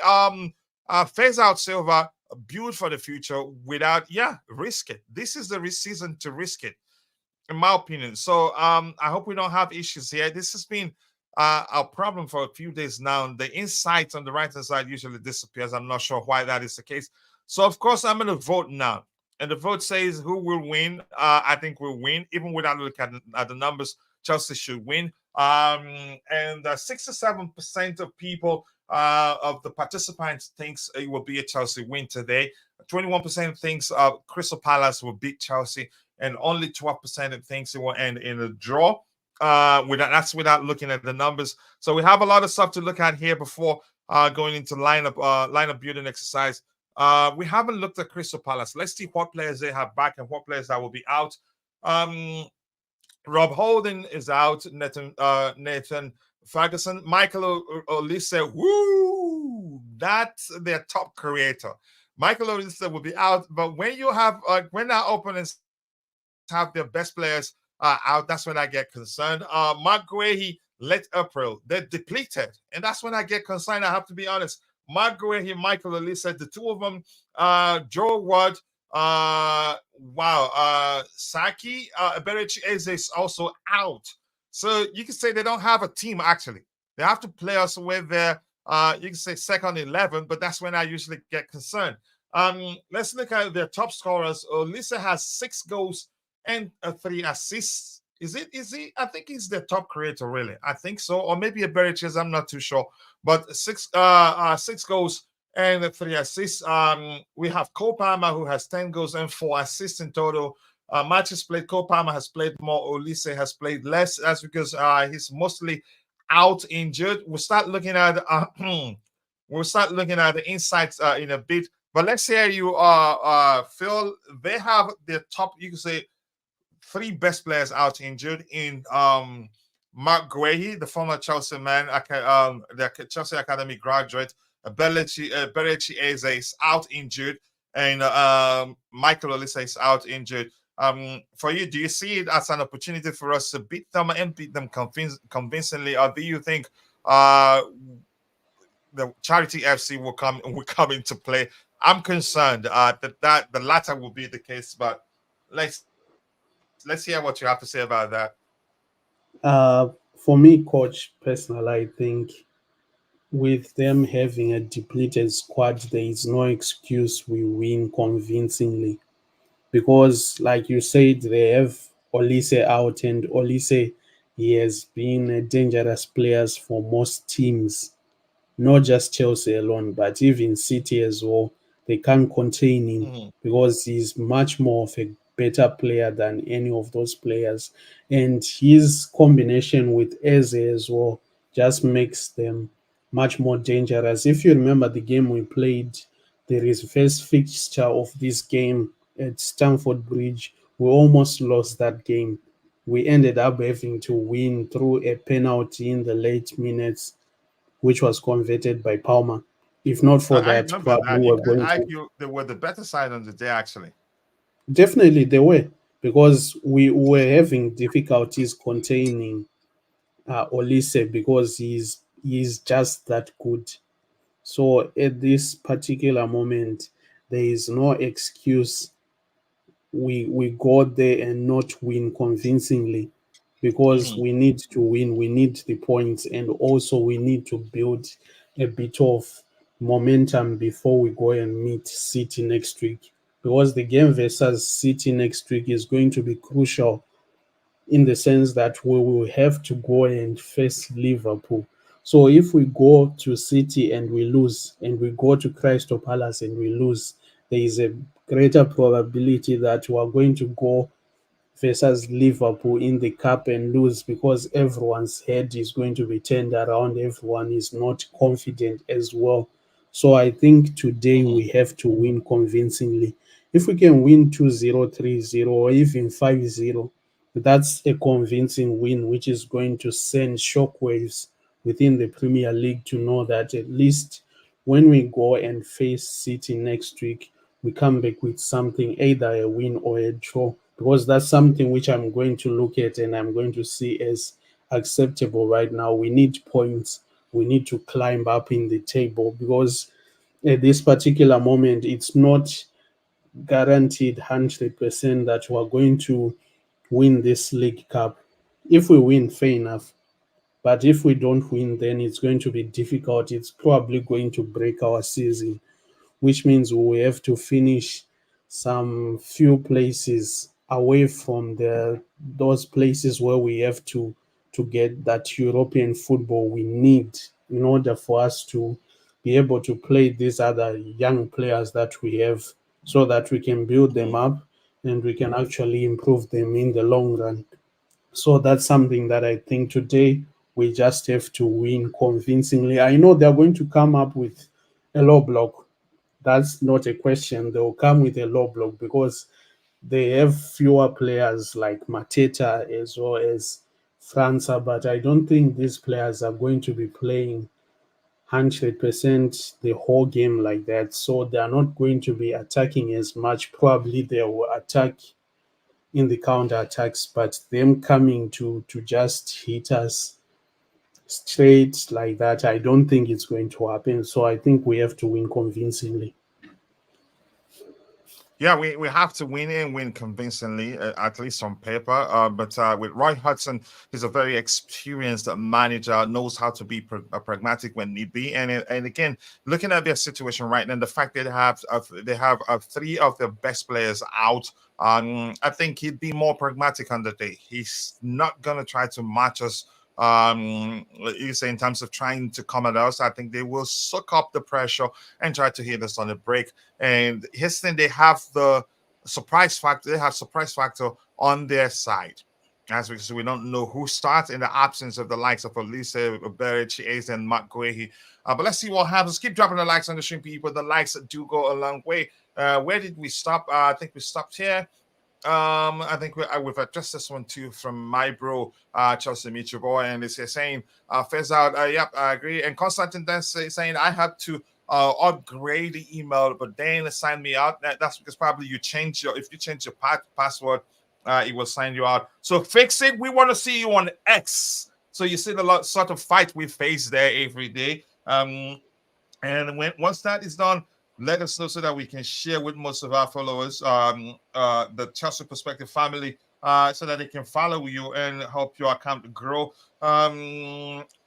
Phase out Silva, build for the future without, yeah, risk it. This is the season to risk it, in my opinion. So I hope we don't have issues here. This has been a problem for a few days now. The insight on the right hand side usually disappears. I'm not sure why that is the case. So of course I'm going to vote now, and the vote says who will win. I think we'll win, even without looking at the numbers. Chelsea should win. And 67% of people of the participants thinks it will be a Chelsea win today. 21% thinks Crystal Palace will beat Chelsea, and only 12% thinks it will end in a draw. That's without looking at the numbers. So we have a lot of stuff to look at here before going into lineup building exercise. We haven't looked at Crystal Palace. Let's see what players they have back and what players that will be out. Rob Holding is out. Nathan Ferguson, Michael Olise, woo, that's their top creator. Michael Olise will be out, but when you have when our opponents have their best players out, that's when I get concerned. Mark Guehi, late April, they're depleted, and that's when I get concerned. I have to be honest. Mark Guehi, Michael Olise, the two of them, Joe Ward, wow, Saki, Eberechi Eze is also out. So you can say they don't have a team actually. They have to play us with their you can say second 11, but that's when I usually get concerned. Let's look at their top scorers. Olise has 6 goals and 3 assists. Is he? I think he's the top creator, really. I think so. Or maybe a Berichez, I'm not too sure. But 6 goals and 3 assists. We have Cole Palmer, who has 10 goals and 4 assists in total. Matches played, Cole Palmer has played more, Olise has played less. That's because he's mostly out injured. We'll start looking at the insights in a bit. But let's hear you, Phil. They have their top, you can say, 3 best players out injured in Mark Guehi, the former Chelsea man, the Chelsea Academy graduate. Berechi Eze is out injured, and Michael Olise is out injured. For you, do you see it as an opportunity for us to beat them and beat them convincingly, or do you think the Charity FC will come into play? I'm concerned that the latter will be the case, but let's hear what you have to say about that. For me, coach, personally, I think with them having a depleted squad, there is no excuse we win convincingly. because, like you said, they have Olise out, and Olise, he has been a dangerous player for most teams, not just Chelsea alone, but even City as well. They can't contain him Mhm, because he's much more of a better player than any of those players. And his combination with Eze as well just makes them much more dangerous. If you remember the game we played, the reverse fixture of this game at Stamford Bridge, we almost lost that game. We ended up having to win through a penalty in the late minutes, which was converted by Palmer. If not for I that, remember probably that. You we're could going to. argue they were the better side on the day, actually. Definitely, they were, because we were having difficulties containing Olise because he's just that good. So at this particular moment, there is no excuse we go there and not win convincingly, because Mhm, we need to win, we need the points, and also we need to build a bit of momentum before we go and meet City next week, because the game versus City next week is going to be crucial, in the sense that we will have to go and face Liverpool. So if we go to City and we lose, and we go to Crystal Palace and we lose, there is a greater probability that we are going to go versus Liverpool in the cup and lose, because everyone's head is going to be turned around. Everyone is not confident as well. So I think today mhm, we have to win convincingly. If we can win 2-0, 3-0, or even 5-0, that's a convincing win, which is going to send shockwaves within the Premier League, to know that at least when we go and face City next week, we come back with something, either a win or a draw, because that's something which I'm going to look at and I'm going to see as acceptable right now. We need points. We need to climb up in the table, because at this particular moment, it's not guaranteed 100% that we're going to win this League Cup. If we win, fair enough. But if we don't win, then it's going to be difficult. It's probably going to break our season, which means we have to finish some few places away from the those places where we have to get that European football we need, in order for us to be able to play these other young players that we have, so that we can build them mhm. up and we can actually improve them in the long run. So that's something that I think today we just have to win convincingly. I know they're going to come up with a low block. That's not a question. They'll come with a low block because they have fewer players like Mateta as well as França, but I don't think these players are going to be playing 100% the whole game like that. So they are not going to be attacking as much. Probably they will attack in the counter attacks, but them coming to just hit us straight like that, I don't think it's going to happen. So I think we have to win convincingly. Yeah, we have to win and win convincingly, at least on paper. But with Roy Hudson, he's a very experienced manager, knows how to be pragmatic when need be. And again, looking at their situation right now, the fact that they have three of their best players out. I think he'd be more pragmatic on the day. He's not gonna try to match us. You say in terms of trying to come at us, I think they will suck up the pressure and try to hit us on the break. And his thing, they have the surprise factor. They have surprise factor on their side. As we don't know who starts in the absence of the likes of Elisa, Berich, Ace, and Mark Guehi. But let's see what happens. Keep dropping the likes on the stream, people. The likes do go a long way. Where did we stop? I think we stopped here. I think we've addressed this one too from my bro, Chelsea Micho boy, and it's saying, Fez out, yep, I agree. And Constantine then saying, I had to upgrade the email, but then signed me out. That's because probably if you change your password, it will sign you out. So fix it. We want to see you on X. So you see the sort of fight we face there every day. And once that is done, let us know so that we can share with most of our followers, the Chelsea Perspective family, so that they can follow you and help your account grow.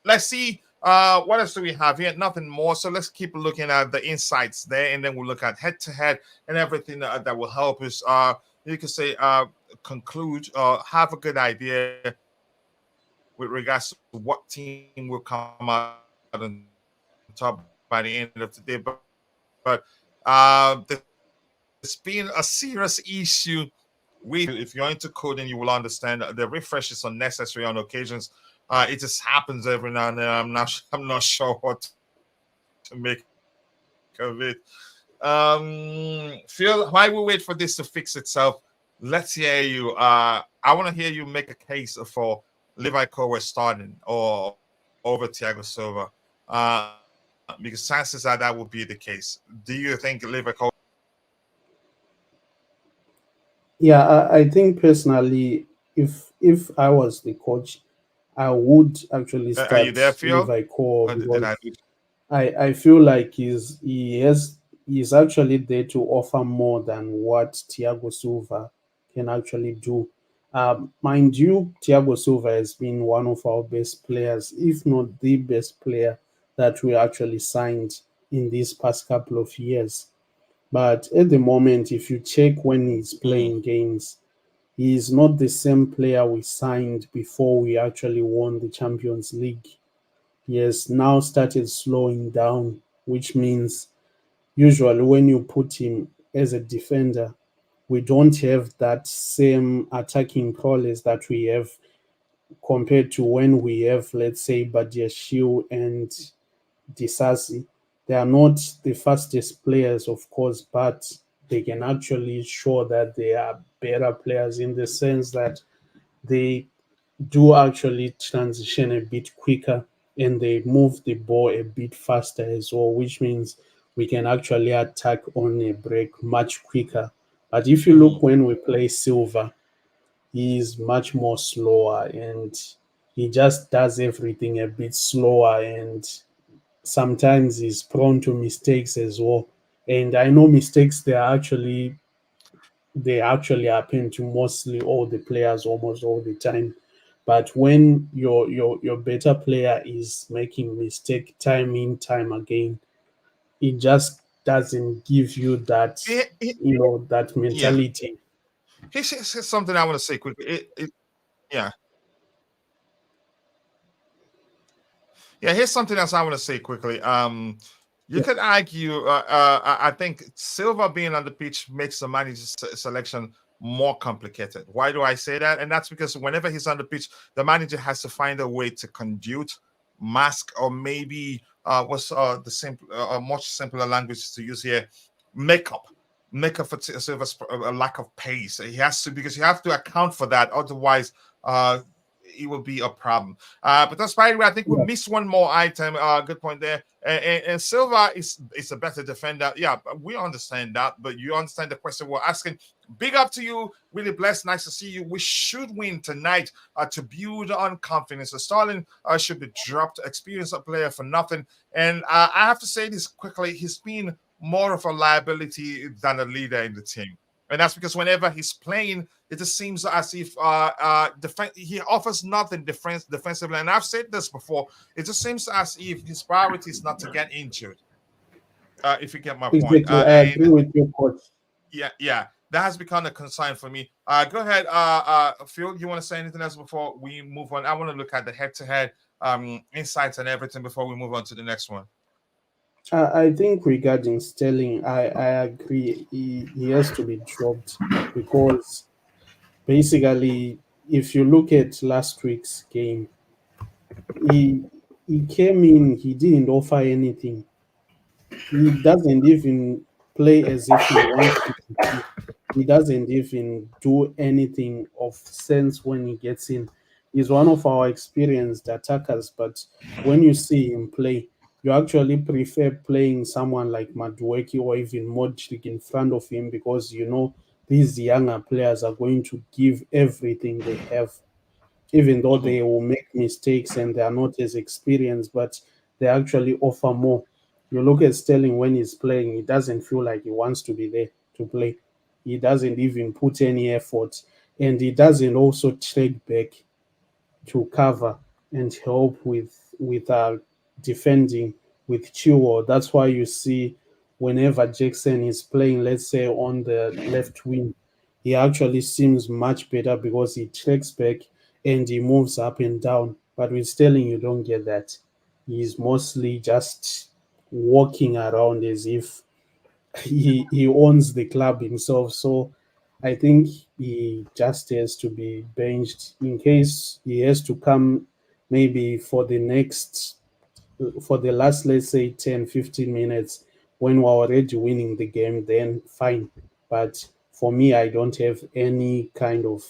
Let's see. What else do we have here? Nothing more. So let's keep looking at the insights there, and then we'll look at head to head and everything that will help us. you could say, conclude or have a good idea with regards to what team will come out on top by the end of the day. There's been a serious issue with if you're into coding, you will understand that the refresh is unnecessary on occasions. It just happens every now and then. I'm not sure what to make of it. Phil, while we wait for this to fix itself, let's hear you. I want to hear you make a case for Levi Cole starting or over Thiago Silva, because chances are that would be the case. Do you think Levi Cole should start? Yeah, I think personally, if I was the coach, I would actually Are you start there, Phil? Levi Core Or did because I lose? I feel like he's actually there to offer more than what Thiago Silva can actually do. Mind you, Thiago Silva has been one of our best players, if not the best player that we actually signed in these past couple of years. But at the moment, if you check when he's Mm, playing games, he is not the same player we signed before we actually won the Champions League. He has now started slowing down, which means usually when you put him as a defender, we don't have that same attacking prowess that we have compared to when we have, let's say, Badiashile and Disasi. They are not the fastest players, of course, but they can actually show that they are better players in the sense that they do actually transition a bit quicker and they move the ball a bit faster as well, which means we can actually attack on a break much quicker. But if you look mhm. when we play Silver, he is much more slower and he just does everything a bit slower and sometimes he's prone to mistakes as well. And I know mistakes they actually happen to mostly all the players almost all the time. But when your better player is making mistake time in time again, it just doesn't give you that He- he- that yeah. mentality. Here's something I want to say quickly. Yeah. Yeah, here's something else I want to say quickly. You Yeah, could argue. I think Silva being on the pitch makes the manager's selection more complicated. Why do I say that? And that's because whenever he's on the pitch, the manager has to find a way to conduce, mask, or maybe what's the simple, much simpler language to use here, makeup. Make up for Silva's lack of pace. He has to because you have to account for that. Otherwise, it will be a problem. But that's by the way, I think we yeah. missed one more item. Good point there. And Silva is a better defender. Yeah, we understand that, but you understand the question we're asking. Big up to you. Really blessed. Nice to see you. We should win tonight to build on confidence. So Starling should be dropped. Experience a player for nothing. And I have to say this quickly. He's been more of a liability than a leader in the team. And that's because whenever he's playing, it just seems as if he offers nothing defensively. And I've said this before. It just seems as if his priority is not to get injured. If you get my point. Exactly. I And agree with your coach. yeah, that has become a concern for me. Go ahead, Phil. You want to say anything else before we move on? I want to look at the head-to-head insights and everything before we move on to the next one. I think regarding Sterling, I agree. He has to be dropped because basically, if you look at last week's game, he he came in, he didn't offer anything. He doesn't even play as if he wants to compete. He doesn't even do anything of sense when he gets in. He's one of our experienced attackers, but when you see him play, you actually prefer playing someone like Madueke or even Modric in front of him because you know these younger players are going to give everything they have even though Mhm. they will make mistakes and they are not as experienced, but they actually offer more. You look at Sterling when he's playing, he doesn't feel like he wants to be there to play. He doesn't even put any effort, and he doesn't also track back to cover and help with defending with Chilwell. That's why you see whenever Jackson is playing, let's say on the left wing, he actually seems much better because he tracks back and he moves up and down. But with Sterling, you don't get that. He's mostly just walking around as if he owns the club himself. So I think he just has to be benched in case he has to come maybe for the last, let's say, 10, 15 minutes when we're already winning the game, then fine. But for me, I don't have any kind of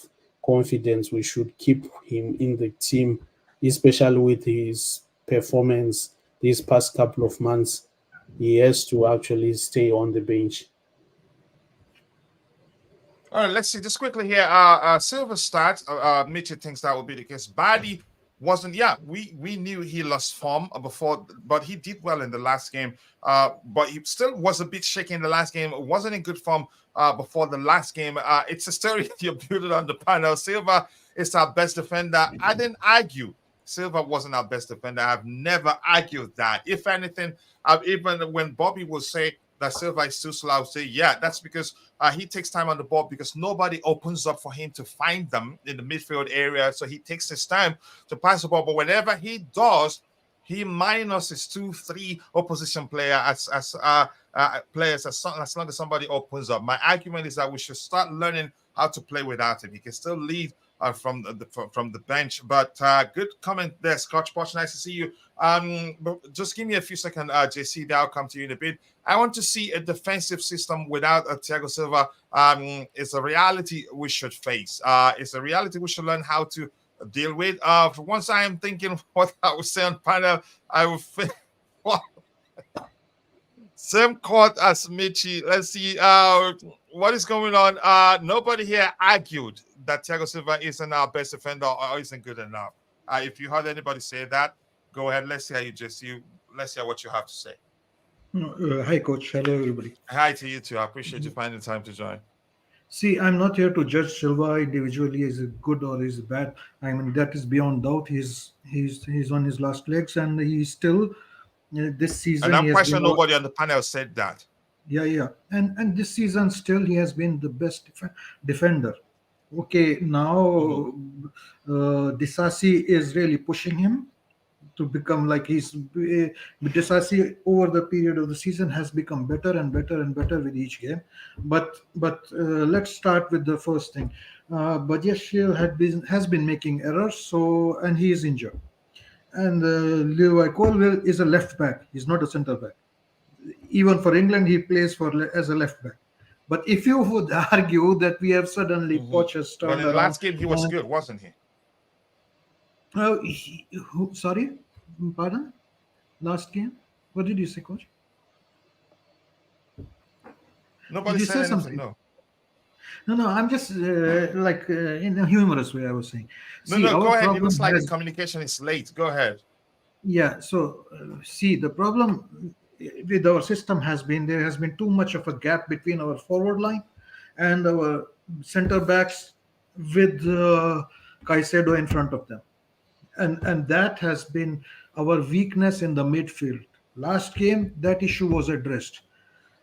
confidence we should keep him in the team, especially with his performance these past couple of months. He has to actually stay on the bench. All right, let's see just quickly here. Silver start. Mitchell thinks that will be the case. Badi wasn't. Yeah, we knew he lost form before, but he did well in the last game. But he still was a bit shaky in the last game. Wasn't in good form before the last game. It's a story you built it on the panel. Silva is our best defender. I didn't argue. Silva wasn't our best defender. I've never argued that. If anything, I've even when Bobby will say that Silva is too slow, I'll say, yeah, that's because he takes time on the ball because nobody opens up for him to find them in the midfield area. So he takes his time to pass the ball. But whenever he does, he minuses 2, 3 opposition players as long as somebody opens up. My argument is that we should start learning how to play without him. He can still lead from the bench. But good comment there, Scotch Poch. Nice to see you. But just give me a few seconds, JC. Then I'll come to you in a bit. I want to see a defensive system without Thiago Silva. It's a reality we should face. It's a reality we should learn how to deal with. For once, I am thinking what I would say on panel. I would think. Same court as Michi. Let's see what is going on. Nobody here argued that Thiago Silva isn't our best defender or isn't good enough. If you heard anybody say that, go ahead. Let's see how you just you. Let's hear what you have to say. No, hi, coach. Hello, everybody. Hi to you too. I appreciate you finding time to join. See, I'm not here to judge Silva individually is it good or is it bad. I mean, that is beyond doubt. He's on his last legs, and he's still this And season I'm he has quite sure been nobody on the panel said that. yeah, yeah, and this season still he has been the best defender. Okay, Mhm. now Disasi is really pushing him to become like Disasi over the period of the season has become better and better and better with each game. But let's start with the first thing. Badiashile has been making errors, so and he is injured. And Levi Colwell is a left back. He's not a centre back. Even for England, he plays as a left back. But if you would argue that we have suddenly Mhm. Poch has But turned in the around, last game, he was good, wasn't he? sorry, pardon, last game, what did you say, coach? Did Nobody you said say anything. something? No, No, no, I'm just in a humorous way. I was saying, no, see, no. our Go ahead. It problem looks like the has communication is late. Go ahead. yeah. So see, the problem with our system has been there has been too much of a gap between our forward line and our center backs with Caicedo in front of them, and that has been our weakness in the midfield. Last game, that issue was addressed,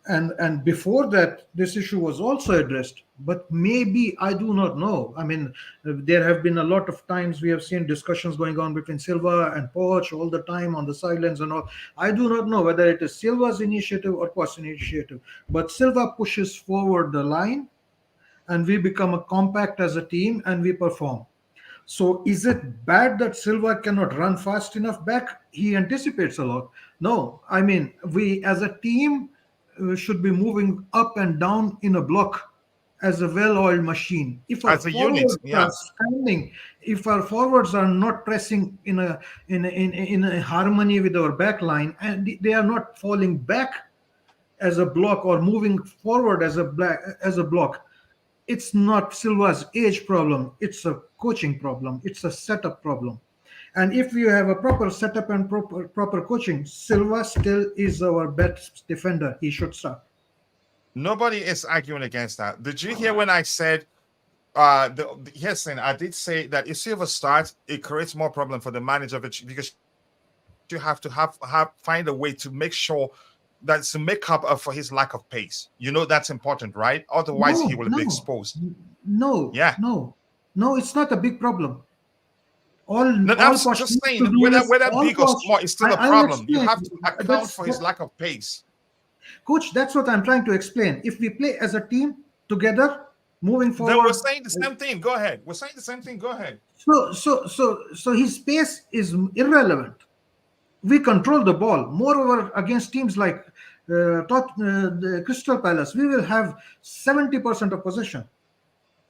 and before that this issue was also addressed, but maybe I do not know. I mean, there have been a lot of times we have seen discussions going on between Silva and Poch all the time on the sidelines and all. I do not know whether it is Silva's initiative or Poch's initiative, but Silva pushes forward the line and we become a compact as a team and we perform. So is it bad that Silva cannot run fast enough back? He anticipates a lot. No, I mean, we as a team should be moving up and down in a block as a well-oiled machine. If our As a unit, forwards are yeah. standing, if our forwards are not pressing in a harmony with our back line, and they are not falling back as a block or moving forward as a block, it's not Silva's age problem. It's a coaching problem. It's a setup problem. And if you have a proper setup and proper coaching, Silva still is our best defender. He should start. Nobody is arguing against that. Did you hear when I said yes, and I did say that if Silva starts, it creates more problem for the manager because you have to have find a way to make sure that's to make up for his lack of pace. You know that's important, right? Otherwise, he No, will be no, exposed. no, Yeah. no, no. It's not a big problem. No, All coach just needs saying, to do is whether all big or coach. small, it's still a I'll problem. You explain. have to account That's for his that, lack of pace. coach. That's what I'm trying to explain. If we play as a team together, moving Then we're forward. saying the same thing. Go ahead. We're saying the same thing. Go ahead. So his pace is irrelevant. We control the ball. Moreover, against teams like the Crystal Palace, we will have 70% of possession.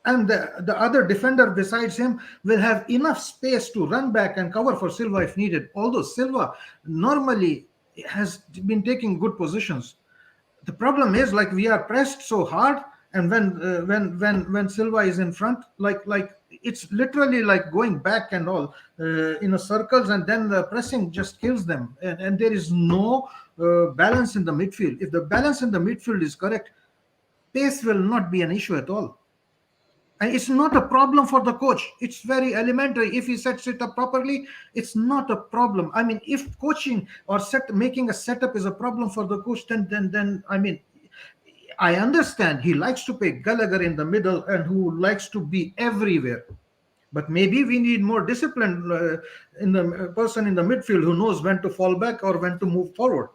And the other defender besides him will have enough space to run back and cover for Silva if needed. Although Silva normally has been taking good positions, the problem is like we are pressed so hard, and when Silva is in front, like it's literally like going back and all in a circles, and then the pressing just kills them, and there is no balance in the midfield. If the balance in the midfield is correct, pace will not be an issue at all. And it's not a problem for the coach. It's very elementary. If he sets it up properly, it's not a problem. I mean, if coaching or making a setup is a problem for the coach, then I mean, I understand he likes to play Gallagher in the middle and who likes to be everywhere. But maybe we need more discipline in the person in the midfield who knows when to fall back or when to move forward,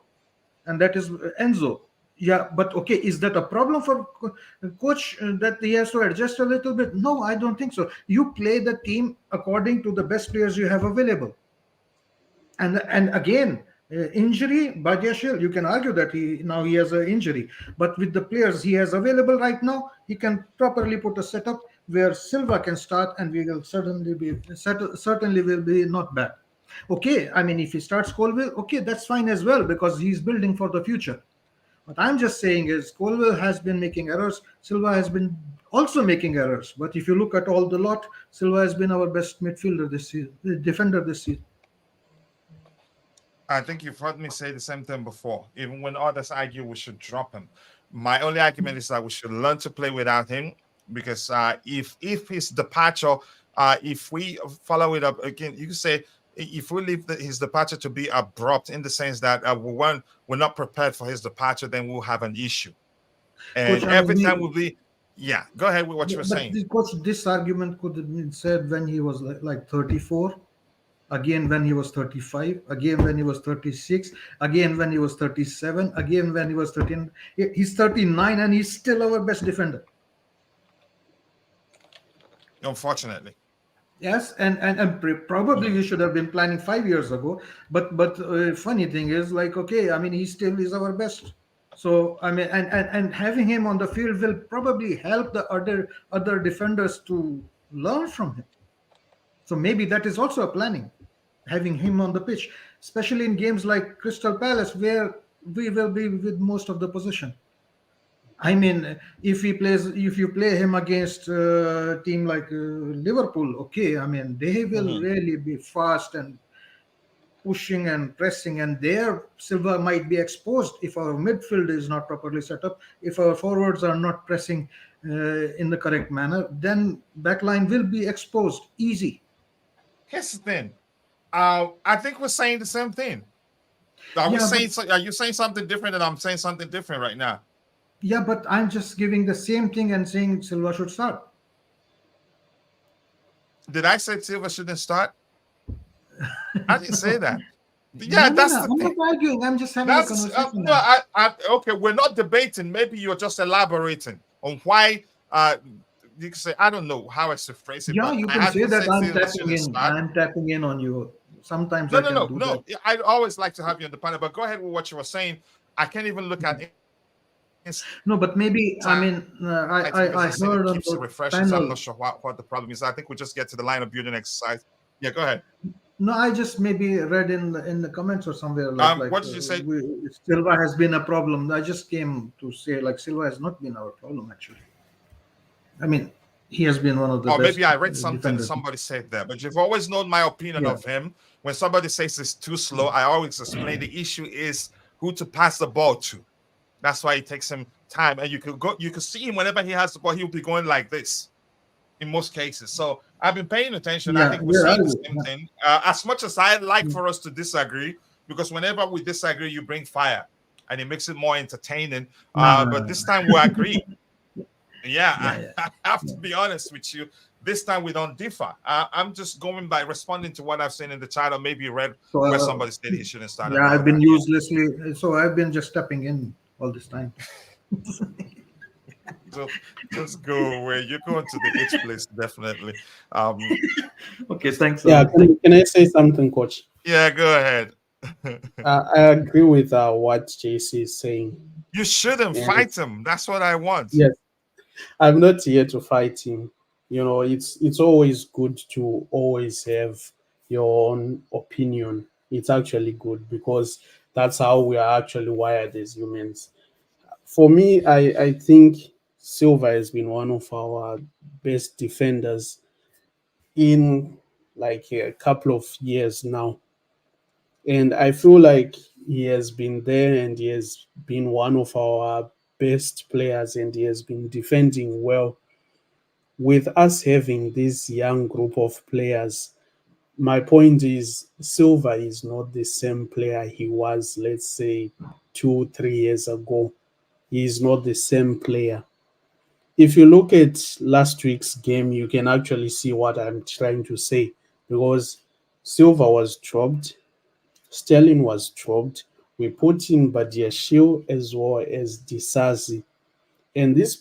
and that is Enzo. Yeah, but okay, is that a problem for coach that he has to adjust a little bit? No, I don't think so. You play the team according to the best players you have available. And again, injury, Badiashil, you can argue that he has an injury, but with the players he has available right now, he can properly put a setup where Silva can start, and we will certainly will be not bad. Okay, I mean, if he starts Colville, okay, that's fine as well because he's building for the future. What I'm just saying is Colville has been making errors. Silva has been also making errors. But if you look at all the lot, Silva has been our best midfielder this season, defender this season. I think you've heard me say the same thing before. Even when others argue we should drop him, my only argument is that we should learn to play without him. Because if his departure, if we follow it up again, you can say if we leave his departure to be abrupt in the sense that we're not prepared for his departure, then we'll have an issue. Coach, And I mean, every time we'll be, yeah. Go ahead with what you were but saying. coach, this argument could have been said when he was like 34, again when he was 35, again when he was 36, again when he was 37, again when he was 13. He's 39 and he's still our best defender. Unfortunately. Yes, and probably we should have been planning 5 years ago. But funny thing is, like, okay, I mean, he still is our best. So I mean, and having him on the field will probably help the other defenders to learn from him. So maybe that is also a planning, having him on the pitch, especially in games like Crystal Palace, where we will be with most of the possession. I mean, if you play him against a team like Liverpool, okay, I mean, they will Mhm. really be fast and pushing and pressing, and there Silva might be exposed if our midfield is not properly set up. If our forwards are not pressing in the correct manner, then backline will be exposed easy. Here's the thing. I think we're saying the same thing. Are we Yeah, but saying? Are you saying something different, and I'm saying something different right now? yeah, but I'm just giving the same thing and saying Silva should start. Did I say Silva shouldn't start? I didn't say that. No, Yeah, no, that's no. the I'm thing. not arguing. I'm just having a That's conversation no. now. Okay. We're not debating. Maybe you're just elaborating on why. You can say I don't know how I should phrase it, Yeah, but you I can say haven't that said Silva shouldn't start. I'm tapping in on you. Sometimes No, I no, can no, do that. no. I always like to have you on the panel, but go ahead with what you were saying. I can't even look at No, but maybe I insights mean because I it's saying it heard on keeps the refreshing. So I'm panel. not sure what the problem is. I think we just get to the line of building exercise. Yeah, go ahead. No, I just maybe read in the comments or somewhere like What did you say? Silva has been a problem. I just came to say like Silva has not been our problem actually. I mean, he has been one of the Or maybe best I read something defenders. somebody said there, but you've always known my opinion Yeah, of him. When somebody says it's too slow, I always explain the issue is who to pass the ball to. That's why it takes him time. And you could see him whenever he has the ball, he'll be going like this in most cases. So I've been paying attention. I yeah, think we're yeah, I saying the will. same Yeah. thing. As much as I like for us to disagree, because whenever we disagree, you bring fire. and it makes it more entertaining. No, no, But no, this no. time we agree. Yeah, Yeah, yeah, I have to yeah. be honest with you. This time we don't differ. I'm just going by responding to what I've seen in the chat, or maybe read So, where somebody said he shouldn't start yeah, and I've all been that. Yeah. uselessly. So I've been just stepping in all this time. Just, just go away. You're going to the H place, definitely. Um, Okay, thanks. Yeah, Thank can I say something, coach? yeah, go ahead. I agree with what JC is saying. You shouldn't And fight him. That's what I want. yes, I'm not here to fight him. You know, it's always good to always have your own opinion. It's actually good because that's how we are actually wired as humans. For me, I think Silva has been one of our best defenders in like a couple of years now. And I feel like he has been there and he has been one of our best players and he has been defending well. With us having this young group of players, my point is Silva is not the same player he was, let's say, 2, 3 years ago. He is not the same player. If you look at last week's game, you can actually see what I'm trying to say because Silva was dropped, Sterling was dropped. We put in Badiashile as well as Disasi. And these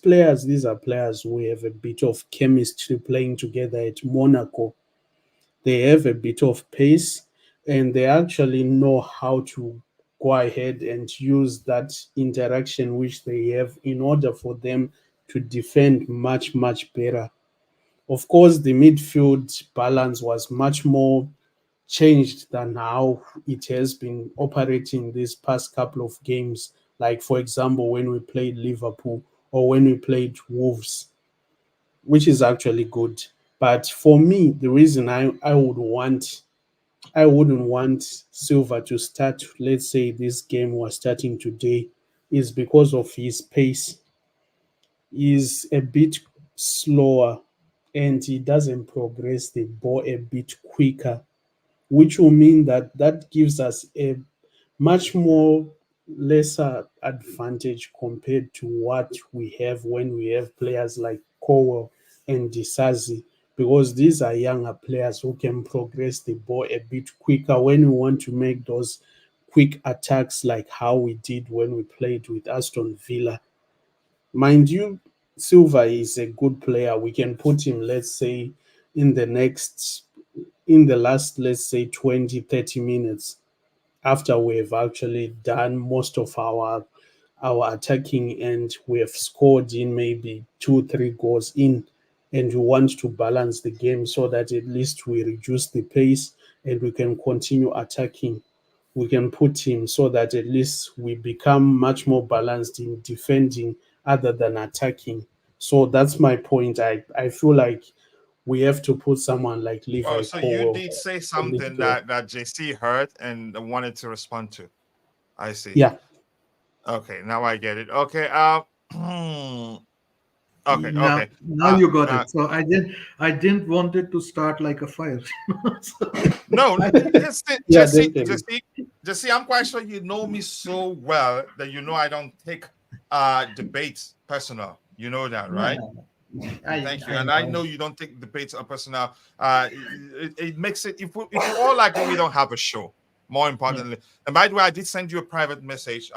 are players who have a bit of chemistry playing together at Monaco. They have a bit of pace and they actually know how to go ahead and use that interaction which they have in order for them to defend much, much better. Of course, the midfield balance was much more changed than how it has been operating these past couple of games. Like, for example, when we played Liverpool or when we played Wolves, which is actually good. But for me, the reason I wouldn't want Silva to start, let's say this game was starting today, is because of his pace. He's a bit slower and he doesn't progress the ball a bit quicker, which will mean that that gives us a much more lesser advantage compared to what we have when we have players like Cowell and Disazi, because these are younger players who can progress the ball a bit quicker when we want to make those quick attacks like how we did when we played with Aston Villa. Mind you, Silva is a good player. We can put him, let's say, in the next in the last, let's say, 20, 30 minutes after we've actually done most of our attacking and we have scored in maybe 2, 3 goals in, and we want to balance the game so that at least we reduce the pace and we can continue attacking. We can put him so that at least we become much more balanced in defending other than attacking. So that's my point. I feel like we have to put someone like Oh, Levi so you Colwell did say in something midfield. that JC heard and wanted to respond to. I see. Yeah, Okay, now I get it. Okay. Okay. now, Okay. now Uh, you got uh, it. So I didn't want it to start like a fire. So no, yeah, definitely. Just see, I'm quite sure you know me so well that you know I don't take debates personal. You know that, no, right? no, no. Thank you. I And know, I I know know. you don't take debates personal. It makes it if we all agree we don't have a show. More Yeah, importantly, and by the way, I did send you a private message.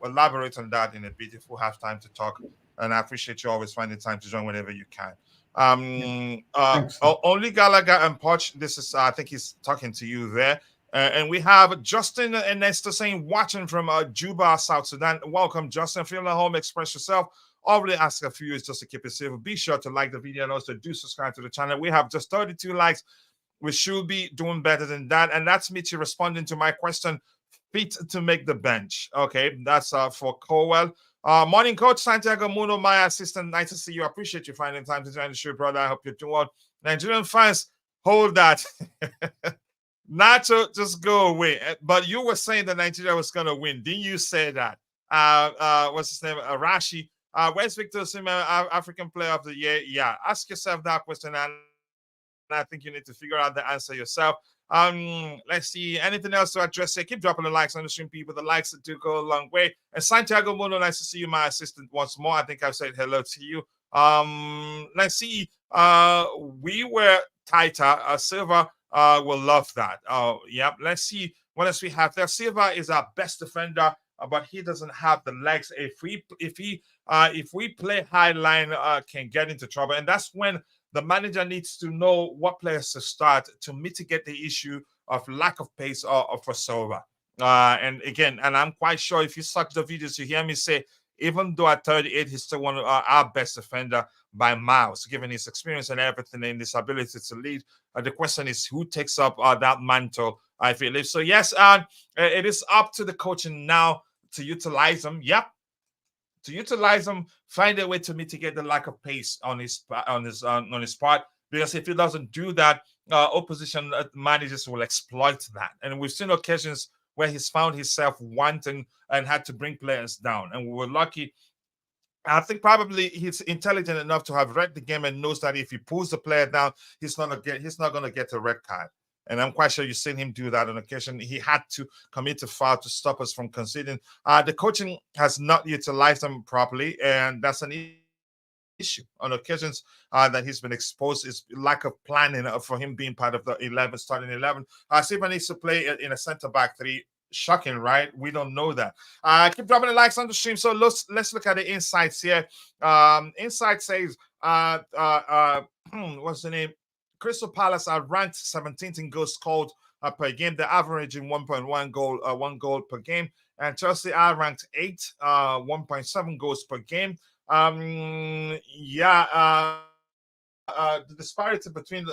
Elaborate on that in a bit if we have time to talk. And I appreciate you always finding time to join whenever you can. yeah. Thanks. Only Gallagher and Poch. This is I think he's talking to you there. And we have Justin and Nesta saying watching from Juba, South Sudan. Welcome, Justin. Feel at home, express yourself. All we ask of you is just to keep it safe. Be sure to like the video and also do subscribe to the channel. We have just 32 likes. We should be doing better than that. And that's me to responding to my question. Fit to make the bench. Okay, that's for Cowell. Morning, Coach Santiago Muno, my assistant. Nice to see you. I appreciate you finding time to join the show, brother. I hope you're doing well. Nigerian fans, hold that. Nacho, just go away. But you were saying that Nigeria was going to win. Didn't you say that? What's his name? Rashi. Where's Victor Osimhen, African Player of the Year? Yeah, ask yourself that question. And I think you need to figure out the answer yourself. Let's see. Anything else to address here? Keep dropping the likes on the stream, people. The likes do go a long way. And Santiago Mono, nice to see you, my assistant, once more. I think I've said hello to you. Let's see. We were tighter. Silva will love that. Yeah. Let's see what else we have there. Silva is our best defender, but he doesn't have the legs. If we play high line, can get into trouble, and that's when the manager needs to know what players to start to mitigate the issue of lack of pace for Silva. And again, and I'm quite sure if you search the videos, you hear me say, even though at 38, he's still one of our best defender by miles, given his experience and everything and his ability to lead. The question is who takes up that mantle if he leaves. So yes, it is up to the coaching now to utilize him. Yep, to utilize him, find a way to mitigate the lack of pace on his part. Because if he doesn't do that, opposition managers will exploit that. And we've seen occasions where he's found himself wanting and had to bring players down. And we were lucky. I think probably he's intelligent enough to have read the game and knows that if he pulls the player down, he's not going to get a red card. And I'm quite sure you've seen him do that on occasion. He had to commit a foul to stop us from conceding. The coaching has not utilized him properly, and that's an issue on occasions that he's been exposed is lack of planning for him being part of the 11 starting 11. Silva needs to play in a center back three. Shocking, right? We don't know that. Keep dropping the likes on the stream. So let's look at the insights here. Insight says what's the name? Crystal Palace are ranked 17th in goals scored per game. They're averaging 1.1 goal, 1 goal per game. And Chelsea are ranked 8th, 1.7 goals per game. The disparity between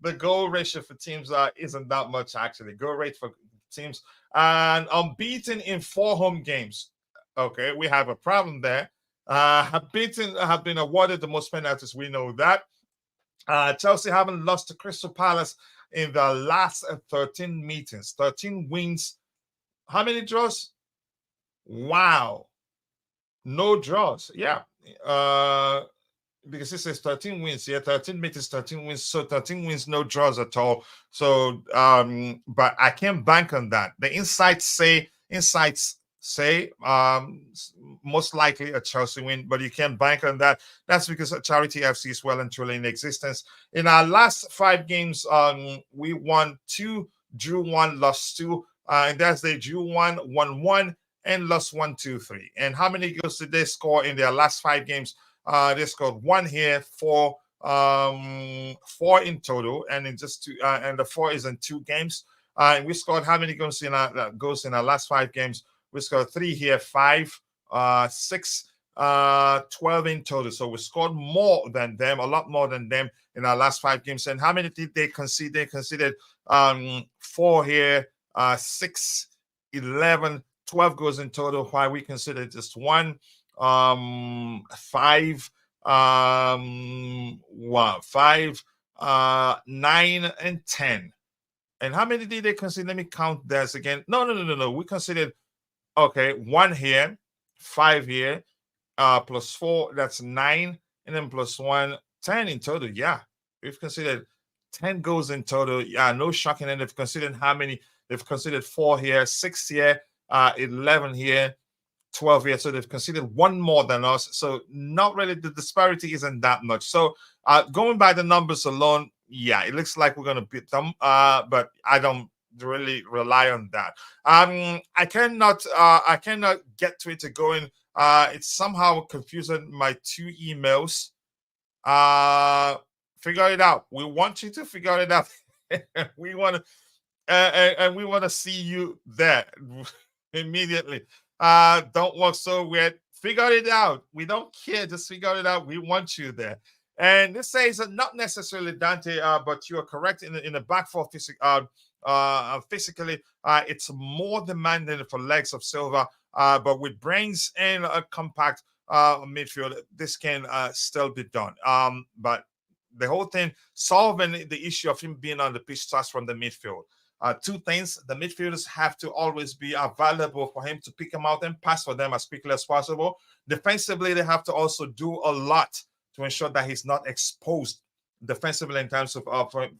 the goal ratio for teams isn't that much actually. Goal rate for teams and unbeaten in 4 home games. Okay, we have a problem there. Have been awarded the most penalties. We know that. Chelsea haven't lost to Crystal Palace in the last 13 meetings. 13 wins. How many draws? Wow. No draws. Yeah. Because this is 13 wins. Yeah, 13 meetings, 13 wins. So 13 wins, no draws at all. So, but I can't bank on that. The insights say most likely a Chelsea win, but you can't bank on that. That's because Charity FC is well and truly in existence. In our last 5 games, we won 2, drew 1, lost 2. And that's they drew 1, won 1, and lost 1, 2, 3. And how many goals did they score in their last 5 games? They scored 1 here, 4 in total, and in just 2, and the 4 is in 2 games. And we scored how many goals in our last 5 games? We scored 3 here, 5, 6, 12 in total. So we scored more than them, a lot more than them in our last 5 games. And how many did they concede? They conceded 4 here, 6, 11, 12 goals in total, while we considered just 1, 5, 9, and 10. And how many did they consider? Let me count this again. No. We considered 1 here, 5 here, plus 4, that's 9, and then plus 1, 10 in total. Yeah, we've considered 10 goals in total. Yeah, no shocking. And they've considered how many? They've considered 4 here, 6 here, 11 here, 12 here. So they've considered 1 more than us. So not really, the disparity isn't that much. So going by the numbers alone, yeah, it looks like we're going to beat them. But I don't really rely on that. I cannot get Twitter going. It's somehow confusing my 2 emails. Figure it out. We want you to figure it out. we want to and we want to see you there immediately. Don't work so weird. Figure it out. We don't care. Just figure it out. We want you there. And this says not necessarily Dante, but you are correct in the back four physically. It's more demanding for legs of Silva, but with brains and a compact midfield, this can still be done. But the whole thing, solving the issue of him being on the pitch starts from the midfield. 2 things: the midfielders have to always be available for him to pick them out and pass for them as quickly as possible. Defensively, they have to also do a lot to ensure that he's not exposed defensively in terms of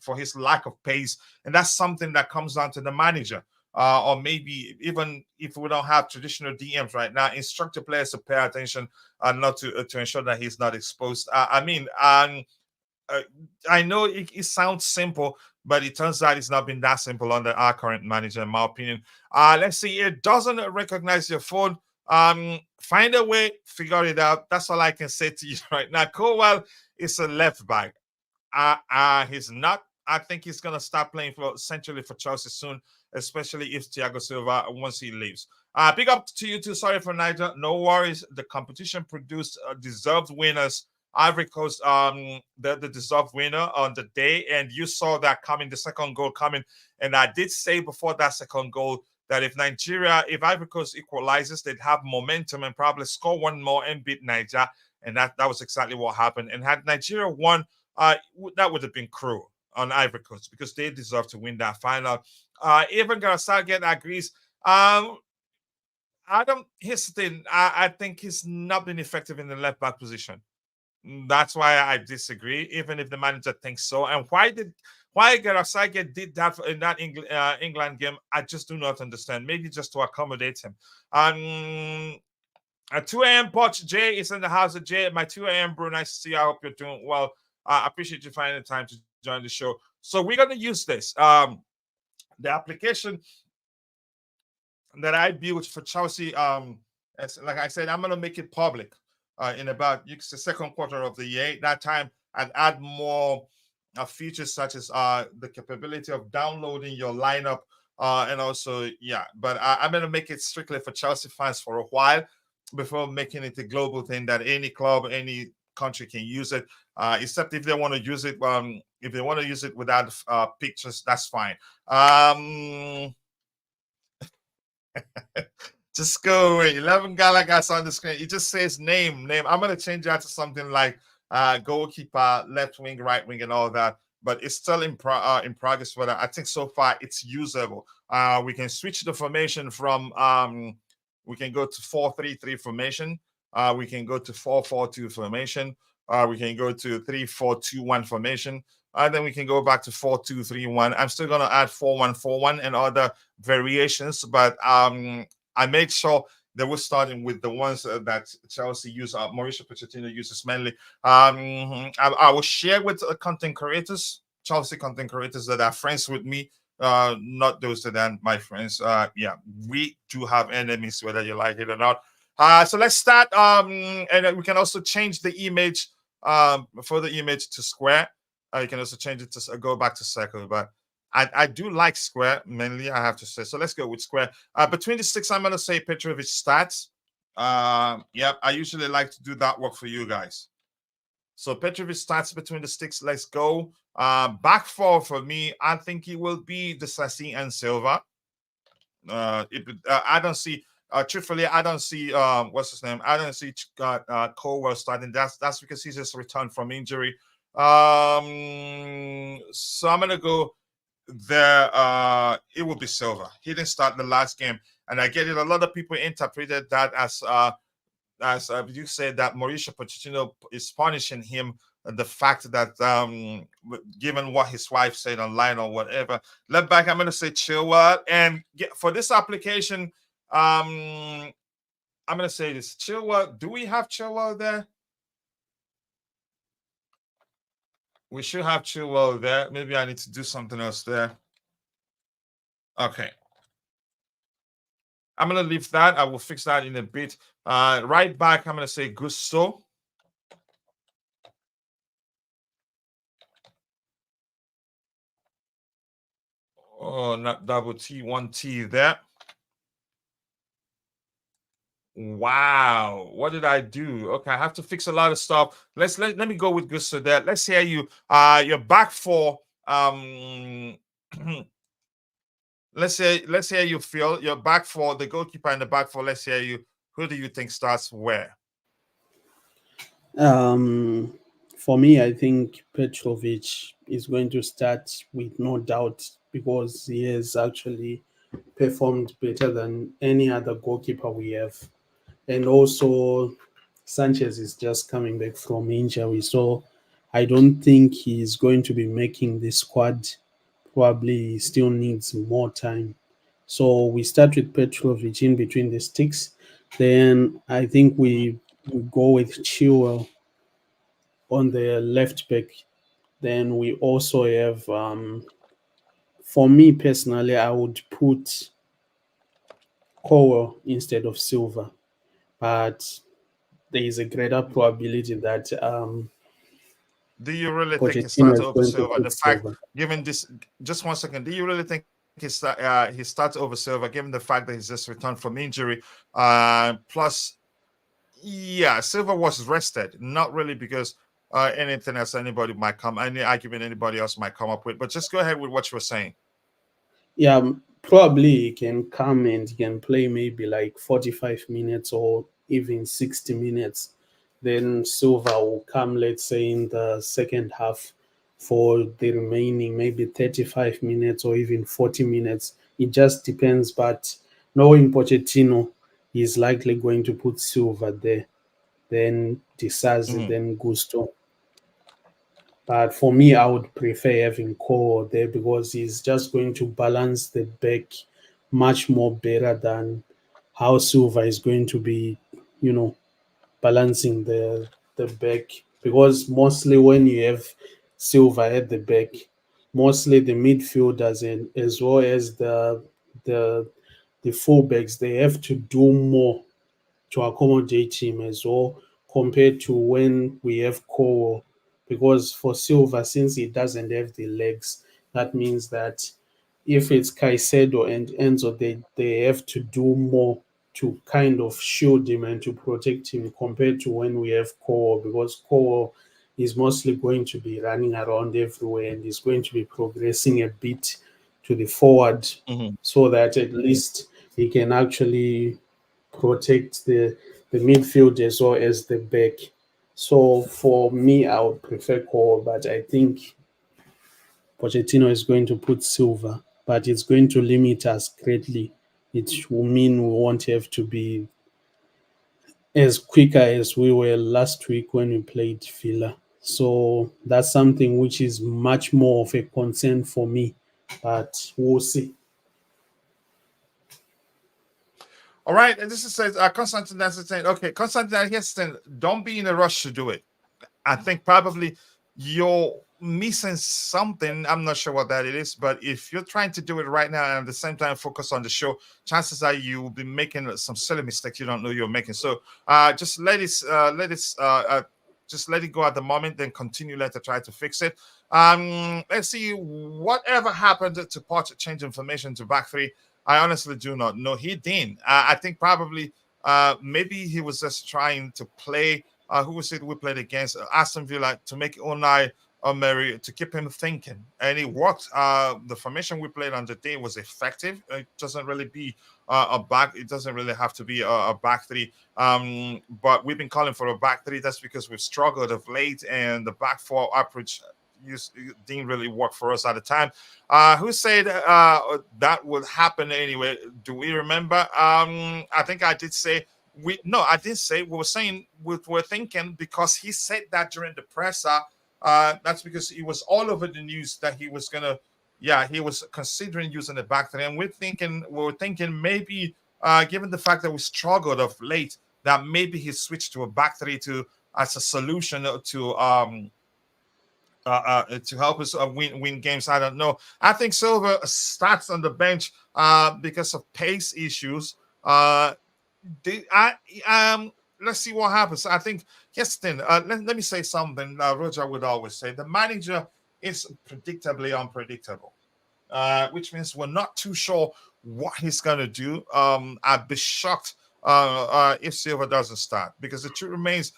for his lack of pace, and that's something that comes down to the manager. Or maybe even if we don't have traditional DMs right now, instruct the players to pay attention not to ensure that he's not exposed. Uh, I know it sounds simple, but it turns out it's not been that simple under our current manager, in my opinion. Let's see, it doesn't recognize your phone. Find a way, figure it out. That's all I can say to you right now. Cowell is a left back. He's not. I think he's gonna start playing for essentially for Chelsea soon, especially if Thiago Silva once he leaves. Big up to you too. Sorry for Niger. No worries. The competition produced deserved winners. Ivory Coast, the deserved winner on the day, and you saw that coming, the second goal coming. And I did say before that second goal that if Ivory Coast equalizes, they'd have momentum and probably score one more and beat Niger. And that was exactly what happened. And had Nigeria won, that would have been cruel on Ivory Coast because they deserve to win that final. Even Garasaget agrees. Here's the thing. I think he's not been effective in the left back position. That's why I disagree, even if the manager thinks so. And why Garasage did that in that England game, I just do not understand. Maybe just to accommodate him. At 2 a.m. Poch Jay is in the house. Jay, my 2 a.m. bro. Nice to see you. I hope you're doing well. I appreciate you finding the time to join the show. So we're gonna use this. The application that I built for Chelsea. As like I said, I'm gonna make it public in about the second quarter of the year. That time, I'd add more features such as the capability of downloading your lineup and also, yeah. But I'm going to make it strictly for Chelsea fans for a while before making it a global thing that any club, any country can use it, except if they want to use it. If they want to use it without pictures, that's fine. Just go away. 11 Galagas on the screen. It just says name. I'm going to change that to something like goalkeeper, left wing, right wing, and all that. But it's still in progress. But I think so far it's usable. We can switch the formation from, we can go to 4-3-3 formation. We can go to 4-4-2 formation. We can go to 3-4-2-1 formation. Then we can go back to 4-2-3-1. I'm still going to add 4-1-4-1 and other variations, but I made sure that we're starting with the ones that Chelsea use, Mauricio Pochettino uses mainly. I will share with content creators, Chelsea content creators that are friends with me, not those that aren't my friends. Yeah, we do have enemies, whether you like it or not. So let's start. And we can also change the image for the image to square. You can also change it to go back to circle, but I do like square mainly, I have to say. So let's go with square. Between the sticks, I'm going to say Petrovic stats. Yeah, I usually like to do that work for you guys. So Petrovic stats between the sticks. Let's go. Back four for me, I think it will be the Sassi and Silva. I don't see. Truthfully, I don't see what's his name. I don't see Cowell starting. That's because he's just returned from injury. So I'm gonna go there. It will be Silva. He didn't start the last game, and I get it. A lot of people interpreted that as you said that Mauricio Pochettino is punishing him. The fact that given what his wife said online or whatever, left back, I'm gonna say Chilwell. And for this application, I'm gonna say this Chilwell. Do we have Chilwell there? We should have Chilwell there. Maybe I need to do something else there. Okay. I'm going to leave that. I will fix that in a bit. Right back, I'm going to say Gusto. Oh, not double T, one T there. Wow, what did I do? Okay, I have to fix a lot of stuff. Let me go with Gusto there. Let's hear you. Your back four. Let's hear you feel your back four, the goalkeeper in the back four. Let's hear you. Who do you think starts where? For me, I think Petrovic is going to start with no doubt because he has actually performed better than any other goalkeeper we have. And also, Sanchez is just coming back from injury. So I don't think he's going to be making the squad. Probably he still needs more time. So we start with Petrovic in between the sticks. Then I think we go with Chilwell on the left back. Then we also have, for me personally, I would put Cowell instead of Silva. But there is a greater probability that Do you really think he Pochettino starts is over going to Silva? put The fact, Silva. given this, just 1 second, do you really think he starts over Silva, given the fact that he's just returned from injury? Plus, yeah, Silva was rested, not really because anything else anybody might come, any argument anybody else might come up with. But just go ahead with what you were saying. Yeah, probably he can come and he can play maybe like 45 minutes or even 60 minutes. Then Silva will come, let's say, in the second half for the remaining maybe 35 minutes or even 40 minutes. It just depends. But knowing Pochettino, he's likely going to put Silva there, then Disasi, Mhm. then Gusto. But for me, I would prefer having Cole there because he's just going to balance the back much more better than how Silva is going to be, you know, balancing the back. Because mostly when you have Silva at the back, mostly the midfielders and as well as the the fullbacks, they have to do more to accommodate him as well compared to when we have Cole. Because for Silva, since he doesn't have the legs, that means that if it's Caicedo and Enzo, they have to do more to kind of shield him and to protect him compared to when we have Cole, because Cole is mostly going to be running around everywhere and is going to be progressing a bit to the forward Mhm. so that at least he can actually protect the midfield as well as the back. So for me, I would prefer Cole, but I think Pochettino is going to put Silva, but it's going to limit us greatly. It will mean we won't have to be as quicker as we were last week when we played Villa. So that's something which is much more of a concern for me, but we'll see. All right, and this is says Constantine Dancer saying, okay, Constantine, yes, then don't be in a rush to do it. I think probably you're missing something. I'm not sure what that it is, but if you're trying to do it right now and at the same time focus on the show, chances are you will be making some silly mistakes you don't know you're making. So just just let it go at the moment, then continue later try to fix it. Let's see whatever happened to Poch change information to back three. I honestly do not know. He didn't. I think probably maybe he was just trying to play who was it we played against? Aston Villa to make Unai Emery to keep him thinking, and it worked. The formation we played on the day was effective. It doesn't really be a back. It doesn't really have to be a back three. But we've been calling for a back three. That's because we've struggled of late, and the back four approach didn't really work for us at the time. Who said that would happen anyway? Do we remember? I think I did say we no, I didn't say we were saying we were thinking because he said that during the presser. That's because it was all over the news that he was gonna, yeah, he was considering using the back three, and we were thinking maybe, given the fact that we struggled of late, that maybe he switched to a back three to as a solution to help us win games. I don't know. I think Silva starts on the bench because of pace issues. Uh, did I let's see what happens. I think Keston, let me say something Roger would always say. The manager is predictably unpredictable, which means we're not too sure what he's going to do. I'd be shocked if Silva doesn't start because the truth remains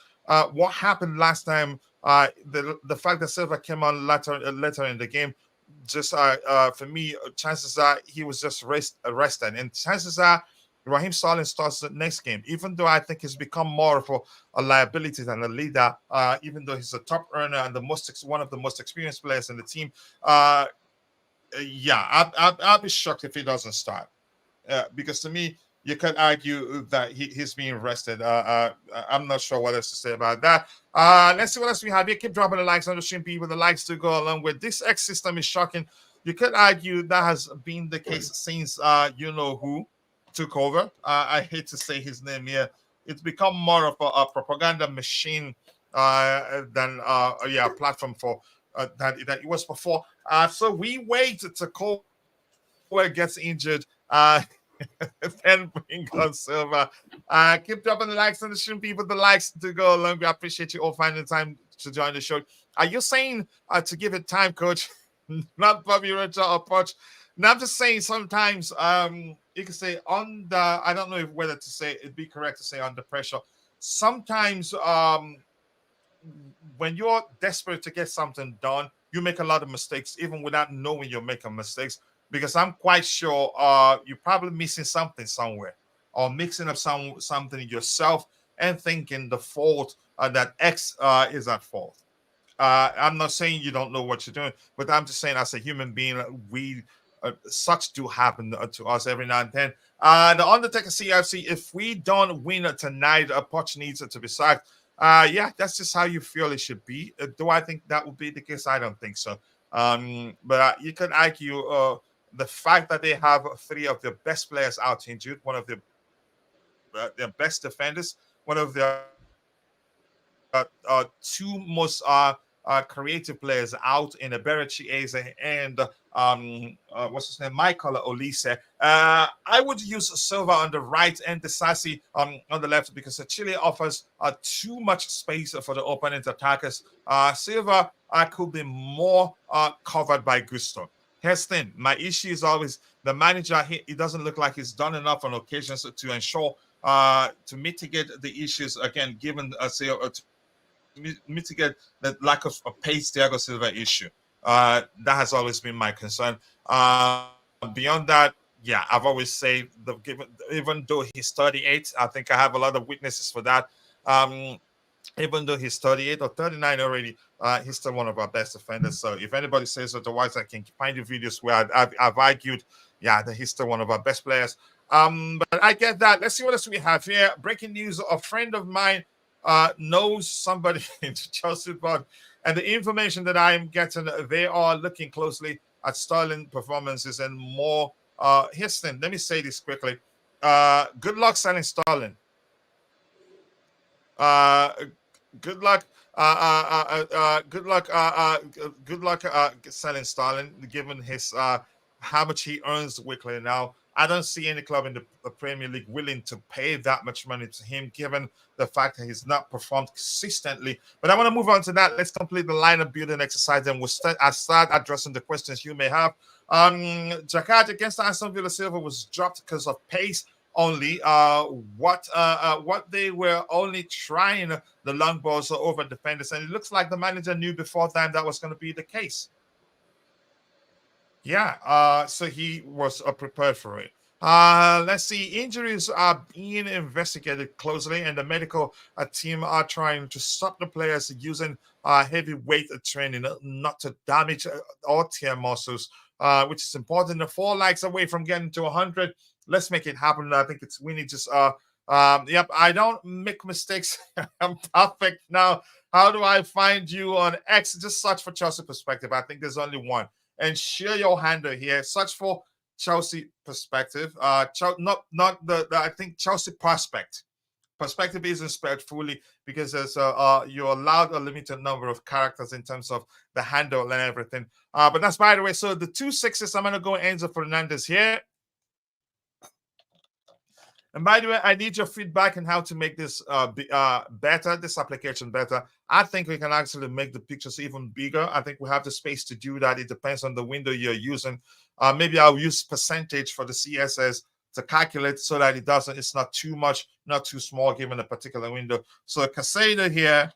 what happened last time. The fact that Silva came on later in the game, just for me, chances are he was just rested, and chances are Raheem Sterling starts the next game, even though I think he's become more of a liability than a leader. Even though he's a top earner and one of the most experienced players in the team. Yeah, I'll be shocked if he doesn't start because to me, you could argue that he's being rested. I'm not sure what else to say about that. Let's see what else we have here. Keep dropping the likes on the stream, people. The likes to go along with this X system is shocking. You could argue that has been the case since you know who took over. I hate to say his name here. It's become more of a propaganda machine than yeah, a platform for that it was before. So we wait to Cole gets injured. Then bring on Silva. Keep dropping the likes on the stream, people. The likes to go along. We appreciate you all finding time to join the show. Are you saying to give it time, coach? Not Bobby Roger or Poch. Now I'm just saying sometimes you can say under, I don't know if whether to say it'd be correct to say under pressure. Sometimes when you're desperate to get something done, you make a lot of mistakes even without knowing you're making mistakes. Because I'm quite sure you're probably missing something somewhere, or mixing up something yourself and thinking the fault that X is at fault. I'm not saying you don't know what you're doing, but I'm just saying as a human being, we such do happen to us every now and then. The Undertaker CFC, if we don't win tonight, Poch needs to be sacked. Yeah, that's just how you feel it should be. Do I think that would be the case? I don't think so. But you can argue the fact that they have three of their best players out injured, one of their best defenders, one of their two most creative players out in Eberichi Eze and what's his name, Michael Olise. I would use Silva on the right and Desasi on the left because Chile offers too much space for the opponent attackers. Silva could be more covered by Gusto. Here's the thing, my issue is always the manager. He doesn't look like he's done enough on occasions to ensure to mitigate the issues again, given to mitigate the lack of a pace Thiago Silva issue. That has always been my concern. Beyond that, yeah, I've always said even though he's 38, I think I have a lot of witnesses for that. Even though he's 38 or 39 already, he's still one of our best defenders. So if anybody says otherwise, I can find the videos where I've argued, yeah, that he's still one of our best players. But I get that. Let's see what else we have here. Breaking news: a friend of mine knows somebody in Chelsea, but and the information that I'm getting, they are looking closely at Sterling performances and more. Houston, let me say this quickly. Good luck selling Sterling. Uh, good luck. Good luck. Good luck selling Sterling, given his how much he earns weekly now. I don't see any club in the Premier League willing to pay that much money to him, given the fact that he's not performed consistently. But I want to move on to that. Let's complete the lineup building exercise, and I'll start addressing the questions you may have. Jakarta against Aston Villa Silva was dropped because of pace only. What they were only trying the long balls over defenders, and it looks like the manager knew before time that was going to be the case. Yeah, so he was prepared for it. Let's see. Injuries are being investigated closely, and the medical team are trying to stop the players using heavy weight training not to damage or tear muscles, which is important. The 4 likes away from getting to 100. Let's make it happen. I think we need just yep. I don't make mistakes. I'm perfect now. How do I find you on X? Just search for Chelsea Perspective. I think there's only one. And share your handle here. Search for Chelsea Perspective. Not the I think Chelsea Prospect. Perspective isn't spelled fully because there's you're allowed a limited number of characters in terms of the handle and everything. But that's by the way. So the 2 6s, I'm gonna go Enzo Fernandez here. And by the way, I need your feedback on how to make this better, this application better. I think we can actually make the pictures even bigger. I think we have the space to do that. It depends on the window you're using. Maybe I'll use percentage for the CSS to calculate so that it's not too much, not too small given a particular window. So Casado here.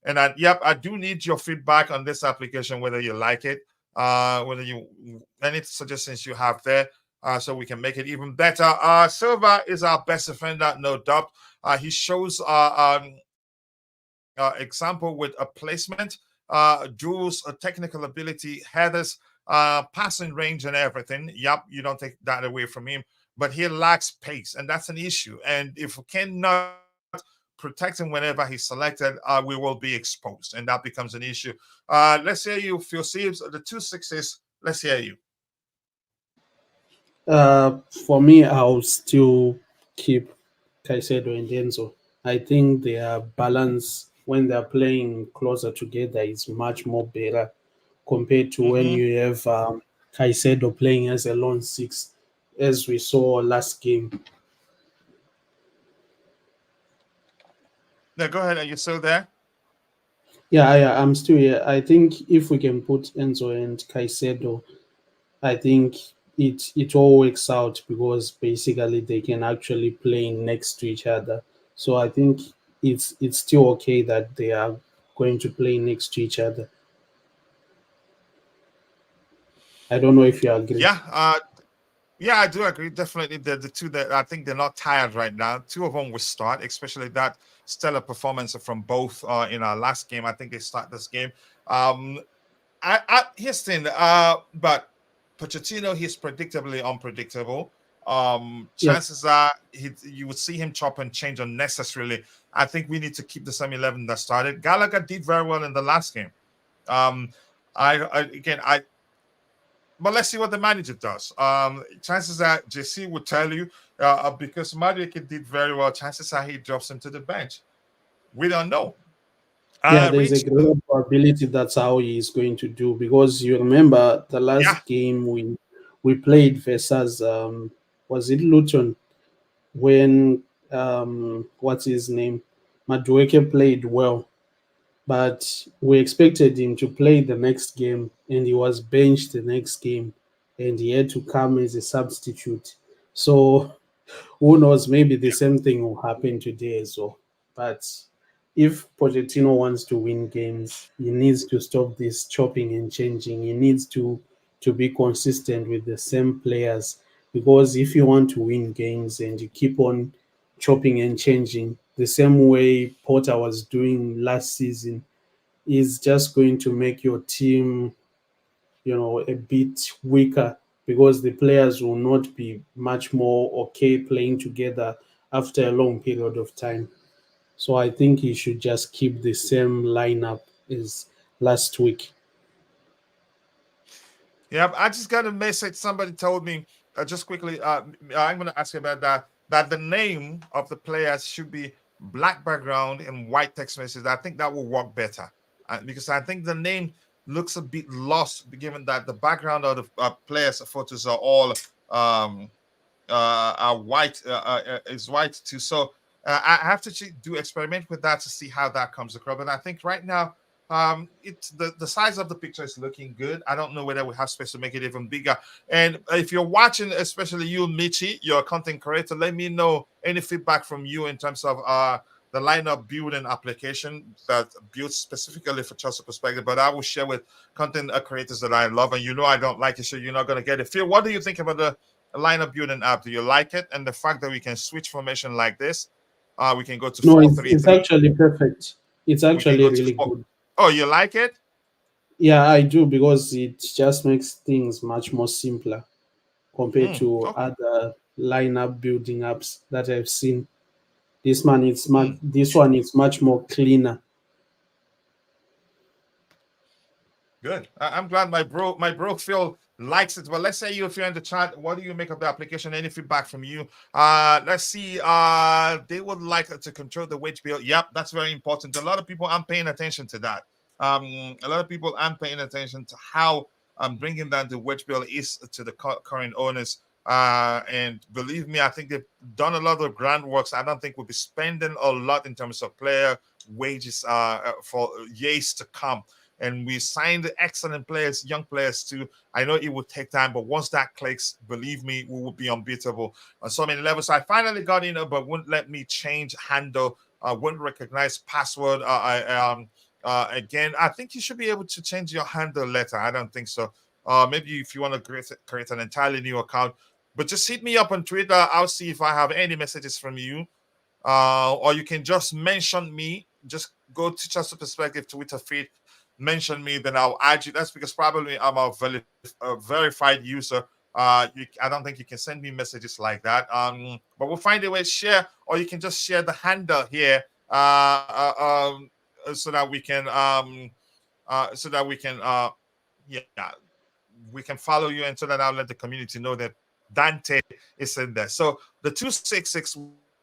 And I do need your feedback on this application, whether you like it, whether any suggestions you have there. So we can make it even better. Silva is our best defender, no doubt. He shows example with a placement, duels, technical ability, headers, passing range, and everything. Yep, you don't take that away from him. but he lacks pace, and that's an issue. And if we cannot protect him whenever he's selected, we will be exposed, and that becomes an issue. Let's hear you, Phil Seeves, the two sixes. Let's hear you. For me, I'll still keep Caicedo and Enzo. I think their balance when they're playing closer together is much more better compared to when Mm-hmm. you have Caicedo playing as a lone six, as we saw last game. Now, go ahead. Are you still there? Yeah, I'm still here. I think if we can put Enzo and Caicedo, I think it all works out because basically they can actually play next to each other. So I think it's still okay that they are going to play next to each other. I don't know if you agree. Yeah. Yeah, I do agree. Definitely, the two that I think they're not tired right now. Two of them will start, especially that stellar performance from both in our last game. I think they start this game. Um, here's the thing. But Pochettino, he's predictably unpredictable. Yep. Chances are you would see him chop and change unnecessarily. I think we need to keep the same 11 that started. Gallagher did very well in the last game. Um, again, but let's see what the manager does. Chances are JC would tell you because Madueke did very well. Chances are he drops him to the bench. We don't know. Yeah, there's a Rich, great probability that's how he is going to do because you remember the yeah, last game we played versus was it Luton when what's his name Madueke played well, but we expected him to play the next game and he was benched the next game and he had to come as a substitute. So who knows, maybe the same thing will happen today as well. But if Pochettino wants to win games, he needs to stop this chopping and changing. He needs to be consistent with the same players because if you want to win games and you keep on chopping and changing the same way Potter was doing last season, is just going to make your team, a bit weaker because the players will not be much more okay playing together after a long period of time. So I think he should just keep the same lineup as last week. yeah. I just got a message. Somebody told me just quickly. I'm going to ask you about that. That the name of the players should be black background and white text message. I think that will work better because I think the name looks a bit lost given that the background of the players' photos are all um, are white is white too. So I have to do experiment with that to see how that comes across. But I think right now it's the size of the picture is looking good. I don't know whether we have space to make it even bigger. And if you're watching, especially you, Michi, you're a content creator, let me know any feedback from you in terms of the lineup building application that built specifically for Chelsea perspective. But I will share with content creators that I love, and I don't like it, so you're not going to get it. Phil, what do you think about the lineup building app? Do you like it? And the fact that we can switch formation like this, we can go to No, four it's, three it's three. actually perfect. It's We can actually go to really four. good. Oh, you like it? Yeah, I do because it just makes things much more simpler compared to Okay. other lineup building apps that I've seen. This one is much more cleaner. Good. I'm glad my bro Phil likes it. But let's say if you're in the chat, what do you make of the application? Any feedback from you? Let's see. They would like to control the wage bill. Yep, that's very important. A lot of people aren't paying attention to that. A lot of people aren't paying attention to how bringing down the wage bill is to the current owners. And believe me, I think they've done a lot of groundworks. I don't think we'll be spending a lot in terms of player wages for years to come, and we signed excellent players, young players too. I know it will take time, but once that clicks, believe me, we will be unbeatable on so many levels. So I finally got in, but wouldn't let me change handle. Wouldn't recognize password. Again, I think you should be able to change your handle later. I don't think so. Maybe if you want to create an entirely new account, but just hit me up on Twitter. I'll see if I have any messages from you, or you can just mention me. Just go to Chelsea Perspective Twitter feed, mention me, then I'll add you. That's because probably I'm a verified user. I don't think you can send me messages like that. But we'll find a way to share, or you can just share the handle here, so that we can yeah, we can follow you, and so that I'll let the community know that Dante is in there. So the 266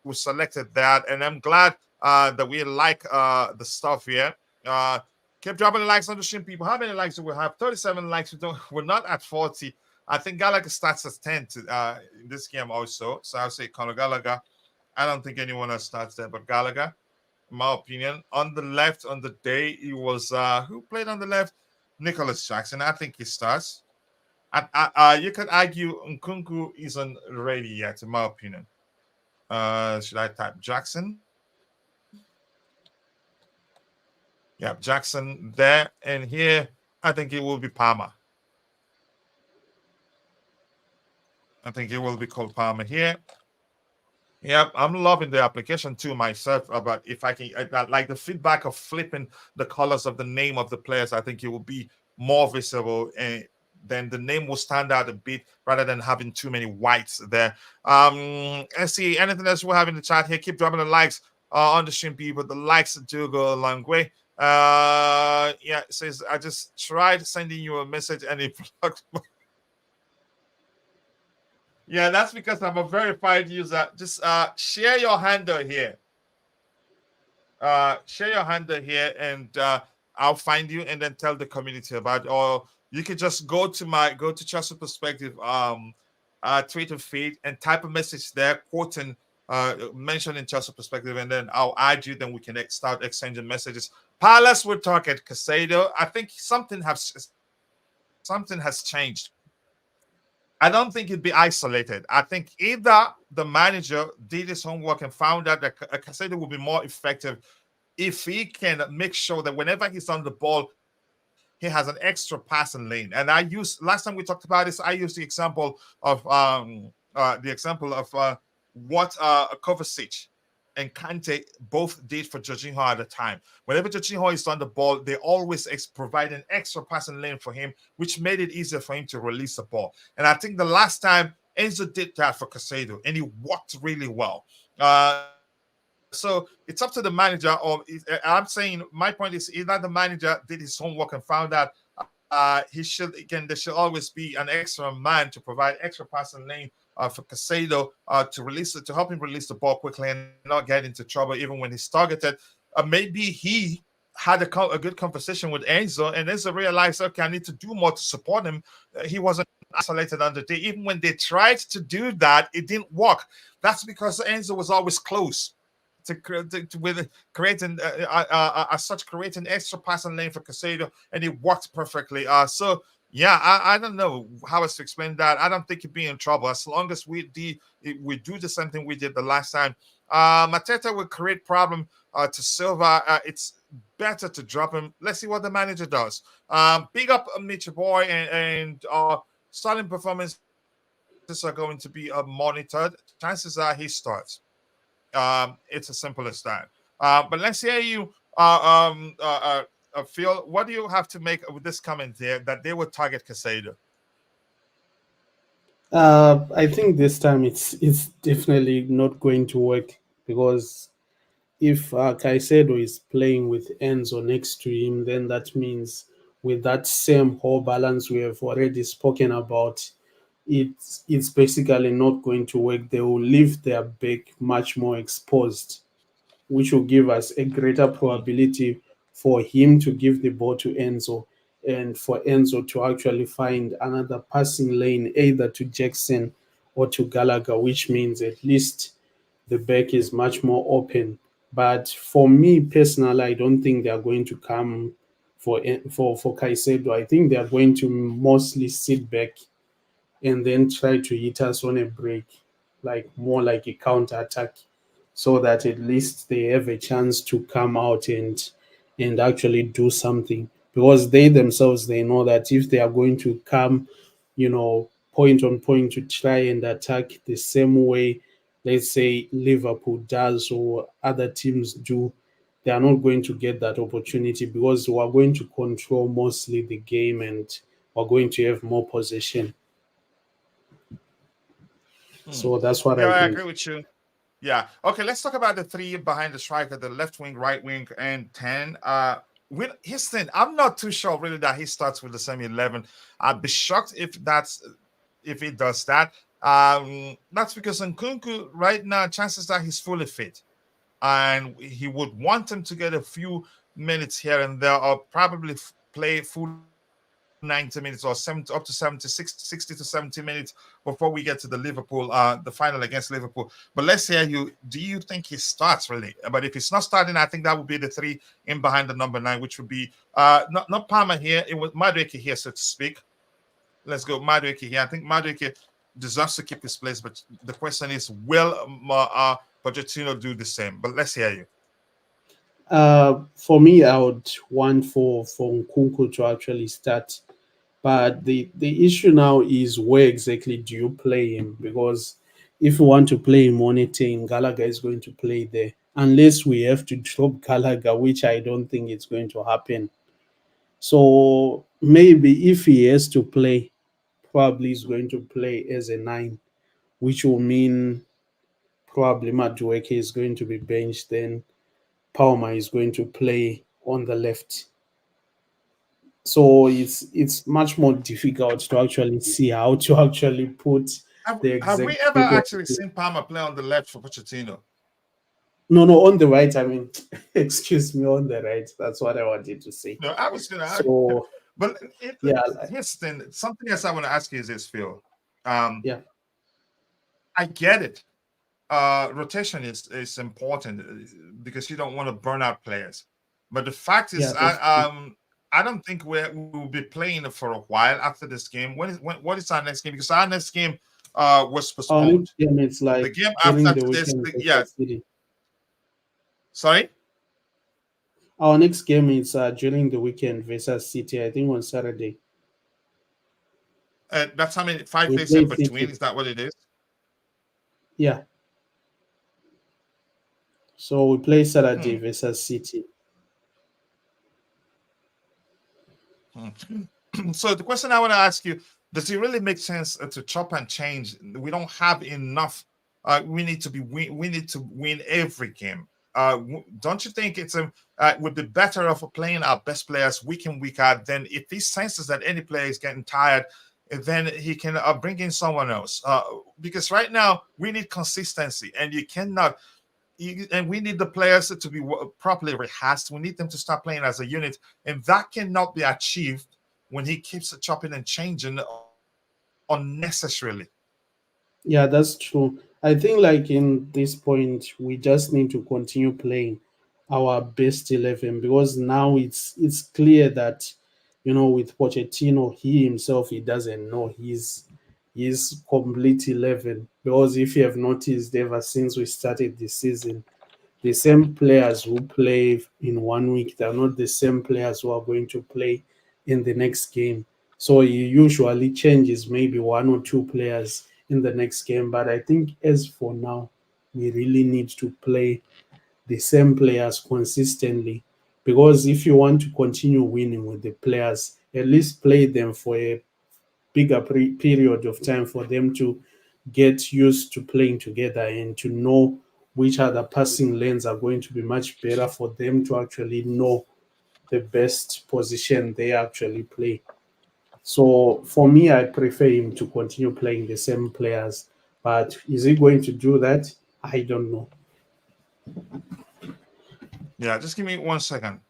we selected that, and I'm glad that we like the stuff here. Uh, Keep dropping the likes on the stream, people. How many likes do we have? 37 likes. We're not at 40. I think Gallagher starts at 10 in this game also. So I'll say Conor Gallagher. I don't think anyone else starts there but Gallagher, in my opinion. On the left, on the day, it was who played on the left? Nicholas Jackson. I think he starts. You could argue Nkunku isn't ready yet, in my opinion. Should I type Jackson? Yeah, Jackson there. And here, I think it will be Palmer. I think it will be called Palmer here. Yep, I'm loving the application too myself. About if I can, like the feedback of flipping the colors of the name of the players, I think it will be more visible, and then the name will stand out a bit rather than having too many whites there. Let's see anything else we have in the chat here. Keep dropping the likes on the stream, people. The likes do go a long way. Yeah, it says I just tried sending you a message and it blocked. Yeah, that's because I'm a verified user. Just share your handle here. Share your handle here, and I'll find you and then tell the community about it. Or you can just go to Chelsea Perspective Twitter feed and type a message there, quoting mentioning Chelsea Perspective, and then I'll add you. Then we can start exchanging messages. Palace will talk at Casado. I think something has changed. I don't think it'd be isolated. I think either the manager did his homework and found out that Casado will be more effective if he can make sure that whenever he's on the ball, he has an extra passing lane. And I used last time we talked about this, I used the example of what Kovacic and Kante both did for Jorginho at the time. Whenever Jorginho is on the ball, they always provide an extra passing lane for him, which made it easier for him to release the ball. And I think the last time Enzo did that for Casado, and it worked really well. So it's up to the manager, or I'm saying my point is either the manager did his homework and found out there should always be an extra man to provide extra passing lane for Casado to help him release the ball quickly and not get into trouble even when he's targeted. Maybe he had a good conversation with Enzo, and Enzo realized, okay, I need to do more to support him. He wasn't isolated on the day. Even when they tried to do that, it didn't work. That's because Enzo was always close with creating creating extra passing lane for Casado, and it worked perfectly. So yeah, I don't know how else to explain that. I don't think he'd be in trouble as long as we do the same thing we did the last time. Mateta will create problem to Silva. It's better to drop him. Let's see what the manager does. Big up Mitch Boy, and starting performances are going to be monitored. Chances are he starts. It's as simple as that. But let's hear you, Phil. What do you have to make with this comment there that they would target Casado? I think this time it's definitely not going to work, because if Caicedo is playing with Enzo next to him, then that means with that same whole balance we have already spoken about, it's basically not going to work. They will leave their back much more exposed, which will give us a greater probability for him to give the ball to Enzo, and for Enzo to actually find another passing lane either to Jackson or to Gallagher, which means at least the back is much more open. But for me personally, I don't think they are going to come for Caicedo. I think they are going to mostly sit back and then try to hit us on a break, like more like a counter attack, so that at least they have a chance to come out and actually do something. Because they themselves, they know that if they are going to come, point on point to try and attack the same way, let's say Liverpool does or other teams do, they are not going to get that opportunity, because we are going to control mostly the game and we're going to have more possession. Hmm. So that's what Yeah, I I think. agree with you. Yeah. Okay, let's talk about the three behind the striker, the left wing, right wing, and 10. With his thing, I'm not too sure really that he starts with the same 11. I'd be shocked if he does that. That's because Nkunku right now, chances are he's fully fit. And he would want him to get a few minutes here and there, or probably play full 90 minutes or 70 up to 60 to 70 minutes before we get to the Liverpool, the final against Liverpool. But let's hear you. Do you think he starts really? But if he's not starting, I think that would be the three in behind the number 9, which would be not Palmer here. It was Madueke here, so to speak. Let's go Madueke here. I think Madueke deserves to keep his place, but the question is, will Pochettino do the same? But let's hear you. For me, I would want for Nkunku to actually start. But the issue now is where exactly do you play him? Because if you want to play him on a team, Gallagher is going to play there. Unless we have to drop Gallagher, which I don't think it's going to happen. So maybe if he has to play, probably he's going to play as a 9, which will mean probably Madueke is going to be benched. Then Palmer is going to play on the left. So it's much more difficult to actually see how to actually put the Have we exact ever figure. actually seen Palmer play on the left for Pochettino? No, no, on the right. I mean, excuse me, on the right. That's what I wanted to say. No, I was going to ask. So But yeah, here's the thing. Something else I want to ask you is this, Phil. Um, yeah, I get it. Rotation is important because you don't want to burn out players. But the fact yeah. is, That's true. I don't think we will be playing for a while after this game. What is our next game? Because our next game was Our postponed. next game it's The like game during after the this, weekend yeah. versus City. Sorry, Our next game is during the weekend versus City. I think on Saturday that's how many 5 days play in between. City. Is that what it is? Yeah, so we play Saturday Hmm. versus City. So the question I want to ask you: does it really make sense to chop and change? We don't have enough. We need to we need to win every game. Don't you think it's would be better off playing our best players week in week out? Then if he senses that any player is getting tired, then he can bring in someone else. Because right now we need consistency, and you cannot and we need the players to be properly rehearsed. We need them to start playing as a unit, and that cannot be achieved when he keeps chopping and changing unnecessarily. Yeah, that's true. I think like in this point, we just need to continue playing our best 11 because now it's clear that with Pochettino, he himself he doesn't know his complete 11 because if you have noticed ever since we started the season, the same players who play in 1 week, they're not the same players who are going to play in the next game. So he usually changes maybe one or two players in the next game. But I think as for now, we really need to play the same players consistently. Because if you want to continue winning with the players, at least play them for a bigger period of time for them to get used to playing together and to know which other passing lanes are going to be much better for them to actually know the best position they actually play. So for me, I prefer him to continue playing the same players. But is he going to do that? I don't know. Yeah, just give me 1 second.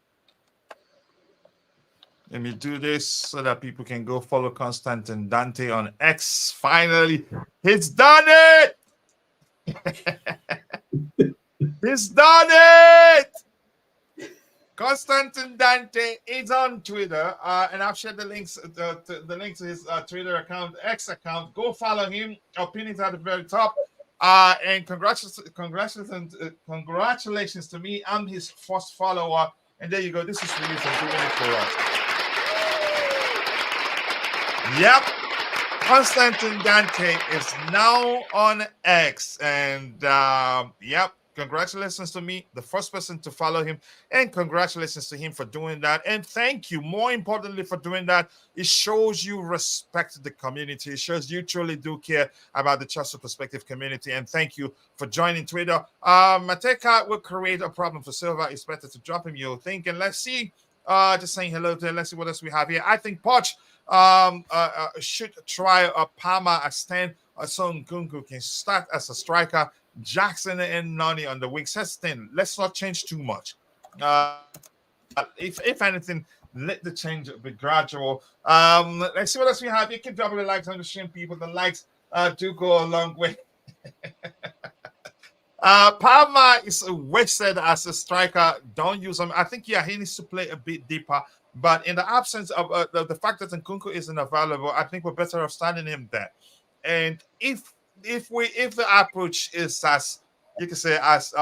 Let me do this so that people can go follow Constantin Dante on X. Finally, he's done it. He's done it. Constantin Dante is on Twitter, and I've shared the links, the link to his Twitter account, X account. Go follow him. Opinions at the very top. And congratulations to me. I'm his first follower, and there you go. This is for you for doing it for us. Yep, Constantin Dante is now on X, and yep, Congratulations to me, the first person to follow him, and congratulations to him for doing that. And thank you, more importantly, for doing that. It shows you respect the community. It shows you truly do care about the Trust Perspective community. And thank you for joining Twitter. Mateka will create a problem for Silva. It's better to drop him, you'll think. And let's see. Just saying hello to. Let's see what else we have here. I think Poch should try a Palma as 10. So Nkunku can start as a striker. Jackson and Noni on the wing. Says 10. Let's not change too much. If anything, let the change be gradual. Let's see what else we have. You keep dropping the likes on the stream, people. The likes do go a long way. Palma is wasted as a striker. Don't use him. I think he needs to play a bit deeper. But in the absence of the fact that Nkunku isn't available, I think we're better off standing him there. And if the approach is as you can say as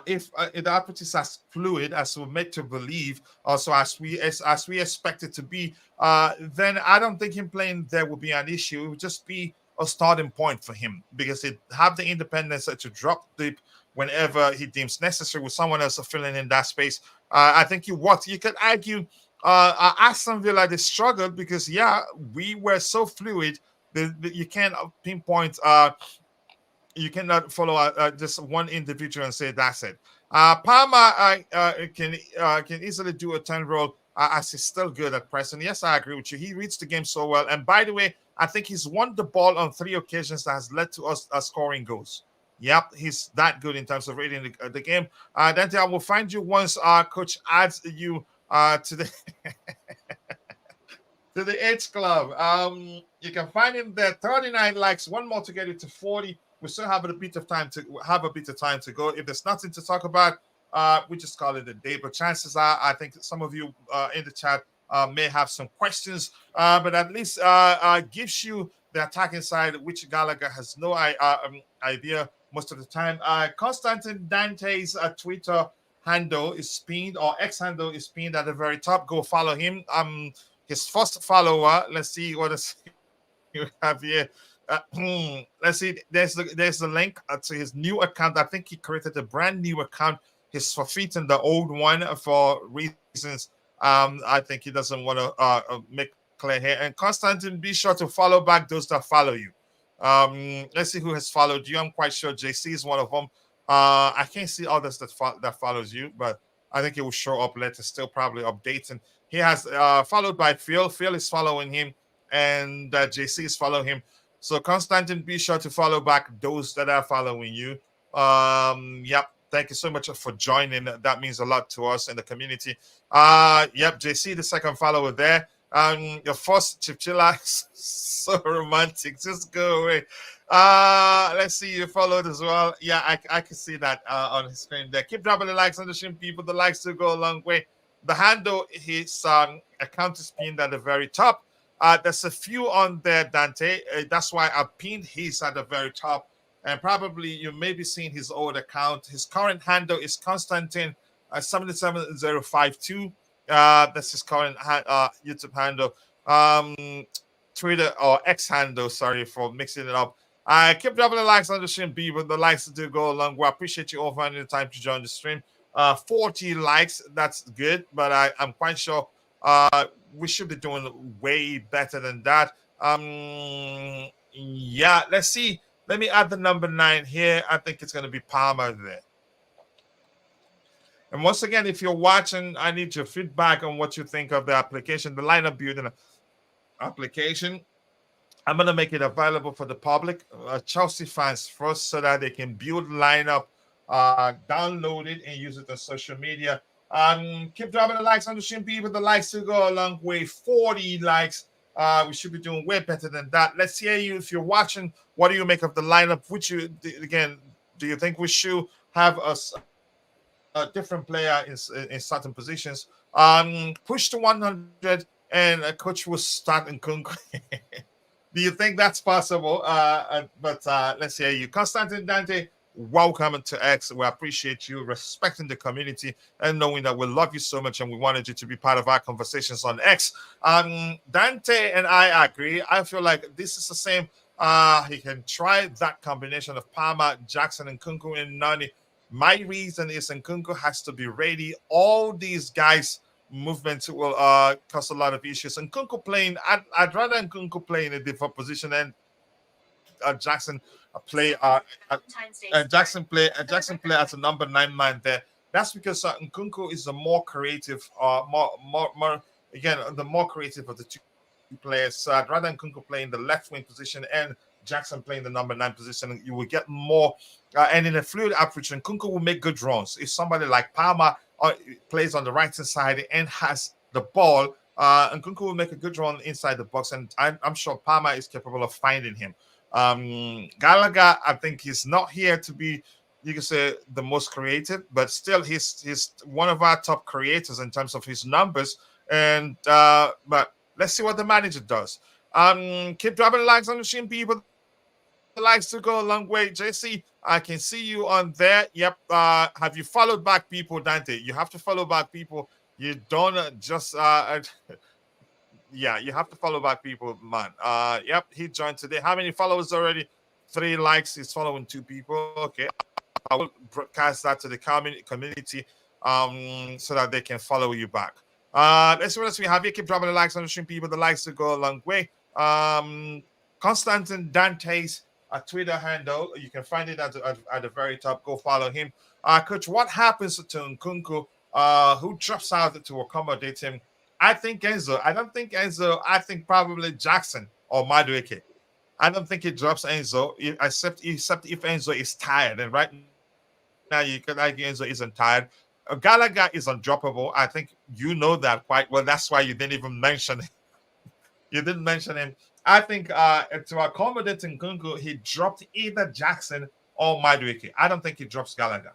if the approach is as fluid as we're made to believe, also as we expect it to be, then I don't think him playing there will be an issue. It would just be a starting point for him because it have the independence to drop deep whenever he deems necessary with someone else filling in that space. I think you could argue Aston Villa they struggled because we were so fluid that you can't pinpoint you cannot follow just one individual and say that's it. Palma can easily do a 10 role as he's still good at present. Yes, I agree with you. He reads the game so well. And by the way, I think he's won the ball on 3 occasions that has led to us scoring goals. Yep, he's that good in terms of reading the game. Dante, I will find you once coach adds you to the to the H Club. You can find him there. 39 likes, one more to get it to 40. We still have a bit of time to go. If there's nothing to talk about, we just call it a day. But chances are, I think some of you in the chat may have some questions. But at least gives you the attacking side, which Gallagher has no idea most of the time. Constantine Dante's Twitter handle is pinned, or X handle is pinned at the very top. Go follow him. His first follower. Let's see what you have here. Let's see. There's the link to his new account. I think he created a brand new account. He's forfeiting the old one for reasons. I think he doesn't want to make clear here. And Constantine, be sure to follow back those that follow you. Let's see who has followed you. I'm quite sure JC is one of them. I can't see others that follows you, but I think it will show up later. Still probably updating. He has followed by Phil. Phil is following him, and JC is following him. So Constantine, be sure to follow back those that are following you. Yep. Thank you so much for joining. That means a lot to us in the community. Yep, JC, the second follower there. Your first Chipchilla, so romantic. Just go away. Let's see, you followed as well. Yeah, I can see that on his screen there. Keep dropping the likes on the stream, people. The likes do go a long way. The handle, his account is pinned at the very top. There's a few on there, Dante. That's why I pinned his at the very top. And probably you may be seeing his old account. His current handle is Constantine 77052. That's his current YouTube handle. Twitter or X handle. Sorry for mixing it up. I keep dropping the likes on the stream, but the likes do go along. Well, I appreciate you all finding the time to join the stream. 40 likes, that's good, but I'm quite sure we should be doing way better than that. Yeah, let's see. Let me add the number 9 here. I think it's going to be Palmer there. And once again, if you're watching, I need your feedback on what you think of the application, the lineup building application. I'm going to make it available for the public, Chelsea fans first, so that they can build lineup, download it, and use it on social media. Keep dropping the likes on the stream, people. The likes to go a long way. 40 likes. We should be doing way better than that. Let's hear you. If you're watching, what do you make of the lineup? Which do you think we should have a different player in certain positions? Push to 100, and a coach will start in Nkunku. Do you think that's possible? But let's hear you. Constantine Dante, welcome to X. We appreciate you respecting the community and knowing that we love you so much and we wanted you to be part of our conversations on X. Dante and I agree. I feel like this is the same He can try that combination of Palmer, Jackson, and Nkunku and Noni. My reason is Nkunku has to be ready. All these guys' movements will cause a lot of issues. Nkunku playing, I'd rather Nkunku play in a different position and Jackson play Jackson play as a number 9 man there. That's because Nkunku is the more creative, more again the more creative of the two players. So I'd rather Nkunku play in the left wing position and Jackson playing the number 9 position. You will get more, and in a fluid approach, Nkunku will make good runs. If somebody like Palmer plays on the right hand side and has the ball, Nkunku will make a good run inside the box, and I'm sure Palmer is capable of finding him. Gallagher, I think he's not here to be, you can say, the most creative, but still he's one of our top creators in terms of his numbers. And but let's see what the manager does. Keep dropping the likes on the stream, people. The likes to go a long way. JC, I can see you on there. Yep. Have you followed back people, Dante? You have to follow back people. You don't yeah, you have to follow back people, man. Yep, he joined today. How many followers already? 3 likes. He's following 2 people. Okay, I will broadcast that to the community, so that they can follow you back. Let's see what else we have here. Keep dropping the likes on the stream, people. The likes to go a long way. Constantine Dante's Twitter handle. You can find it at the very top. Go follow him. Coach, what happens to Nkunku? Who drops out to accommodate him? I think Enzo. I don't think Enzo. I think probably Jackson or Madueke. I don't think he drops Enzo, except if Enzo is tired. And right now, you could argue Enzo isn't tired. Gallagher is undroppable. I think you know that quite well. That's why you didn't even mention him. You didn't mention him. I think to accommodate Nkunku, he dropped either Jackson or Madueke. I don't think he drops Gallagher.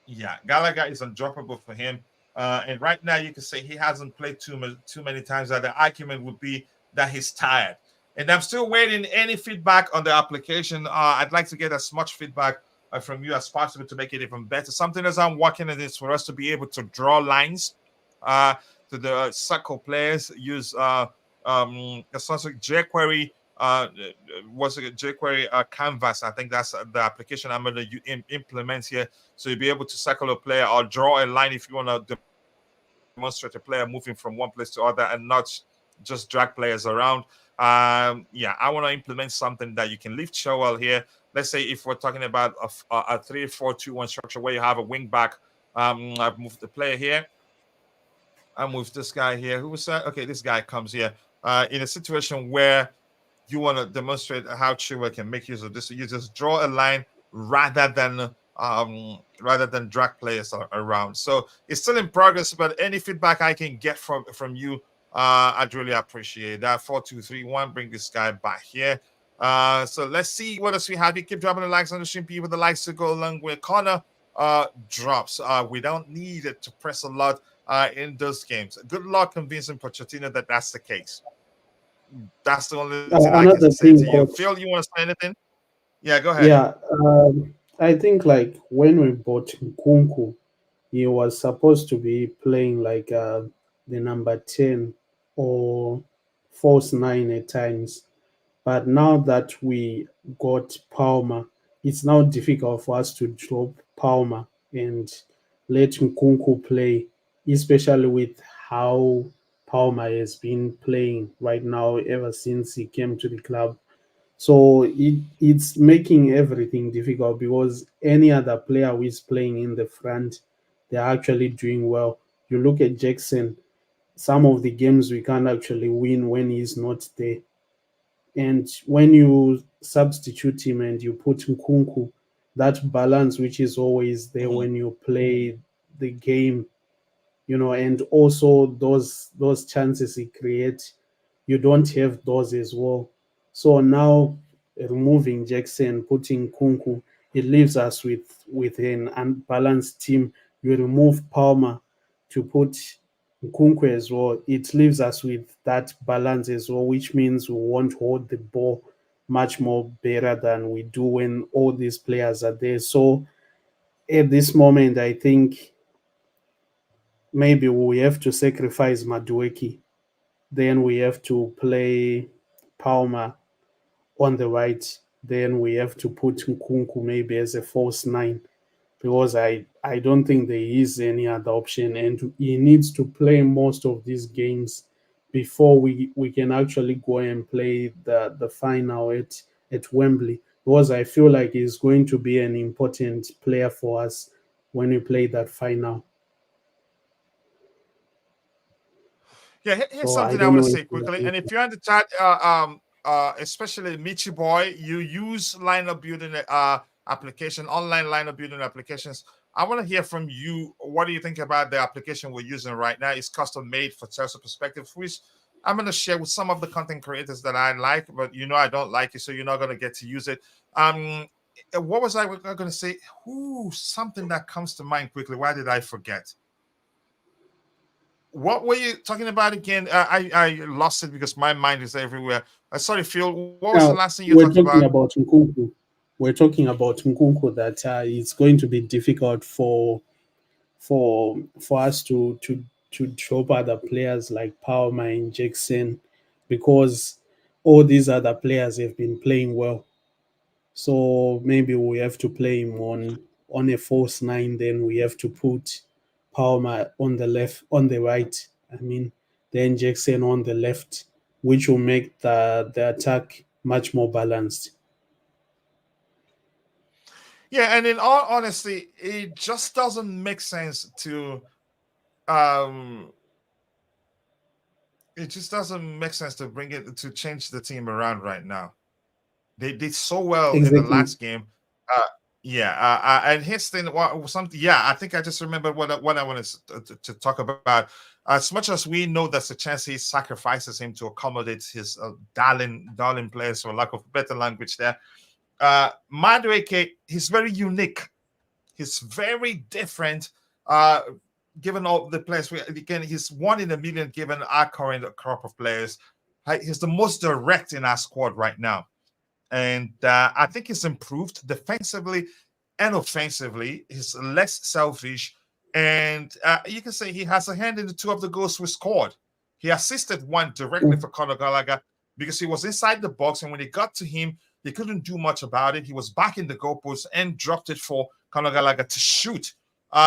Yeah, Gallagher is undroppable for him. And right now, you can say he hasn't played too many times. That the argument would be that he's tired. And I'm still waiting any feedback on the application. I'd like to get as much feedback from you as possible to make it even better. Something as I'm working on this for us to be able to draw lines uh, to the circle players. Use a sort of jQuery. Was it jQuery Canvas? I think that's the application I'm going to implement here. So you'll be able to circle a player or draw a line if you want to demonstrate a player moving from one place to other and not just drag players around. Yeah, I want to implement something that you can lift Chilwell here. Let's say if we're talking about a 3-4-2-1 structure where you have a wing back. I've moved the player here. I moved this guy here. Who was that? Okay, this guy comes here. In a situation where you want to demonstrate how Chilwell can make use of this, so you just draw a line rather than drag players around. So it's still in progress, but any feedback I can get from you, I'd really appreciate that. 4-2-3-1, bring this guy back here. So let's see what else we have. You keep dropping the likes on the stream, people. The likes to go along with corner drops. We don't need it to press a lot in those games. Good luck convincing Pochettino that that's the case. That's the only thing I can say Another to you. thing, Phil, coach. you want to say anything? Yeah, go ahead. Yeah, I think like when we bought Nkunku, he was supposed to be playing like the number 10 or false 9 at times. But now that we got Palmer, it's now difficult for us to drop Palmer and let Nkunku play, especially with how Palmer has been playing right now ever since he came to the club. So it's making everything difficult because any other player who is playing in the front, they're actually doing well. You look at Jackson, some of the games we can't actually win when he's not there. And when you substitute him and you put Nkunku, that balance which is always there Mhm. when you play the game, and also those chances he creates, you don't have those as well. So now removing Jackson, putting Kunku, it leaves us with an unbalanced team. You remove Palmer to put Kunku as well. It leaves us with that balance as well, which means we won't hold the ball much more better than we do when all these players are there. So at this moment, I think maybe we have to sacrifice Madueke. Then we have to play Palmer on the right. Then we have to put Nkunku maybe as a false nine because I don't think there is any other option, and he needs to play most of these games before we can actually go and play the final at Wembley, because I feel like he's going to be an important player for us when we play that final. Here's So I something I don't want to know if say you quickly. agree. And if you're in the chat, especially Michi Boy, you use lineup building application, online lineup building applications. I want to hear from you. What do you think about the application we're using right now? It's custom made for Chelsea perspective, which I'm going to share with some of the content creators that I like, but I don't like it, so you're not going to get to use it. What was I going to say? Ooh, something that comes to mind quickly. Why did I forget? What were you talking about again? I lost it because my mind is everywhere. Sorry, Phil. What was the Now last thing you talked we're about? talking about Nkunku. We're talking about Nkunku that it's going to be difficult for us to drop other players like Palmer and Jackson because all these other players have been playing well. So maybe we have to play him on a false nine. Then we have to put Palmer on the left, on the right. I mean, then Jackson on the left, which will make the attack much more balanced. Yeah, and in all honesty, it just doesn't make sense to um it just doesn't make sense to bring it to change the team around right now. They did so well in the Exactly. last game. Uh, yeah, and his thing, something. Yeah, I think I just remembered what I wanted to talk about. As much as we know there's a chance he sacrifices him to accommodate his darling players, for lack of better language, there. Madueke, he's very unique. He's very different. Uh, Given all the players, again, he's one in a million given our current crop of players. He's the most direct in our squad right now, and I think he's improved defensively and offensively. He's less selfish, and you can say he has a hand in the two of the goals we scored. He assisted one directly for Conor Gallagher because he was inside the box, and when he got to him, he couldn't do much about it. He was back in the goalpost and dropped it for Conor Gallagher to shoot.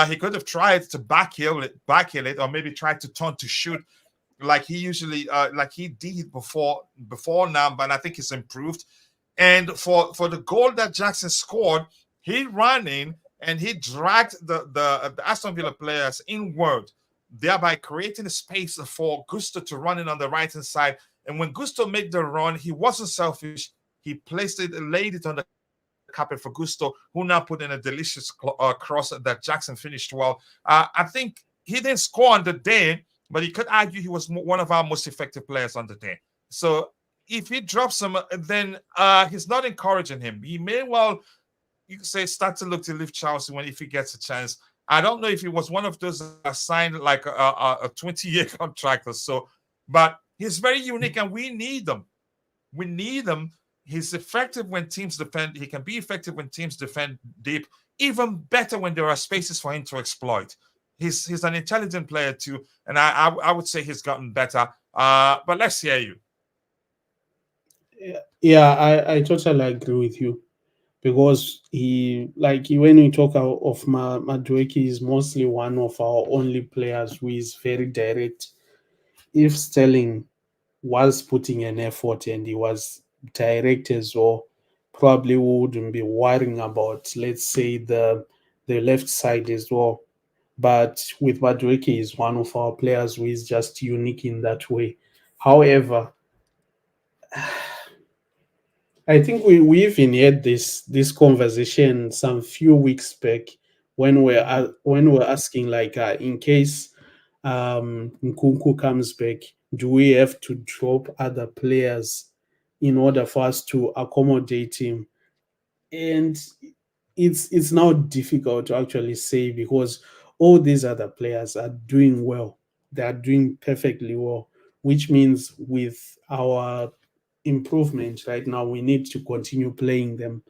He could have tried to backheel it, or maybe tried to turn to shoot like he usually like he did before now, but I think he's improved. And for the goal that Jackson scored, he ran in and he dragged the Aston Villa players inward, thereby creating a space for Gusto to run in on the right hand side. And when Gusto made the run, he wasn't selfish. He placed it, laid it on the carpet for Gusto, who now put in a delicious cross that Jackson finished well. I think he didn't score on the day, but you could argue he was one of our most effective players on the day. So if he drops him, then he's not encouraging him. He may well, you could say, start to look to leave Chelsea when if he gets a chance. I don't know if he was one of those that signed like a 20-year contract or so, but he's very unique and we need him. We need him. He's effective when teams defend. He can be effective when teams defend deep. Even better when there are spaces for him to exploit. He's an intelligent player too, and I would say he's gotten better. But let's hear you. Yeah, I totally agree with you because when we talk of Madueke is mostly one of our only players who is very direct. If Sterling was putting an effort and he was direct as well, probably we wouldn't be worrying about, let's say, the left side as well. But with Madueke is one of our players who is just unique in that way. However, I think we even had this conversation some few weeks back when we're asking like in case Nkunku comes back, do we have to drop other players in order for us to accommodate him? And it's now difficult to actually say because all these other players are doing well. They are doing perfectly well, which means with our improvement right now, we need to continue playing them.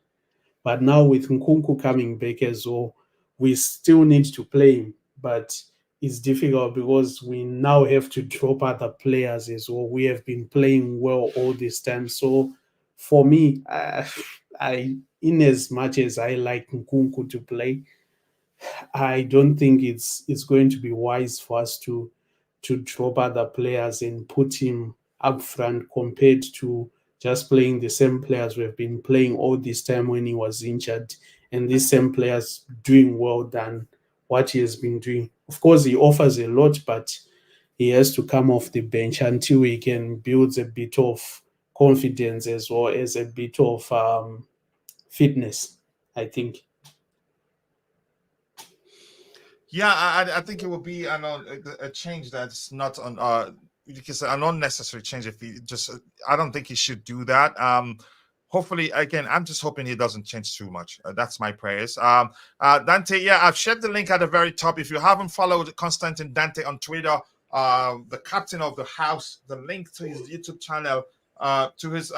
But now with Nkunku coming back as well, we still need to play him. But it's difficult because we now have to drop other players as well. We have been playing well all this time. So For me, I in as much as I like Nkunku to play, I don't think it's going to be wise for us to drop other players and put him up front compared to just playing the same players we've been playing all this time when he was injured, and these same players doing well than what he has been doing. Of course, he offers a lot, but he has to come off the bench until he can build a bit of confidence as well as a bit of fitness, I think. Yeah, I think it will be a change that's not on because an unnecessary change. If he just, I don't think he should do that. Hopefully, again, I'm just hoping he doesn't change too much. That's my prayers. Dante, yeah, I've shared the link at the very top. If you haven't followed Constantine Dante on Twitter, the captain of the house, the link to his YouTube channel, to his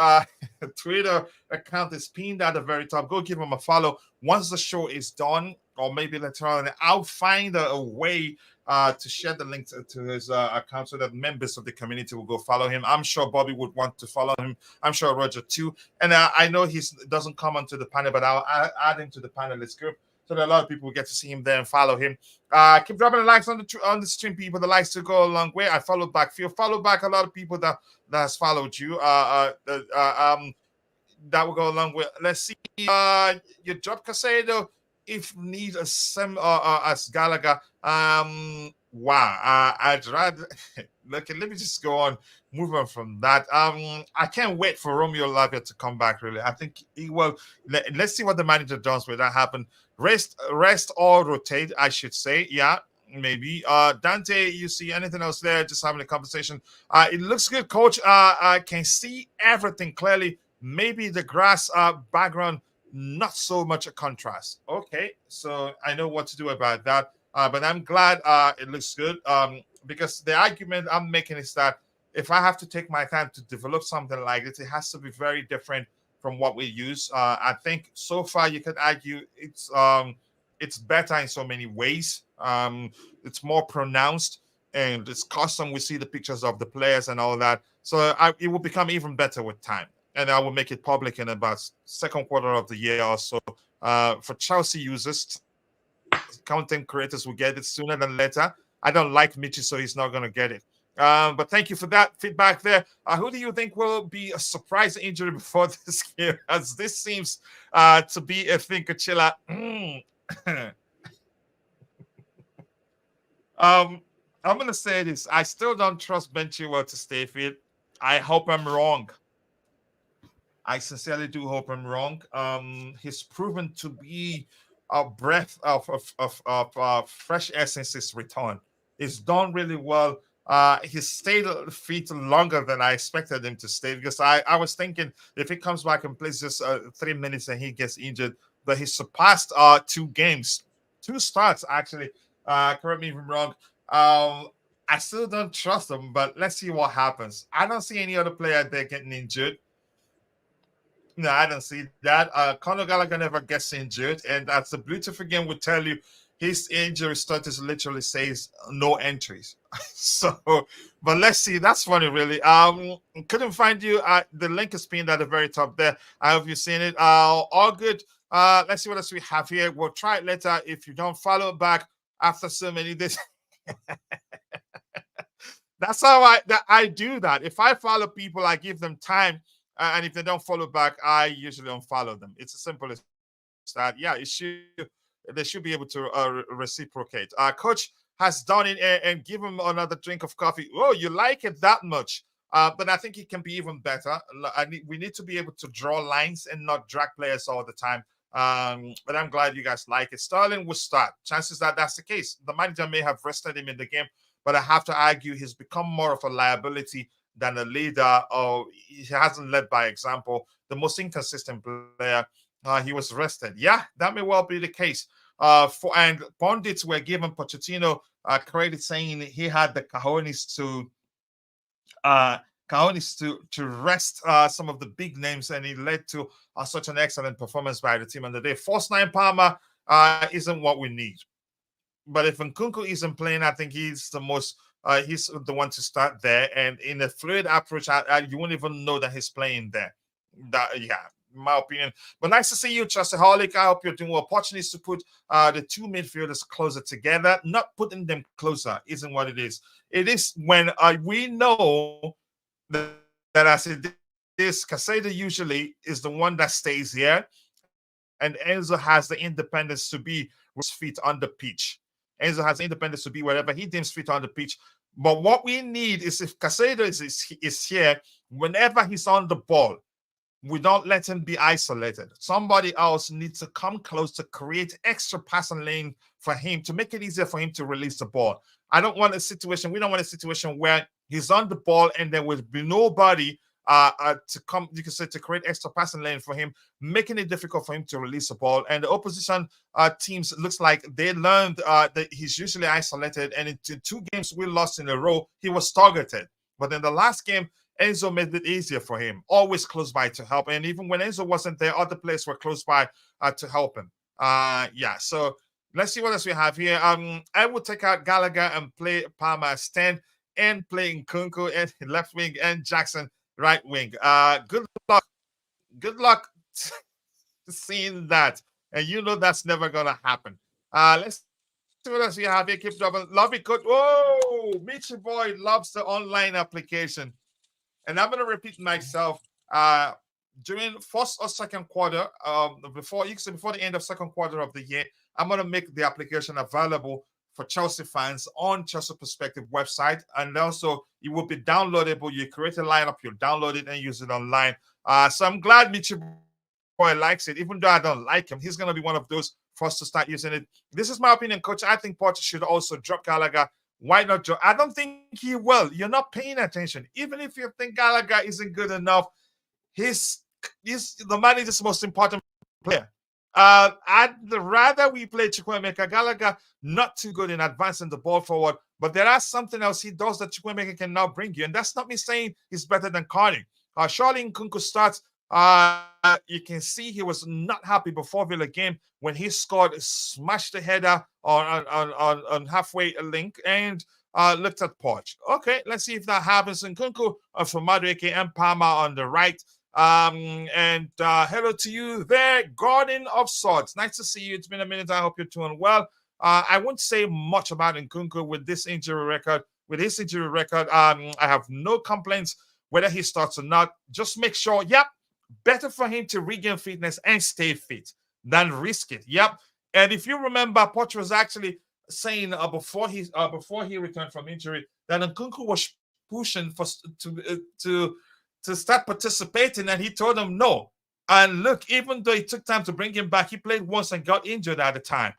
Twitter account is pinned at the very top. Go give him a follow. Once the show is done, or maybe later on, I'll find a way to share the link to his account so that members of the community will go follow him. I'm sure Bobby would want to follow him. I'm sure Roger too. And I know he doesn't come onto the panel, but I'll add him to the panelist group so that a lot of people will get to see him there and follow him. Keep dropping the likes on the stream, people. The likes to go a long way. I followed back. If you follow back a lot of people that has followed you. That will go along with. Let's see. Your job Casado, if need a sem as Gallagher. Wow. I'd rather look. Let me just go on. Move on from that. I can't wait for Romeo Lavia to come back. Really, I think he will. Let's see what the manager does with that happen. Rest or rotate, I should say. Yeah, maybe. Dante, you see anything else there? Just having a conversation. It looks good, coach. I can see everything clearly. Maybe the grass background, not so much a contrast. Okay, so I know what to do about that. But I'm glad it looks good. Because the argument I'm making is that if I have to take my time to develop something like this, it has to be very different from what we use. I think so far you could argue it's better in so many ways. It's more pronounced and it's custom. We see the pictures of the players and all that. So it will become even better with time. And I will make it public in about second quarter of the year or so. For Chelsea users, content creators will get it sooner than later. I don't like Michi, so he's not going to get it. But thank you for that feedback there. Who do you think will be a surprise injury before this game? As this seems to be a thing, Kachila. I'm going to say this. I still don't trust Ben Chilwell to stay fit. I hope I'm wrong. I sincerely do hope I'm wrong. He's proven to be a breath of fresh essence's return. He's done really well. He's stayed fit longer than I expected him to stay because I was thinking if he comes back and plays just 3 minutes and he gets injured, but he surpassed 2 games, 2 starts actually. Correct me if I'm wrong. I still don't trust him, but let's see what happens. I don't see any other player there getting injured. No, I don't see that. Conor Gallagher never gets injured, and as the Bluetooth again would tell you, his injury status literally says no entries. So, but let's see. That's funny, really. Couldn't find you. The link is pinned at the very top there. I hope you've seen it. All good. Let's see what else we have here. We'll try it later. If you don't follow back after so many days. That's how I do that. If I follow people, I give them time. And if they don't follow back, I usually unfollow them. It's as simple as that. Yeah, they should be able to reciprocate. Coach has done it and give him another drink of coffee. Oh, you like it that much? But I think it can be even better. We need to be able to draw lines and not drag players all the time. But I'm glad you guys like it. Sterling will start. Chances that that's the case. The manager may have rested him in the game, but I have to argue he's become more of a liability than a leader, or he hasn't led by example. The most inconsistent player, he was rested. Yeah, that may well be the case. And pundits were given Pochettino credit, saying he had the cojones to rest some of the big names, and it led to such an excellent performance by the team on the day. Force 9 Palmer isn't what we need. But if Nkunku isn't playing, I think he's the one to start there. And in a fluid approach, you won't even know that he's playing there. That, yeah, my opinion. But nice to see you, Chelsea Holic. I hope you're doing well. Portugal needs to put the two midfielders closer together. Not putting them closer isn't what it is. It is when we know that as it is, Casado usually is the one that stays here, and Enzo has the independence to be his feet on the pitch. Enzo has the independence to be wherever he deems fit on the pitch. But what we need is if Casado is here, whenever he's on the ball, we don't let him be isolated. Somebody else needs to come close to create extra passing lane for him to make it easier for him to release the ball. I don't want a situation, we don't want a situation where he's on the ball and there will be nobody to come, you can say, to create extra passing lane for him, making it difficult for him to release the ball. And the opposition teams looks like they learned that he's usually isolated. And in two games we lost in a row, he was targeted. But in the last game, Enzo made it easier for him, always close by to help. And even when Enzo wasn't there, other players were close by to help him. Yeah, so let's see what else we have here. I would take out Gallagher and play Palmer as 10 and play Nkunku and left wing and Jackson right wing. Good luck. Good luck seeing that. And you know that's never going to happen. Let's see what else we have here. Keep dropping. Love it. Good. Whoa! Michi Boy loves the online application. And I'm going to repeat myself. During first or second quarter, before the end of second quarter of the year, I'm going to make the application available for Chelsea fans on Chelsea Perspective website, and also it will be downloadable. You create a lineup, you download it and use it online. So I'm glad Michi Boy likes it, even though I don't like him. He's going to be one of those for us to start using it. This is my opinion, Coach. I think Potter should also drop Gallagher. Why not drop? I don't think he will. You're not paying attention. Even if you think Gallagher isn't good enough, he's the manager's most important player. I'd rather we play Chukwuemeka. Gallagher not too good in advancing the ball forward, but there are something else he does that Chukwuemeka can now bring you, and that's not me saying he's better than Carney. Surely Nkunku starts. You can see he was not happy before Villa game when he scored, smashed the header on halfway link and looked at Poch. Okay, let's see if that happens. Nkunku for Madueke and Palmer on the right. And hello to you there, Garden of Swords. Nice to see you. It's been a minute. I hope you're doing well. I won't say much about Nkunku with this injury record. With his injury record, I have no complaints whether he starts or not. Just make sure, yep, better for him to regain fitness and stay fit than risk it. Yep. And if you remember, Poch was actually saying before he returned from injury that Nkunku was pushing to start participating, and he told him no. And look, even though it took time to bring him back, he played once and got injured at the time.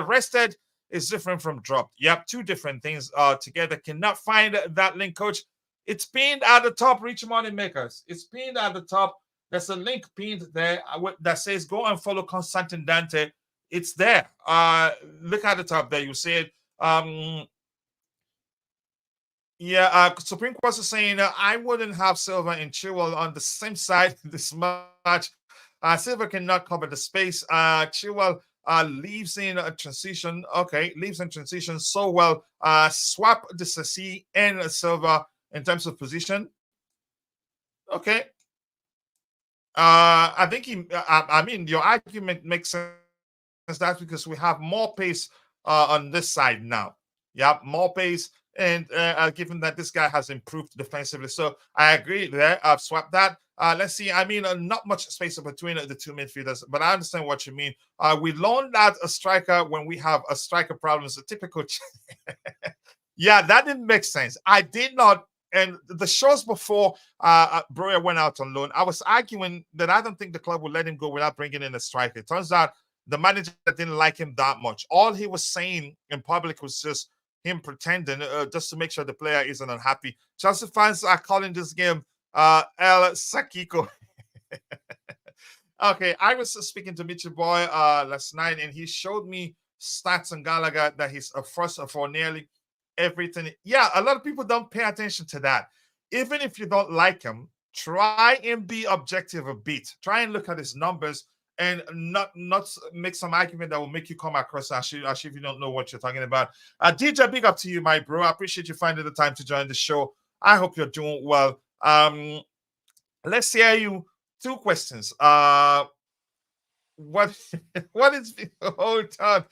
Rested is different from dropped. Yep, two different things together. Cannot find that link, Coach. It's pinned at the top, Reach Money Makers. It's pinned at the top. There's a link pinned there that says go and follow Constantine Dante. It's there. Look at the top there. You see it. Supreme Court is saying I wouldn't have Silva and Chilwell on the same side this match. Silva cannot cover the space. Chilwell leaves in a transition. Okay, leaves in transition so well. Swap the Sassi and Silva in terms of position. Okay. I think I mean, your argument makes sense. That's because we have more pace on this side now. Yeah, more pace. And given that this guy has improved defensively. So I agree there. I've swapped that. Let's see. I mean, not much space between the two midfielders, but I understand what you mean. We loaned out a striker when we have a striker problem. It's a typical. Yeah, that didn't make sense. I did not. And the shows before Breuer went out on loan, I was arguing that I don't think the club would let him go without bringing in a striker. It turns out the manager didn't like him that much. All he was saying in public was just him pretending just to make sure the player isn't unhappy. Chelsea fans are calling this game El Sakiko. Okay, I was speaking to Michi Boy last night, and he showed me stats on Gallagher that he's a first for nearly everything. Yeah, a lot of people don't pay attention to that. Even if you don't like him, try and be objective a bit. Try and look at his numbers and not make some argument that will make you come across as if you don't know what you're talking about. DJ, big up to you, my bro. I appreciate you finding the time to join the show. I hope you're doing well. Let's hear you Two questions. What what is hold on?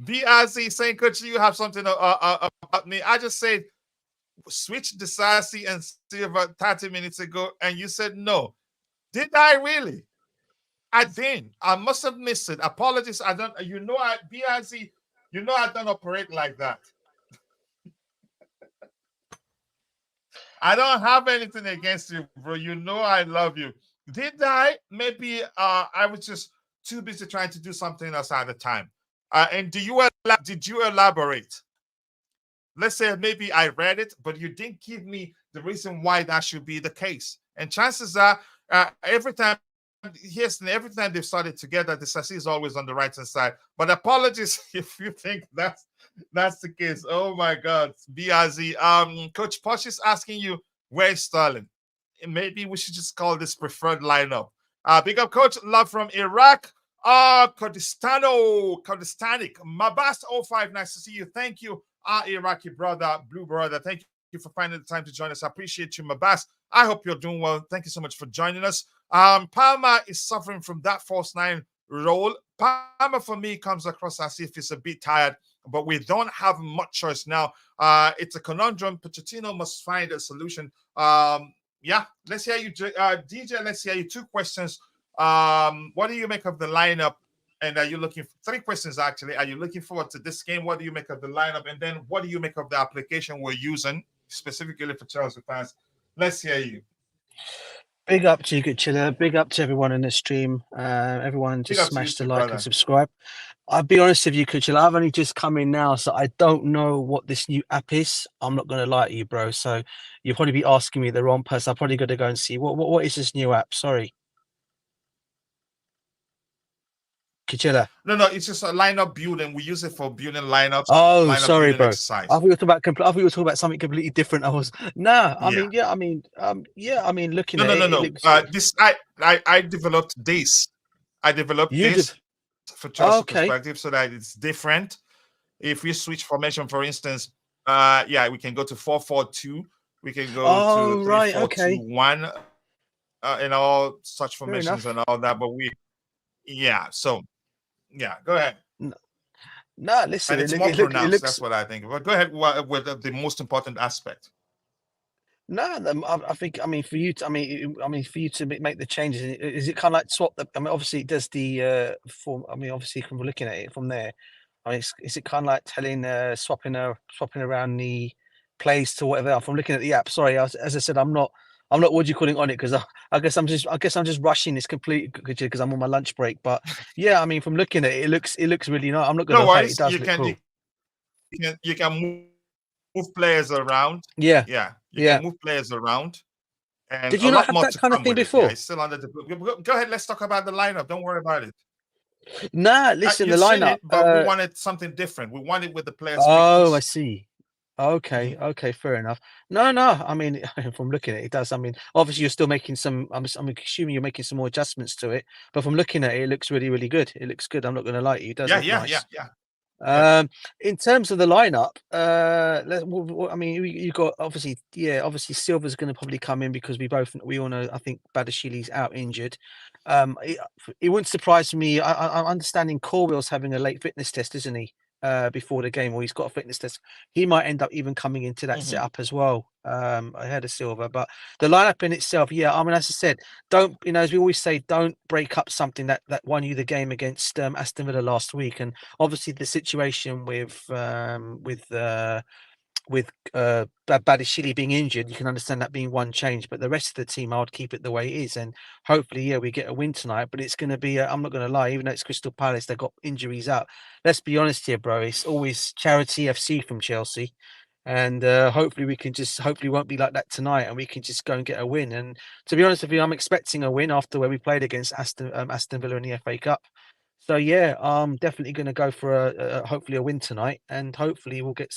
BRC saying, Coach, you have something about me. I just said switch the Sassy and Silver 30 minutes ago, and you said no. Did I really? I didn't. I must have missed it. Apologies. I don't. I BRC. I don't operate like that. I don't have anything against you, bro. I love you. Did I? Maybe I was just too busy trying to do something else at the time. And did you elaborate? Let's say maybe I read it, but you didn't give me the reason why that should be the case. And chances are, every time they've started together, the Sassi is always on the right hand side. But apologies if you think that's the case. Oh my God, BRZ. Coach Posh is asking you where's Sterling. Maybe we should just call this preferred lineup. Big up, Coach. Love from Iraq. Kurdistanic. Mabas 05, nice to see you. Thank you, Iraqi brother, blue brother. Thank you for finding the time to join us. I appreciate you, Mabas. I hope you're doing well. Thank you so much for joining us. Palmer is suffering from that false nine role. Palmer, for me, comes across as if he's a bit tired, but we don't have much choice now. It's a conundrum. Pochettino must find a solution. Yeah, let's hear you, DJ. Let's hear you. Two questions. What do you make of the lineup? And are you looking for three questions actually? Are you looking forward to this game? What do you make of the lineup? And then what do you make of the application we're using specifically for Chelsea fans? Let's hear you. Big up to you, good chiller. Big up to everyone in the stream. Everyone just smash the like and subscribe. I'll be honest with you, good chiller. I've only just come in now, so I don't know what this new app is. I'm not going to lie to you, bro. So you'll probably be asking me the wrong person. I'm probably going to go and see what is this new app. Sorry. Kichilla. No, it's just a lineup building. We use it for building lineups. Oh, sorry, bro. Exercise. I thought you were talking about something completely different. I was looking at it. This I developed this. I developed this for Chelsea perspective so that it's different. If we switch formation, for instance, we can go to 4-4-2. We can go to 3-4-2-1, and all such formations and all that. But go ahead. No, listen. And it's more pronounced. That's what I think. But go ahead with the most important aspect. No, I think. For you to make the changes, is it kind of like swap the? Obviously, it does the form. Obviously, from looking at it from there, is it kind of like telling swapping around the plays to whatever? From looking at the app, sorry, as I said, I'm not what you calling on it because I guess I'm just rushing this completely because I'm on my lunch break. But yeah, from looking at it, it looks really nice. I'm not going to lie, it does look cool. You can move players around. You can move players around. And did you not have that kind of thing before? It's still under the. Go ahead. Let's talk about the lineup. Don't worry about it. Nah, listen, the lineup. But we wanted something different. We wanted with the players. Oh, I see. Okay, fair enough. No, from looking at it, it does. Obviously, you're still making some. I'm assuming you're making some more adjustments to it. But from looking at it, it looks really, really good. It looks good. I'm not going to lie to you. It does look nice. Yeah. In terms of the lineup, you got obviously Silva's going to probably come in because we all know. I think Badashili's out injured. It wouldn't surprise me. I'm understanding Corwell's having a late fitness test, isn't he? Before the game, or he's got a fitness test. He might end up even coming into that setup as well. Ahead of Silva, but the lineup in itself, as I said, don't as we always say, don't break up something that won you the game against Aston Villa last week. And obviously the situation with Badashili being injured, you can understand that being one change, but the rest of the team, I would keep it the way it is, and hopefully, we get a win tonight. But it's going to be, I'm not going to lie, even though it's Crystal Palace, they've got injuries out. Let's be honest here, bro. It's always charity FC from Chelsea, and hopefully won't be like that tonight, and we can just go and get a win. And to be honest with you, I'm expecting a win after where we played against Aston Villa in the FA Cup. So I'm definitely going to go for hopefully a win tonight, and hopefully we'll get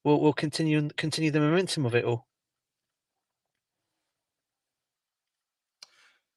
we'll continue the momentum of it all.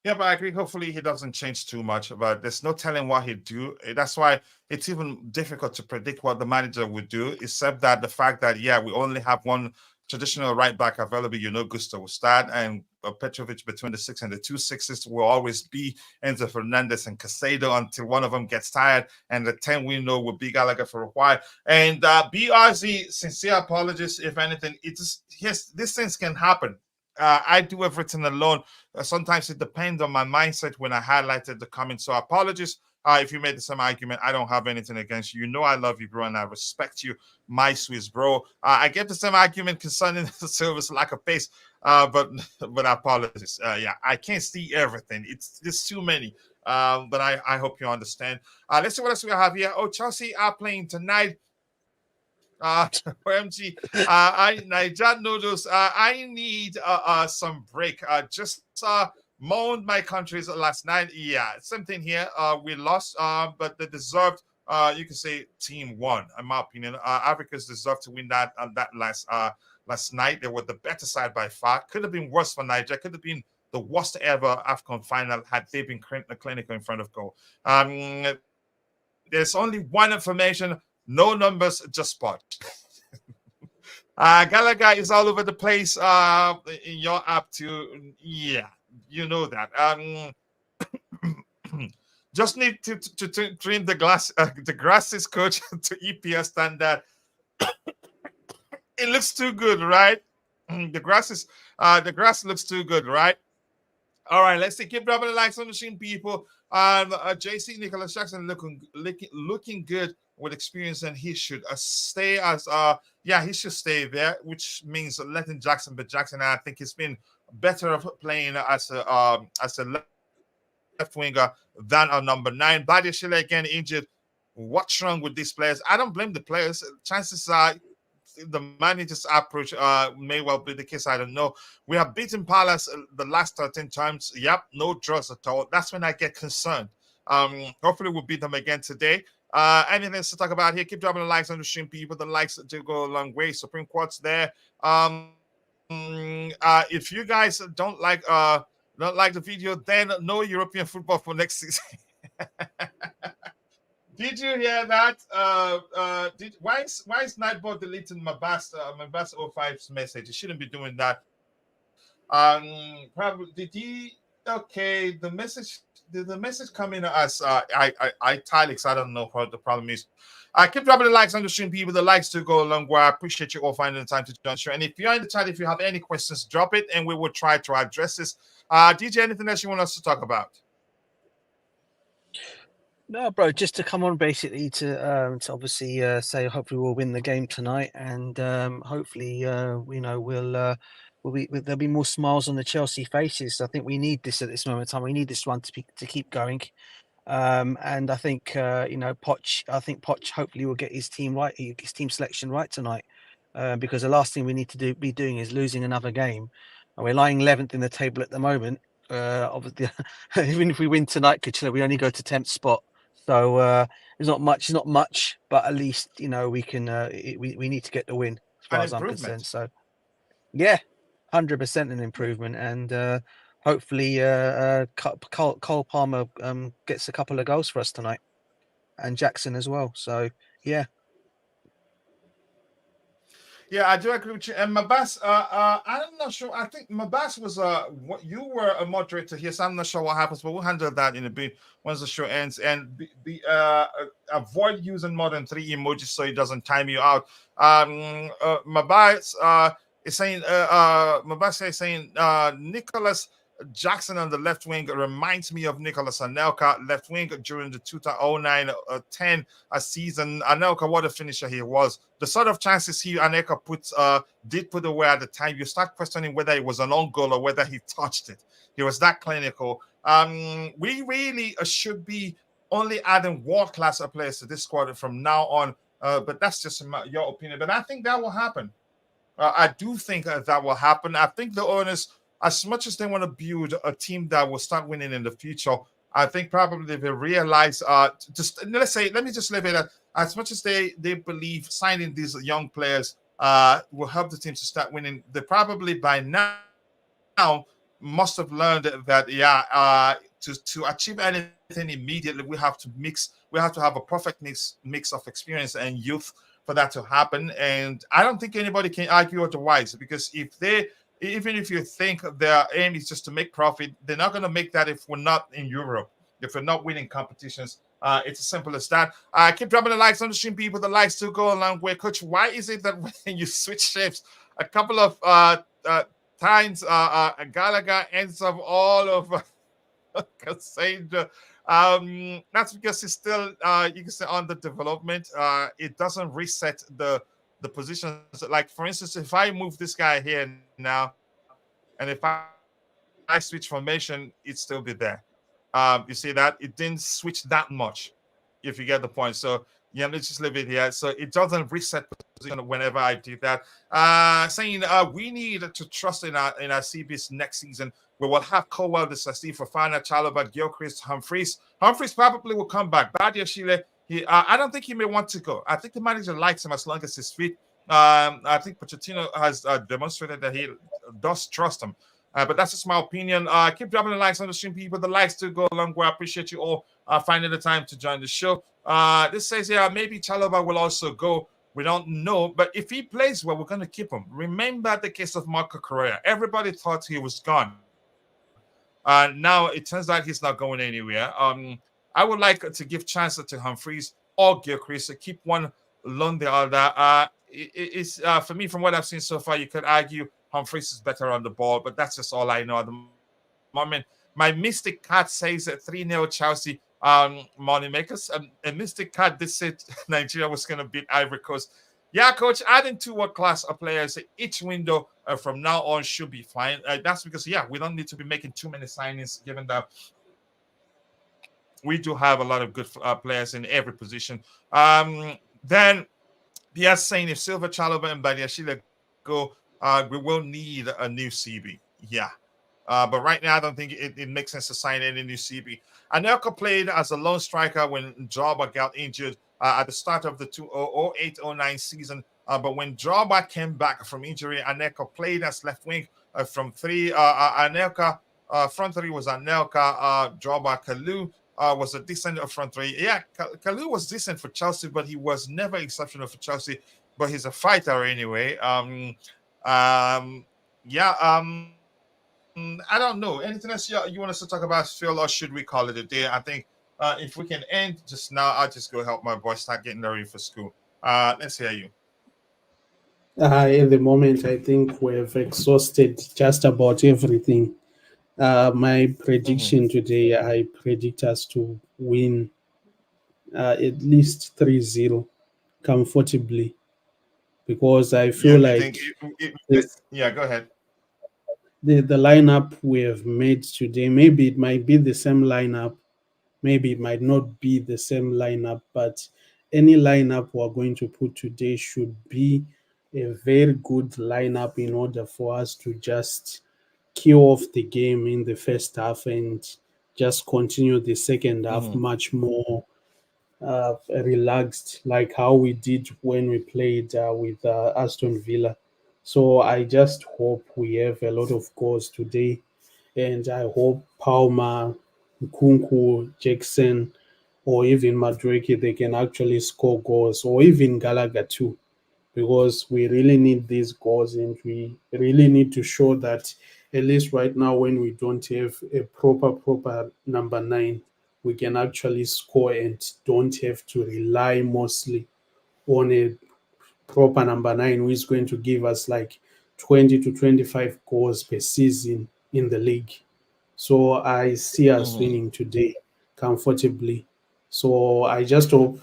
Yeah, but I agree. Hopefully he doesn't change too much, but there's no telling what he'd do. That's why it's even difficult to predict what the manager would do, except that the fact that we only have one traditional right back available, Gusto will start, and Petrovic between the 6 and the 2 6s will always be Enzo Fernandez and Casado until one of them gets tired, and the 10 we know will be Gallagher for a while. And BRZ, sincere apologies if anything. It's yes, these things can happen. I do everything alone. Sometimes it depends on my mindset when I highlighted the comments. So apologies if you made the same argument. I don't have anything against you. You know I love you, bro, and I respect you, my Swiss bro. I get the same argument concerning the service lack of pace, but apologies. Yeah, I can't see everything. It's there's too many. But I hope you understand. Let's see what else we have here. Oh, Chelsea are playing tonight. OMG, I Niger noodles. I need some break. Just moaned my countries last night. Yeah, same thing here. We lost, but the deserved. You can say team won. In my opinion, Africa's deserved to win that last night. They were the better side by far. Could have been worse for Niger. Could have been the worst ever AFCON final had they been clinical in front of goal. There's only one information. No numbers, just spot. Gallagher is all over the place in your app too. Yeah, you know that. Just need to trim the grasses, coach, to EPS standard. It looks too good, right? The grass looks too good, right? All right, let's see. Keep dropping the likes on the machine, people. JC Nicholas Jackson looking good with experience, and he should stay as he should stay there, which means letting Jackson be Jackson. I think he's been better of playing as a left winger than a number 9. Badiashile again injured. What's wrong with these players? I don't blame the players. Chances are the manager's approach may well be the case. I don't know. We have beaten Palace the last 13 times. Yep, no draws at all. That's when I get concerned. Hopefully we'll beat them again today. Anything else to talk about here? Keep dropping the likes on the stream, people. The likes do go a long way. Supreme Court's there. If you guys don't like the video, then no European football for next season. Did you hear that? Why is Nightbot deleting Mabas 05's message? He shouldn't be doing that. Probably did he? Okay, the message come in as italics. I don't know what the problem is. I keep dropping the likes on the stream, people. The likes do go a long way. I appreciate you all finding the time to join the show. And if you're in the chat, if you have any questions, drop it, and we will try to address this. DJ, anything else you want us to talk about? No, bro, just to come on basically to obviously say hopefully we'll win the game tonight, and hopefully there'll be more smiles on the Chelsea faces. I think we need this at this moment in time. We need this one to keep going, and I think Poch hopefully will get his team right, his team selection right tonight, because the last thing we need to be doing is losing another game, and we're lying 11th in the table at the moment. Obviously, even if we win tonight, we only go to 10th spot. So it's not much, but at least we can. We need to get the win as far as I'm concerned. So yeah, 100% an improvement, and hopefully Cole Palmer gets a couple of goals for us tonight, and Jackson as well. So yeah. Yeah, I do agree with you. And Mabas, I'm not sure. I think Mabas was you were a moderator here, so I'm not sure what happens, but we'll handle that in a bit once the show ends. And avoid using more than 3 emojis so it doesn't time you out. Mabas is saying Mabas is saying Nicholas Jackson on the left wing reminds me of Nicholas Anelka, left wing during the 2009-10 season. Anelka, what a finisher he was. The sort of chances Anelka did put away at the time, you start questioning whether it was an own goal or whether he touched it. He was that clinical. We really should be only adding world-class players to this squad from now on, but that's just your opinion. But I think that will happen. I do think that will happen. I think the owners, as much as they want to build a team that will start winning in the future, I think probably they realize, let me just leave it at, as much as they believe signing these young players will help the team to start winning, they probably by now must have learned that, to achieve anything immediately, we have to have a perfect mix of experience and youth. for that to happen. And I don't think anybody can argue otherwise, because even if you think their aim is just to make profit, they're not going to make that if we're not in Europe, if we're not winning competitions. It's as simple as that. Keep dropping the likes on the stream, people. The likes to go a long way. Coach, why is it that when you switch shapes a couple of times, Gallagher ends up all over Cassandra? That's because it's still, you can say, under development. It doesn't reset the positions. Like, for instance, if I move this guy here now, and if I switch formation, it'd still be there. You see that it didn't switch that much, if you get the point. So yeah, let's just leave it here. So it doesn't reset position whenever I do that. Saying we need to trust in our CB's next season. We will have Cowell, the Sasi, Fafana, Chalobah, Gilchrist, Humphreys probably will come back. Badia Shile, I don't think he may want to go. I think the manager likes him as long as he's fit. I think Pochettino has demonstrated that he does trust him. But that's just my opinion. Keep dropping the likes on the stream, people. The likes do go a long way. I appreciate you all finding the time to join the show. This says here, maybe Chalobah will also go. We don't know. But if he plays well, we're going to keep him. Remember the case of Marco Correa. Everybody thought he was gone. Now it turns out he's not going anywhere. I would like to give chance to Humphreys or Gilchrist to keep one, loan the other. It's for me, from what I've seen so far, you could argue Humphreys is better on the ball, but that's just all I know at the moment. My Mystic Cat says 3-0 Chelsea. Money makers. And Mystic Cat did say Nigeria was going to beat Ivory Coast. Yeah, coach, adding two world class players each window from now on should be fine. That's because, yeah, we don't need to be making too many signings, given that we do have a lot of good players in every position. Then Diaz saying if Silva, Chalobah, and Badiashile go, we will need a new CB. Yeah. But right now, I don't think it makes sense to sign any new CB. Anelka played as a lone striker when Drogba got injured at the start of the 2008-09 season. But when Drogba came back from injury, Anelka played as left wing from three. Anelka, front three was Anelka, Drogba, Kalu. Was a decent front three. Yeah, Kalu was decent for Chelsea, but he was never exceptional for Chelsea. But he's a fighter anyway. Yeah. I don't know. Anything else you want us to talk about, Phil, or should we call it a day? I think if we can end just now, I'll just go help my boy start getting ready for school. Let's hear you. At the moment, I think we've exhausted just about everything. My Mhm. prediction today, I predict us to win at least 3-0 comfortably, because I Yeah, feel you think like this, yeah, go ahead. the lineup we have made today, maybe it might be the same lineup, maybe it might not be the same lineup, but any lineup we're going to put today should be a very good lineup in order for us to just kill off the game in the first half and just continue the second half Mhm. much more relaxed, like how we did when we played with Aston Villa. So I just hope we have a lot of goals today, and I hope Palmer, Nkunku, Jackson, or even Madueke, they can actually score goals, or even Gallagher too, because we really need these goals, and we really need to show that at least right now, when we don't have a proper number nine, we can actually score and don't have to rely mostly on a proper number nine who is going to give us like 20 to 25 goals per season in the league. So I see us Mhm. winning today comfortably. So I just hope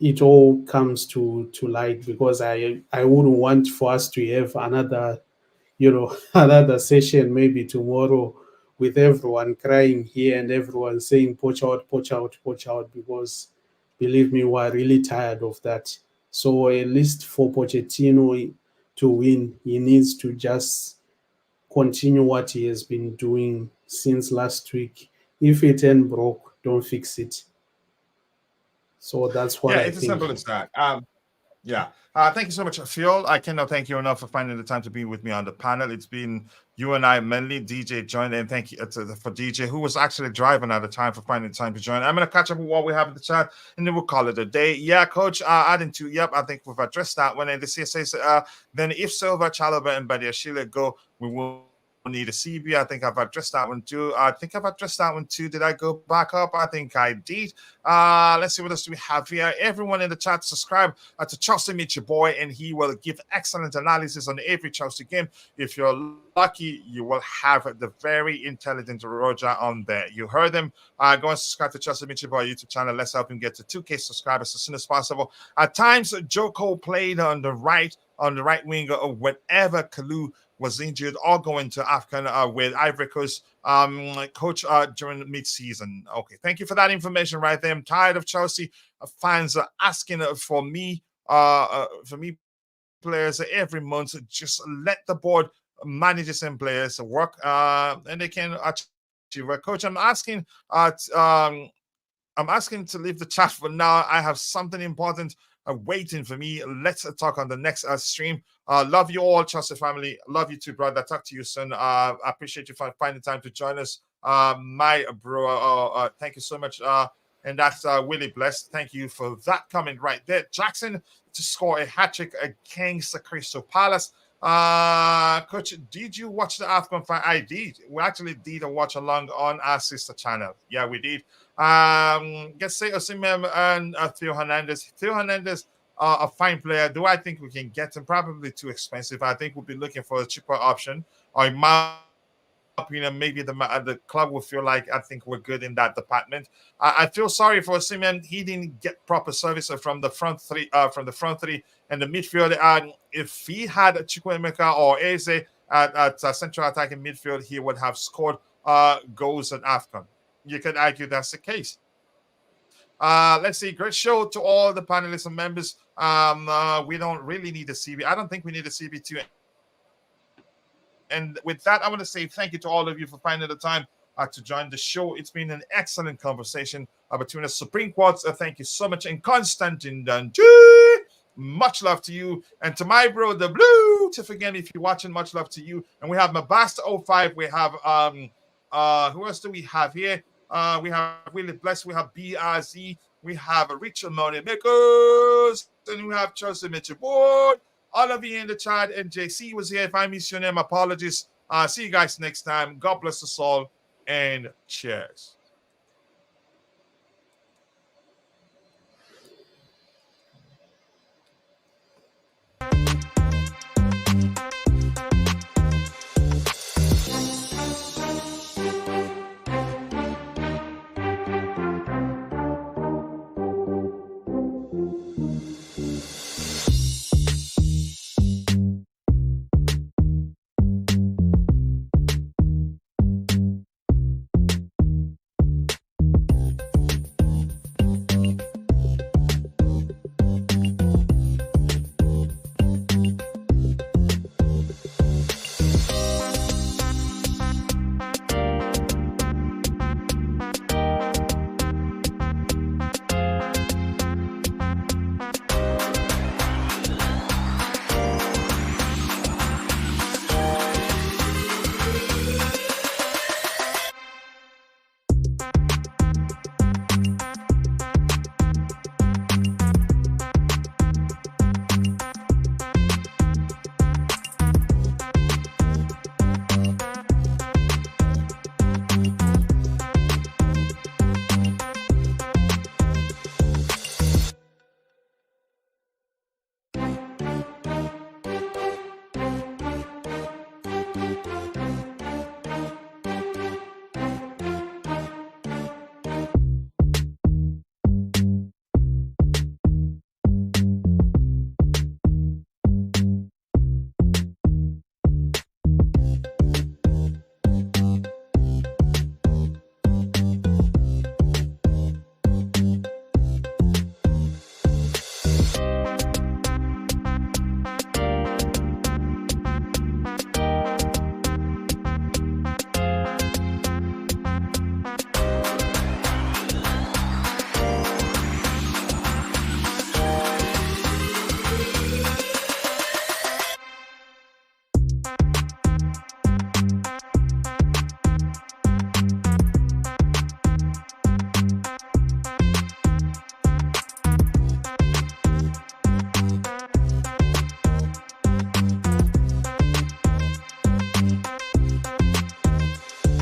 it all comes to light, because I wouldn't want for us to have another, another session maybe tomorrow with everyone crying here and everyone saying poach out, poach out, poach out, because believe me, we're really tired of that. So at least for Pochettino to win, he needs to just continue what he has been doing since last week. If it ain't broke, don't fix it. So that's what Yeah, I it's as simple think. as that. Yeah. Thank you so much, Phil. I cannot thank you enough for finding the time to be with me on the panel. It's been you and I mainly. DJ joined, and thank you for DJ, who was actually driving at the time, for finding time to join. I'm going to catch up with what we have in the chat, and then we'll call it a day. Yeah, Coach, adding to, yep, I think we've addressed that one. And the CSA, then if Silva, Chalaba, and Badiashile go, we will need a CB. I think I've addressed that one too. I think I've addressed that one too. Did I go back up? I think I did. Let's see what else do we have here. Everyone in the chat, subscribe to Chelsea Meet Your Boy, and he will give excellent analysis on every Chelsea game. If you're lucky, you will have the very intelligent Roger on there. You heard him. Go and subscribe to Chelsea Meet Your Boy YouTube channel. Let's help him get to 2K subscribers as soon as possible. At times, Joko played on the right wing, whenever Kalu was injured or going to AFCON with Ivory Coast coach during mid-season. Okay, thank you for that information right there. I'm tired of Chelsea fans asking for me players every month. Just let the board managers and players work and they can achieve. Coach, I'm asking to leave the chat for now. I have something important waiting for me. Let's talk on the next stream. Love you all, Chelsea family. Love you too, brother. Talk to you soon. I appreciate you for finding time to join us. My bro, thank you so much. And that's really blessed. Thank you for that comment right there. Jackson to score a hat-trick against the Crystal Palace. Coach, did you watch the AFCON fight? I did. We actually did a watch along on our sister channel. Yeah, we did. Let's say Osimhen and Theo Hernandez. Theo Hernandez, a fine player. Do I think we can get him? Probably too expensive. I think we'll be looking for a cheaper option. Or in my opinion, maybe the club will feel like I think we're good in that department. I feel sorry for Osimhen. He didn't get proper service from the front three, and the midfield. If he had Chukwuemeka or Eze at central attacking midfield, he would have scored goals at AFCON. You could argue that's the case. Let's see. Great show to all the panelists and members. We don't really need a CB. I don't think we need a CB2. And with that, I want to say thank you to all of you for finding the time to join the show. It's been an excellent conversation between the Supreme Quads. Thank you so much. And Constantine Dungy, much love to you. And to my bro, the Blue, Tiff again, if you're watching, much love to you. And we have Mabasta05. We have, who else do we have here? We have Willie Bless. We have BRZ. We have Richard Money Makers. And we have Chelsea Mitchell Board. All of you in the chat, and JC was here. If I miss your name, apologies. See you guys next time. God bless us all, and cheers.